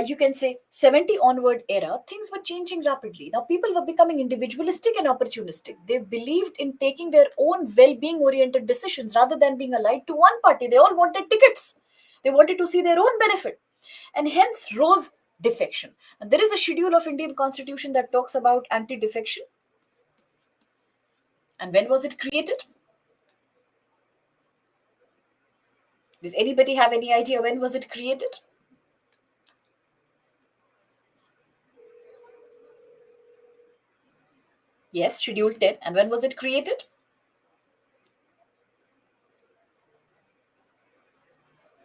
you can say 70 onward era, things were changing rapidly. Now people were becoming individualistic and opportunistic. They believed in taking their own well-being oriented decisions rather than being allied to one party. They all wanted tickets. They wanted to see their own benefit. And hence rose defection. And there is a schedule of Indian constitution that talks about anti-defection. And when was it created? Does anybody have any idea when was it created? Yes, Schedule 10. And when was it created?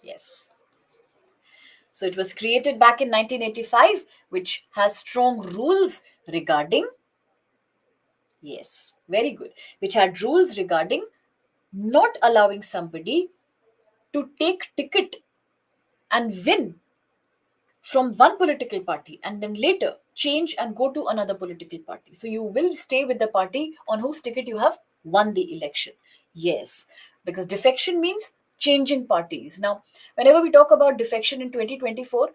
Yes. So it was created back in 1985, which has strong rules regarding, yes, very good, which had rules regarding not allowing somebody to take ticket and win from one political party and then later change and go to another political party. So you will stay with the party on whose ticket you have won the election. Yes, because defection means changing parties. Now, whenever we talk about defection in 2024,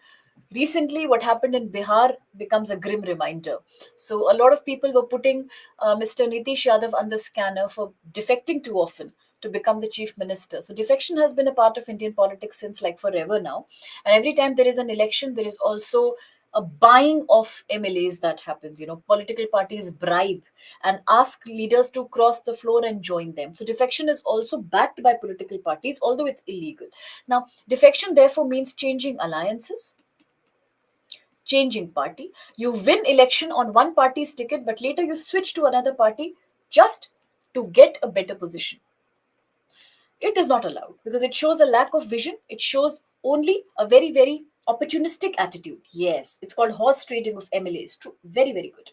recently what happened in Bihar becomes a grim reminder. So a lot of people were putting Mr. Nitish Yadav on the scanner for defecting too often to become the chief minister. So defection has been a part of Indian politics since like forever now. And every time there is an election, there is also a buying of MLAs that happens. You know, political parties bribe and ask leaders to cross the floor and join them. So defection is also backed by political parties, although it's illegal. Now, defection therefore means changing alliances, changing party. You win election on one party's ticket, but later you switch to another party just to get a better position. It is not allowed because it shows a lack of vision. It shows only a very, very opportunistic attitude. Yes, it's called horse trading of MLAs. True. Very, very good.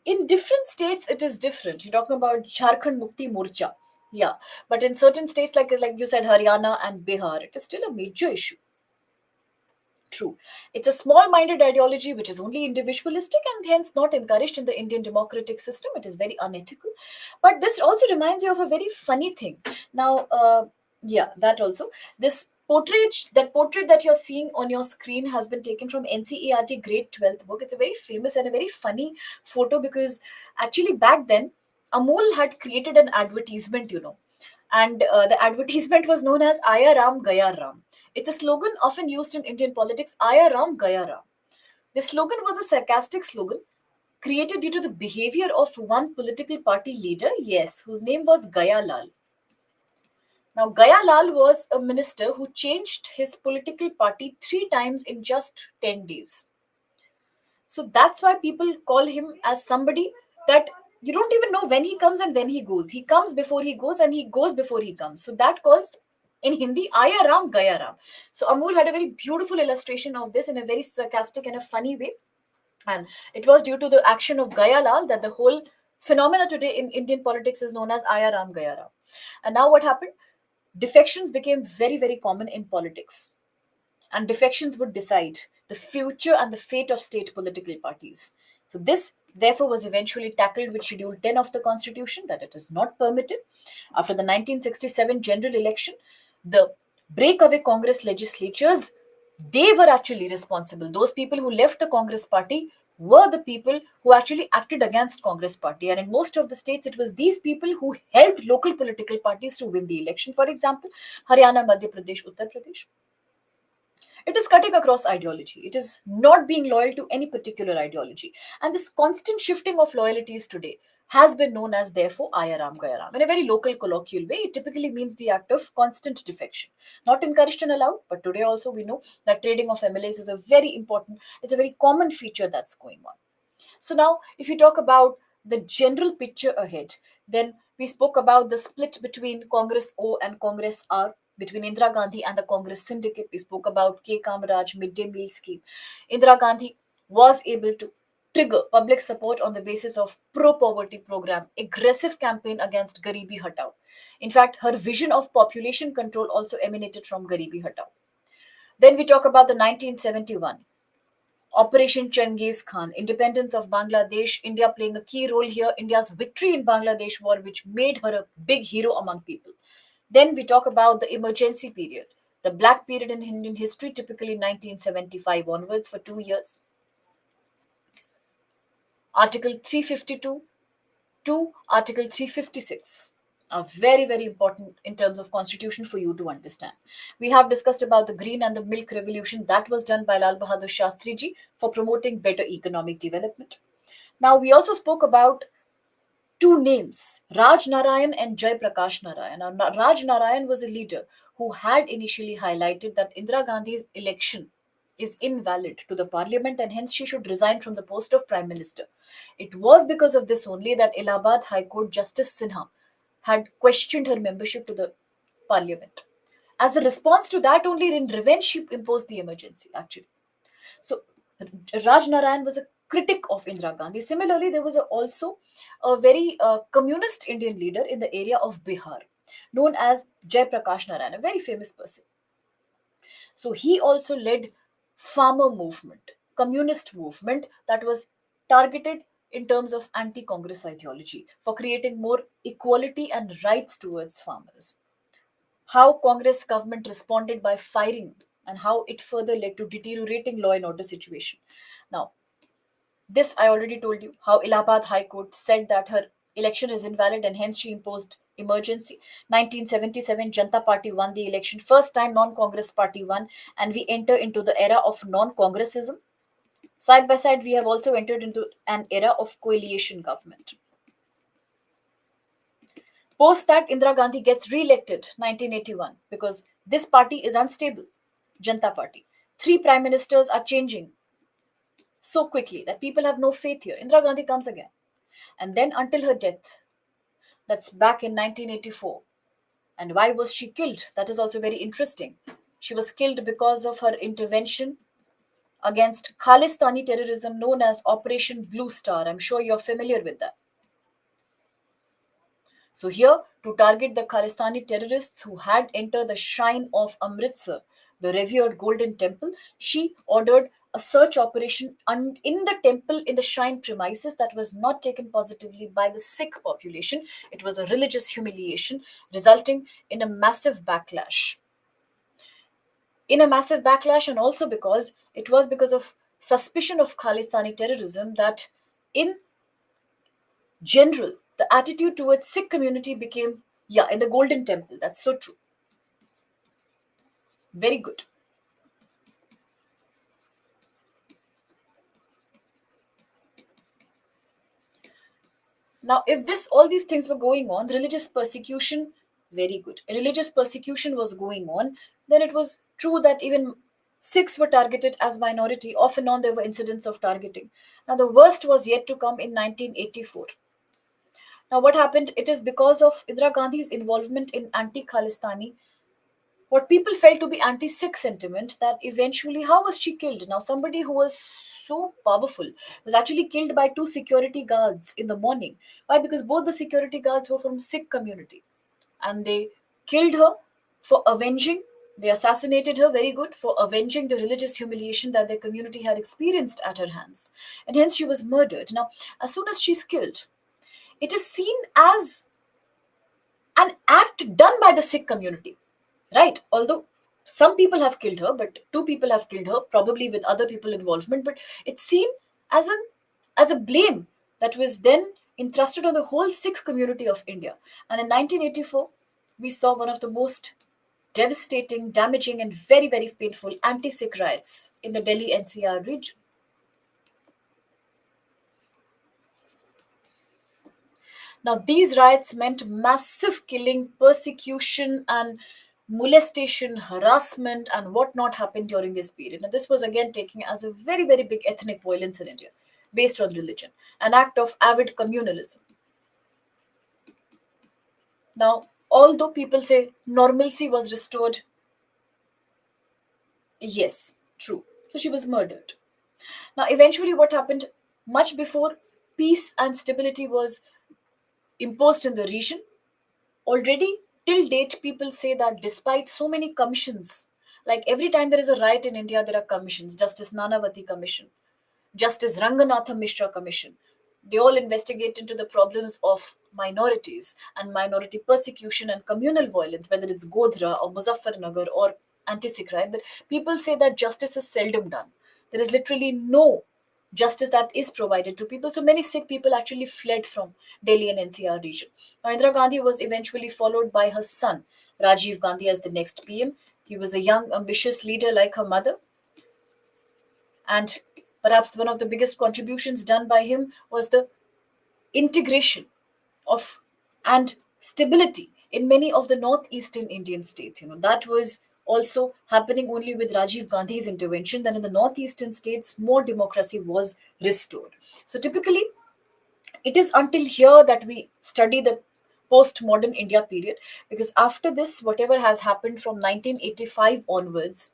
In different states, it is different. You're talking about Jharkhand Mukti Morcha. Yeah. But in certain states, like you said, Haryana and Bihar, it is still a major issue. True. It's a small minded ideology which is only individualistic and hence not encouraged in the Indian democratic system. It is very unethical. But this also reminds you of a very funny thing. Now, yeah, that also. This portrait that you're seeing on your screen has been taken from NCERT grade 12th book. It's a very famous and a very funny photo because actually back then, Amul had created an advertisement, and the advertisement was known as Aya Ram Gaya Ram. It's a slogan often used in Indian politics, Aya Ram Gaya Ram. This slogan was a sarcastic slogan created due to the behavior of one political party leader, yes, whose name was Gaya Lal. Now, Gaya Lal was a minister who changed his political party three times in just 10 days. So that's why people call him as somebody that you don't even know when he comes and when he goes. He comes before he goes and he goes before he comes. So that calls in Hindi Aya Ram Gaya Ram. So Amul had a very beautiful illustration of this in a very sarcastic and a funny way. And it was due to the action of Gaya Lal that the whole phenomena today in Indian politics is known as Aya Ram Gaya Ram. And now what happened? Defections became very, very common in politics, and defections would decide the future and the fate of state political parties. So, this therefore was eventually tackled with Schedule 10 of the Constitution that it is not permitted. After the 1967 general election, the breakaway Congress legislatures, they were actually responsible. Those people who left the Congress party were the people who actually acted against Congress party, and in most of the states it was these people who helped local political parties to win the election. For example, Haryana, Madhya Pradesh, Uttar Pradesh. It is cutting across ideology. It is not being loyal to any particular ideology. And this constant shifting of loyalties today has been known as, therefore, Ayaram Gayaram. In a very local, colloquial way, it typically means the act of constant defection. Not encouraged and allowed, but today also we know that trading of MLAs is a very important, it's a very common feature that's going on. So now, if you talk about the general picture ahead, then we spoke about the split between Congress O and Congress R, between Indira Gandhi and the Congress syndicate. We spoke about K. Kamaraj midday meal scheme. Indira Gandhi was able to trigger public support on the basis of pro-poverty program, aggressive campaign against Garibi Hatao. In fact, her vision of population control also emanated from Garibi Hatao. Then we talk about the 1971 Operation Chengiz Khan, independence of Bangladesh, India playing a key role here, India's victory in Bangladesh war, which made her a big hero among people. Then we talk about the emergency period, the black period in Indian history, typically 1975 onwards for 2 years. Article 352 to Article 356 are very, very important in terms of constitution for you to understand. We have discussed about the green and the milk revolution that was done by Lal Bahadur Shastri ji for promoting better economic development. Now, we also spoke about two names, Raj Narayan and Jai Prakash Narayan. Now, Raj Narayan was a leader who had initially highlighted that Indira Gandhi's election is invalid to the parliament and hence she should resign from the post of prime minister. It was because of this only that Allahabad High Court Justice Sinha had questioned her membership to the parliament. As a response to that, only in revenge, she imposed the emergency, actually. So, Raj Narayan was a critic of Indira Gandhi. Similarly, there was also a very communist Indian leader in the area of Bihar, known as Jai Prakash Narayan, a very famous person. So, he also led farmer movement, communist movement that was targeted in terms of anti-Congress ideology for creating more equality and rights towards farmers. How Congress government responded by firing and how it further led to deteriorating law and order situation. Now, this I already told you how Allahabad High Court said that her election is invalid and hence she imposed emergency. 1977 Janta Party won the election. First time non-Congress party won and we enter into the era of non-Congressism. Side by side, we have also entered into an era of coalition government. Post that, Indira Gandhi gets re-elected 1981 because this party is unstable, Janta Party. Three prime ministers are changing so quickly that people have no faith here. Indira Gandhi comes again. And then until her death, that's back in 1984. And why was she killed? That is also very interesting. She was killed because of her intervention against Khalistani terrorism known as Operation Blue Star. I'm sure you're familiar with that. So here, to target the Khalistani terrorists who had entered the shrine of Amritsar, the revered Golden Temple, she ordered a search operation in the temple, in the shrine premises, that was not taken positively by the Sikh population. It was a religious humiliation, resulting in a massive backlash. And also because it was because of suspicion of Khalistani terrorism that in general, the attitude towards Sikh community became, yeah, in the Golden Temple. That's so true. Very good. Now, if all these things were going on, religious persecution, very good. Religious persecution was going on, then it was true that even Sikhs were targeted as minority. Off and on, there were incidents of targeting. Now, the worst was yet to come in 1984. Now, what happened? It is because of Indira Gandhi's involvement in anti-Khalistani, what people felt to be anti-Sikh sentiment, that eventually, how was she killed? Now, somebody who was so powerful was actually killed by two security guards in the morning. Why? Because both the security guards were from Sikh community, and they killed her for avenging. They assassinated her, very good, for avenging the religious humiliation that their community had experienced at her hands, and hence she was murdered. Now, as soon as she's killed, it is seen as an act done by the Sikh community, right? Although some people have killed her, but two people have killed her, probably with other people involvement. But it's seen as a blame that was then entrusted on the whole Sikh community of India. And in 1984, we saw one of the most devastating, damaging, and very, very painful anti-Sikh riots in the Delhi NCR region. Now, these riots meant massive killing, persecution, and molestation, harassment, and what not happened during this period. Now, this was again taken as a very, very big ethnic violence in India based on religion, an act of avid communalism. Now, although people say normalcy was restored, yes, true. So she was murdered. Now, eventually, what happened much before peace and stability was imposed in the region? Already till date, people say that despite so many commissions, like every time there is a riot in India, there are commissions. Justice Nanavati Commission, Justice Ranganatha Mishra Commission. They all investigate into the problems of minorities and minority persecution and communal violence, whether it's Godhra or Muzaffarnagar or anti-Sikh riot. But people say that justice is seldom done. There is literally no justice that is provided to people. So many Sikh people actually fled from Delhi and NCR region. Now, Indira Gandhi was eventually followed by her son, Rajiv Gandhi, as the next PM. He was a young, ambitious leader like her mother. And perhaps one of the biggest contributions done by him was the integration of and stability in many of the northeastern Indian states. That was also happening only with Rajiv Gandhi's intervention, then in the northeastern states, more democracy was restored. So typically, it is until here that we study the post-modern India period, because after this, whatever has happened from 1985 onwards,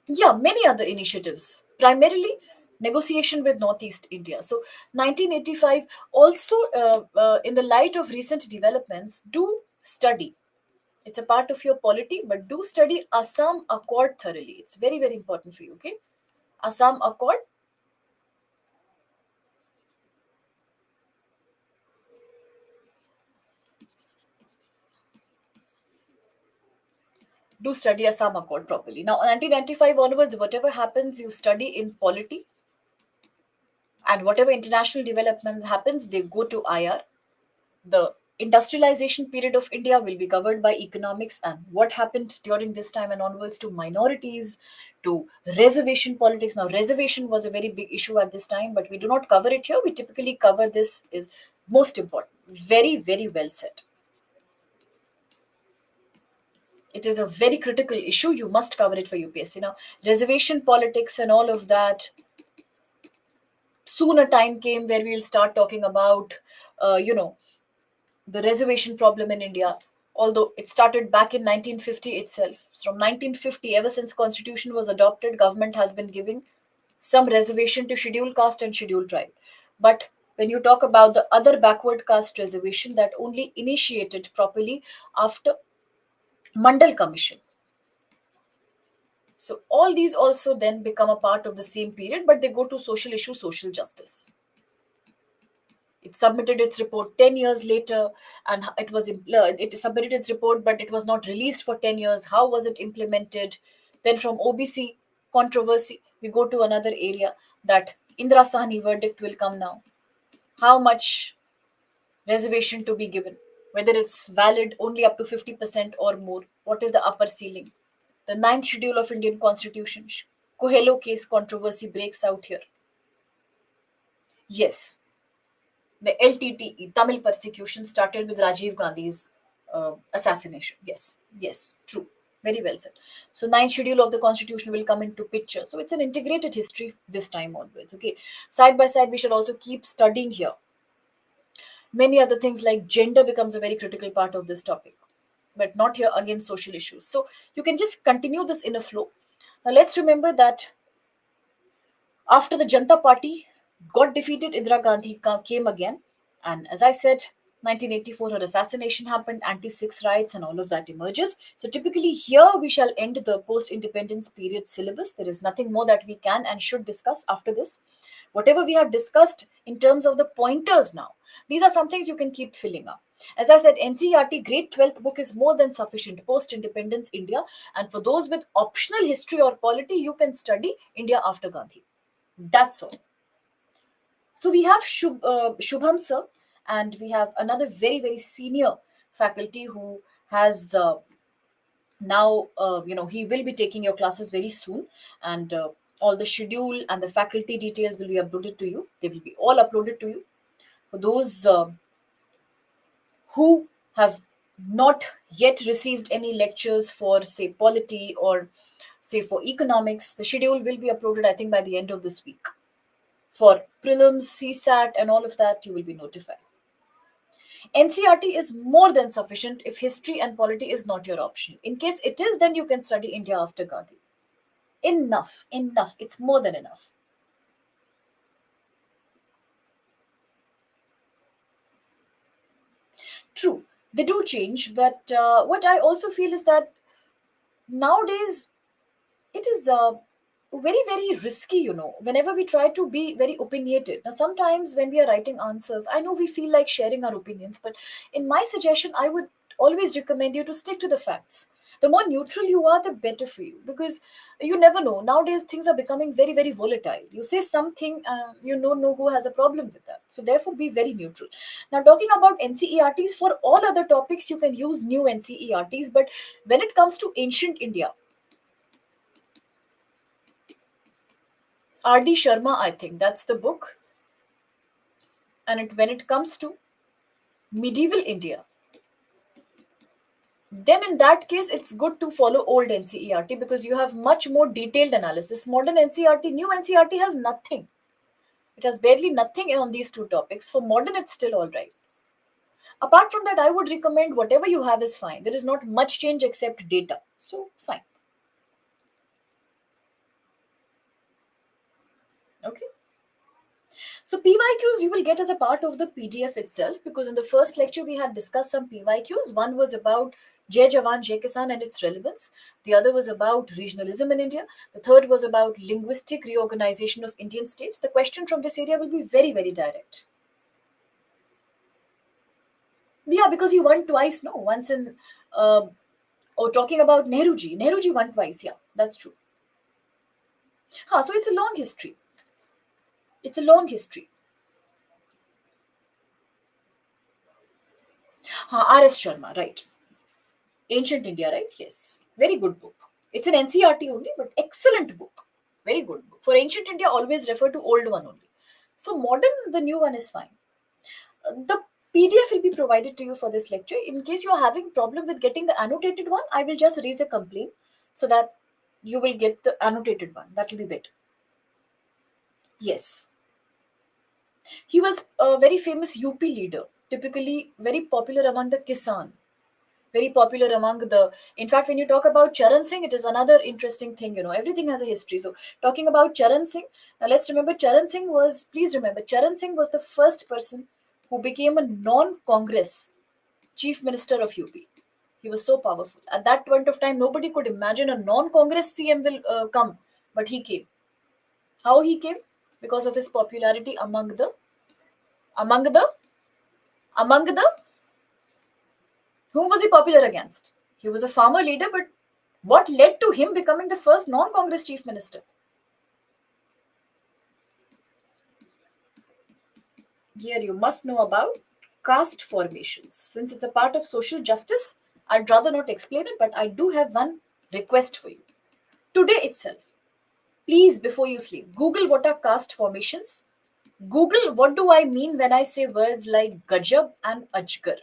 yeah, many other initiatives, primarily negotiation with Northeast India. So 1985 also, in the light of recent developments, do study. It's a part of your polity, but do study Assam Accord thoroughly. It's very, very important for you, okay? Assam Accord, do study Assam Accord properly. Now, 1995 onwards, whatever happens, you study in polity, and whatever international developments happens, they go to IR. The industrialization period of India will be covered by economics, and what happened during this time and onwards to minorities, to reservation politics. Now, reservation was a very big issue at this time, but we do not cover it here. We typically cover this is most important. Very, very well said. It is a very critical issue. You must cover it for UPSC. Now, reservation politics and all of that, soon a time came where we'll start talking about, you know, the reservation problem in India. Although it started back in 1950 itself. From 1950, ever since Constitution was adopted, government has been giving some reservation to scheduled caste and scheduled tribe. But when you talk about the other backward caste reservation, that only initiated properly after Mandal Commission. So all these also then become a part of the same period, but they go to social issue, social justice. It submitted its report 10 years later, and it submitted its report, but it was not released for 10 years. How was it implemented? Then from OBC controversy, we go to another area, that Indira Sahni verdict will come now. How much reservation to be given? Whether it's valid only up to 50% or more? What is the upper ceiling? The ninth schedule of Indian Constitution. Coelho case controversy breaks out here. Yes, the LTTE, Tamil persecution, started with Rajiv Gandhi's assassination. Yes, yes, true. Very well said. So, ninth schedule of the constitution will come into picture. So, it's an integrated history this time onwards. Okay, side by side, we should also keep studying here. Many other things like gender becomes a very critical part of this topic, but not here again social issues. So, you can just continue this in a flow. Now, let's remember that after the Janata Party got defeated, Indira Gandhi came again. And as I said, 1984, her assassination happened, anti-6 riots, and all of that emerges. So typically here we shall end the post-independence period syllabus. There is nothing more that we can and should discuss after this. Whatever we have discussed in terms of the pointers now, these are some things you can keep filling up. As I said, NCERT grade 12th book is more than sufficient post-independence India. And for those with optional history or polity, you can study India after Gandhi. That's all. So we have Shubham sir, and we have another very, very senior faculty who has now, he will be taking your classes very soon, and all the schedule and the faculty details will be uploaded to you. They will be all uploaded to you. For those who have not yet received any lectures for, say, polity or say for economics, the schedule will be uploaded, I think, by the end of this week. For prelims, CSAT, and all of that, you will be notified. NCRT is more than sufficient if history and polity is not your option. In case it is, then you can study India after Gandhi. Enough, enough. It's more than enough. True, they do change, but what I also feel is that nowadays it is very, very risky, whenever we try to be very opinionated. Now sometimes when we are writing answers, I know we feel like sharing our opinions, but in my suggestion I would always recommend you to stick to the facts. The more neutral you are, the better for you, because you never know, nowadays things are becoming very, very volatile. You say something, you don't know who has a problem with that, so therefore be very neutral. Now talking about NCERTs, for all other topics you can use new NCERTs, but when it comes to ancient India, R.D. Sharma, I think that's the book. And when it comes to medieval India, then in that case it's good to follow old NCERT because you have much more detailed analysis. Modern NCERT, new NCERT has nothing. It has barely nothing on these two topics. For modern, it's still all right. Apart from that, I would recommend whatever you have is fine. There is not much change except data. So, fine. Okay. So, PYQs you will get as a part of the PDF itself because in the first lecture we had discussed some PYQs. One was about Jai Jawan, Jai Kisan and its relevance. The other was about regionalism in India. The third was about linguistic reorganization of Indian states. The question from this area will be very, very direct. Yeah, because he won twice, no? Once in, talking about Nehruji. Nehruji won twice, yeah, that's true. So it's a long history. It's a long history. R.S. Sharma, right. Ancient India, right? Yes. Very good book. It's an NCRT only, but excellent book. Very good book. For Ancient India, always refer to old one only. For modern, the new one is fine. The PDF will be provided to you for this lecture. In case you are having problem with getting the annotated one, I will just raise a complaint so that you will get the annotated one. That will be better. Yes. He was a very famous UP leader, typically very popular among the Kisan, very popular among the. In fact, when you talk about Charan Singh, it is another interesting thing. Everything has a history. So, talking about Charan Singh, now let's remember Charan Singh was. Please remember, Charan Singh was the first person who became a non-Congress chief minister of UP. He was so powerful. At that point of time, nobody could imagine a non-Congress CM will come, but he came. How he came? Because of his popularity among the among the whom was he popular against? He was a farmer leader, but what led to him becoming the first non-Congress chief minister? Here you must know about caste formations. Since it's a part of social justice, I'd rather not explain it, but I do have one request for you. Today itself, please, before you sleep, Google what are caste formations. Google what do I mean when I say words like Gajab and Ajgar.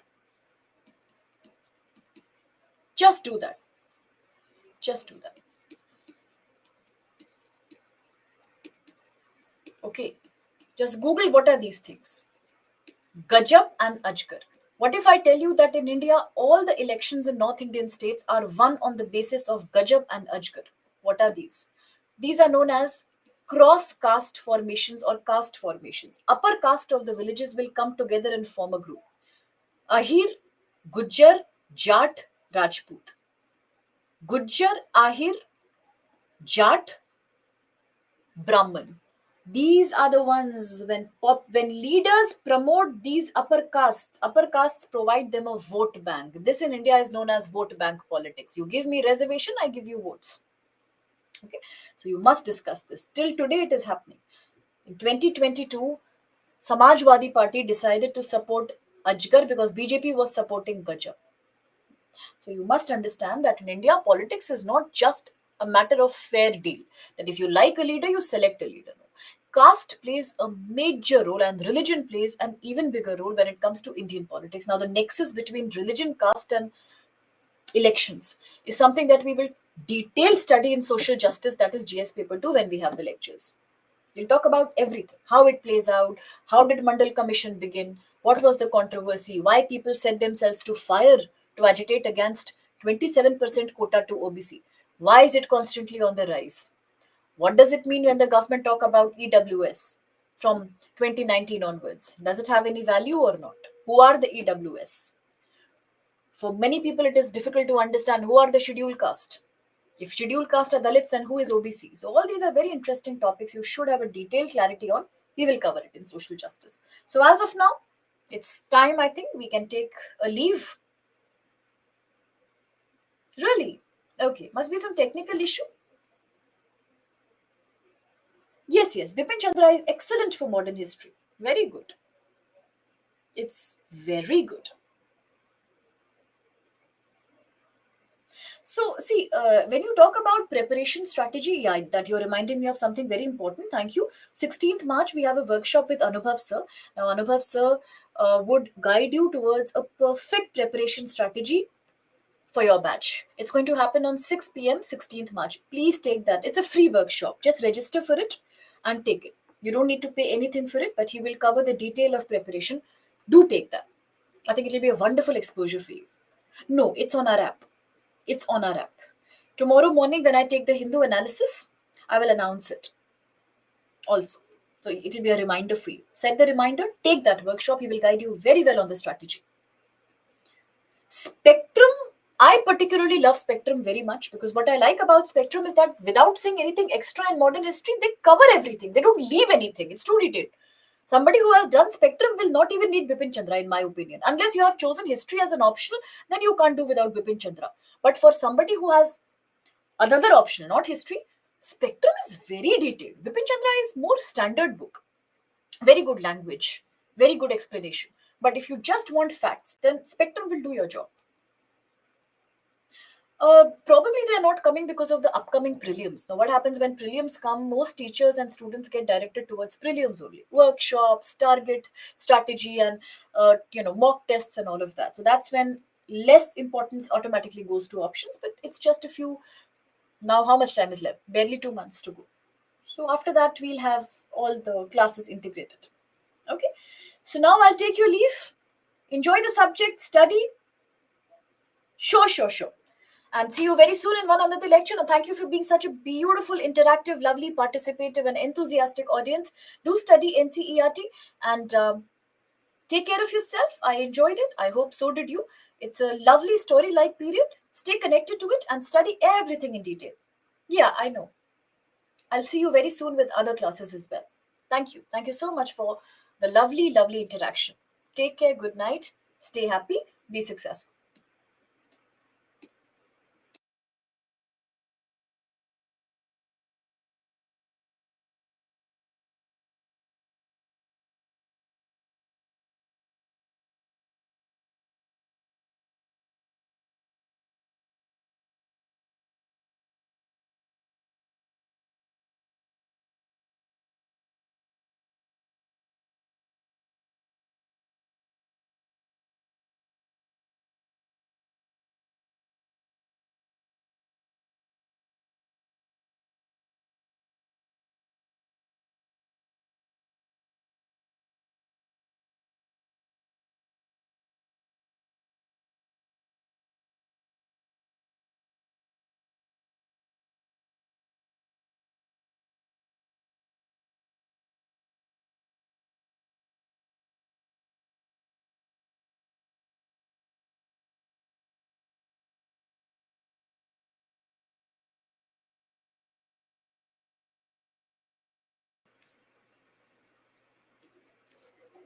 Just do that. Just do that. Okay. Just Google what are these things. Gajab and Ajgar. What if I tell you that in India, all the elections in North Indian states are won on the basis of Gajab and Ajgar? What are these? These are known as cross caste formations or caste formations. Upper caste of the villages will come together and form a group. Ahir, Gujjar, Jat, Rajput. Gujjar, Ahir, Jat, Brahman. These are the ones when leaders promote these upper castes provide them a vote bank. This in India is known as vote bank politics. You give me reservation, I give you votes. Okay, so you must discuss this. Till today it is happening. In 2022, Samajwadi Party decided to support Ajgar because BJP was supporting Gajab. So you must understand that in India, politics is not just a matter of fair deal. That if you like a leader, you select a leader. No. Caste plays a major role, and religion plays an even bigger role when it comes to Indian politics. Now, the nexus between religion, caste, and elections is something that we will detail study in social justice, that is GS paper 2, when we have the lectures. We'll talk about everything, how it plays out, how did Mandal Commission begin, what was the controversy, why people set themselves to fire to agitate against 27% quota to OBC, why is it constantly on the rise, what does it mean when the government talk about EWS from 2019 onwards, does it have any value or not, who are the EWS? For many people, it is difficult to understand who are the scheduled caste. If scheduled caste are Dalits, then who is OBC? So all these are very interesting topics you should have a detailed clarity on. We will cover it in social justice. So as of now, it's time I think we can take a leave. Really? Okay. Must be some technical issue. Yes, yes. Bipin Chandra is excellent for modern history. Very good. It's very good. So, see, when you talk about preparation strategy, yeah, that you're reminding me of something very important. Thank you. 16th March, we have a workshop with Anubhav sir. Now, Anubhav sir would guide you towards a perfect preparation strategy for your batch. It's going to happen on 6 p.m., 16th March. Please take that. It's a free workshop. Just register for it and take it. You don't need to pay anything for it, but he will cover the detail of preparation. Do take that. I think it'll be a wonderful exposure for you. No, it's on our app. It's on our app. Tomorrow morning, when I take the Hindu analysis, I will announce it also. So it will be a reminder for you. Set the reminder, take that workshop. He will guide you very well on the strategy. Spectrum, I particularly love Spectrum very much because what I like about Spectrum is that without saying anything extra in modern history, they cover everything. They don't leave anything. It's too detailed. Somebody who has done Spectrum will not even need Bipin Chandra, in my opinion. Unless you have chosen history as an optional, then you can't do without Bipin Chandra. But for somebody who has another option, not history, Spectrum is very detailed. Bipin Chandra is more standard book. Very good language, very good explanation. But if you just want facts, then Spectrum will do your job. Probably they're not coming because of the upcoming prelims. Now, what happens when prelims come? Most teachers and students get directed towards prelims only, workshops, target strategy, and mock tests and all of that. So that's when less importance automatically goes to options. But it's just a few. Now, how much time is left? Barely 2 months to go. So after that, we'll have all the classes integrated. Okay. So now I'll take your leave. Enjoy the subject, study. Sure, sure, sure. And see you very soon in one another lecture. And thank you for being such a beautiful, interactive, lovely, participative, and enthusiastic audience. Do study NCERT and take care of yourself. I enjoyed it. I hope so did you. It's a lovely story-like period. Stay connected to it and study everything in detail. Yeah, I know. I'll see you very soon with other classes as well. Thank you. Thank you so much for the lovely, lovely interaction. Take care. Good night. Stay happy. Be successful.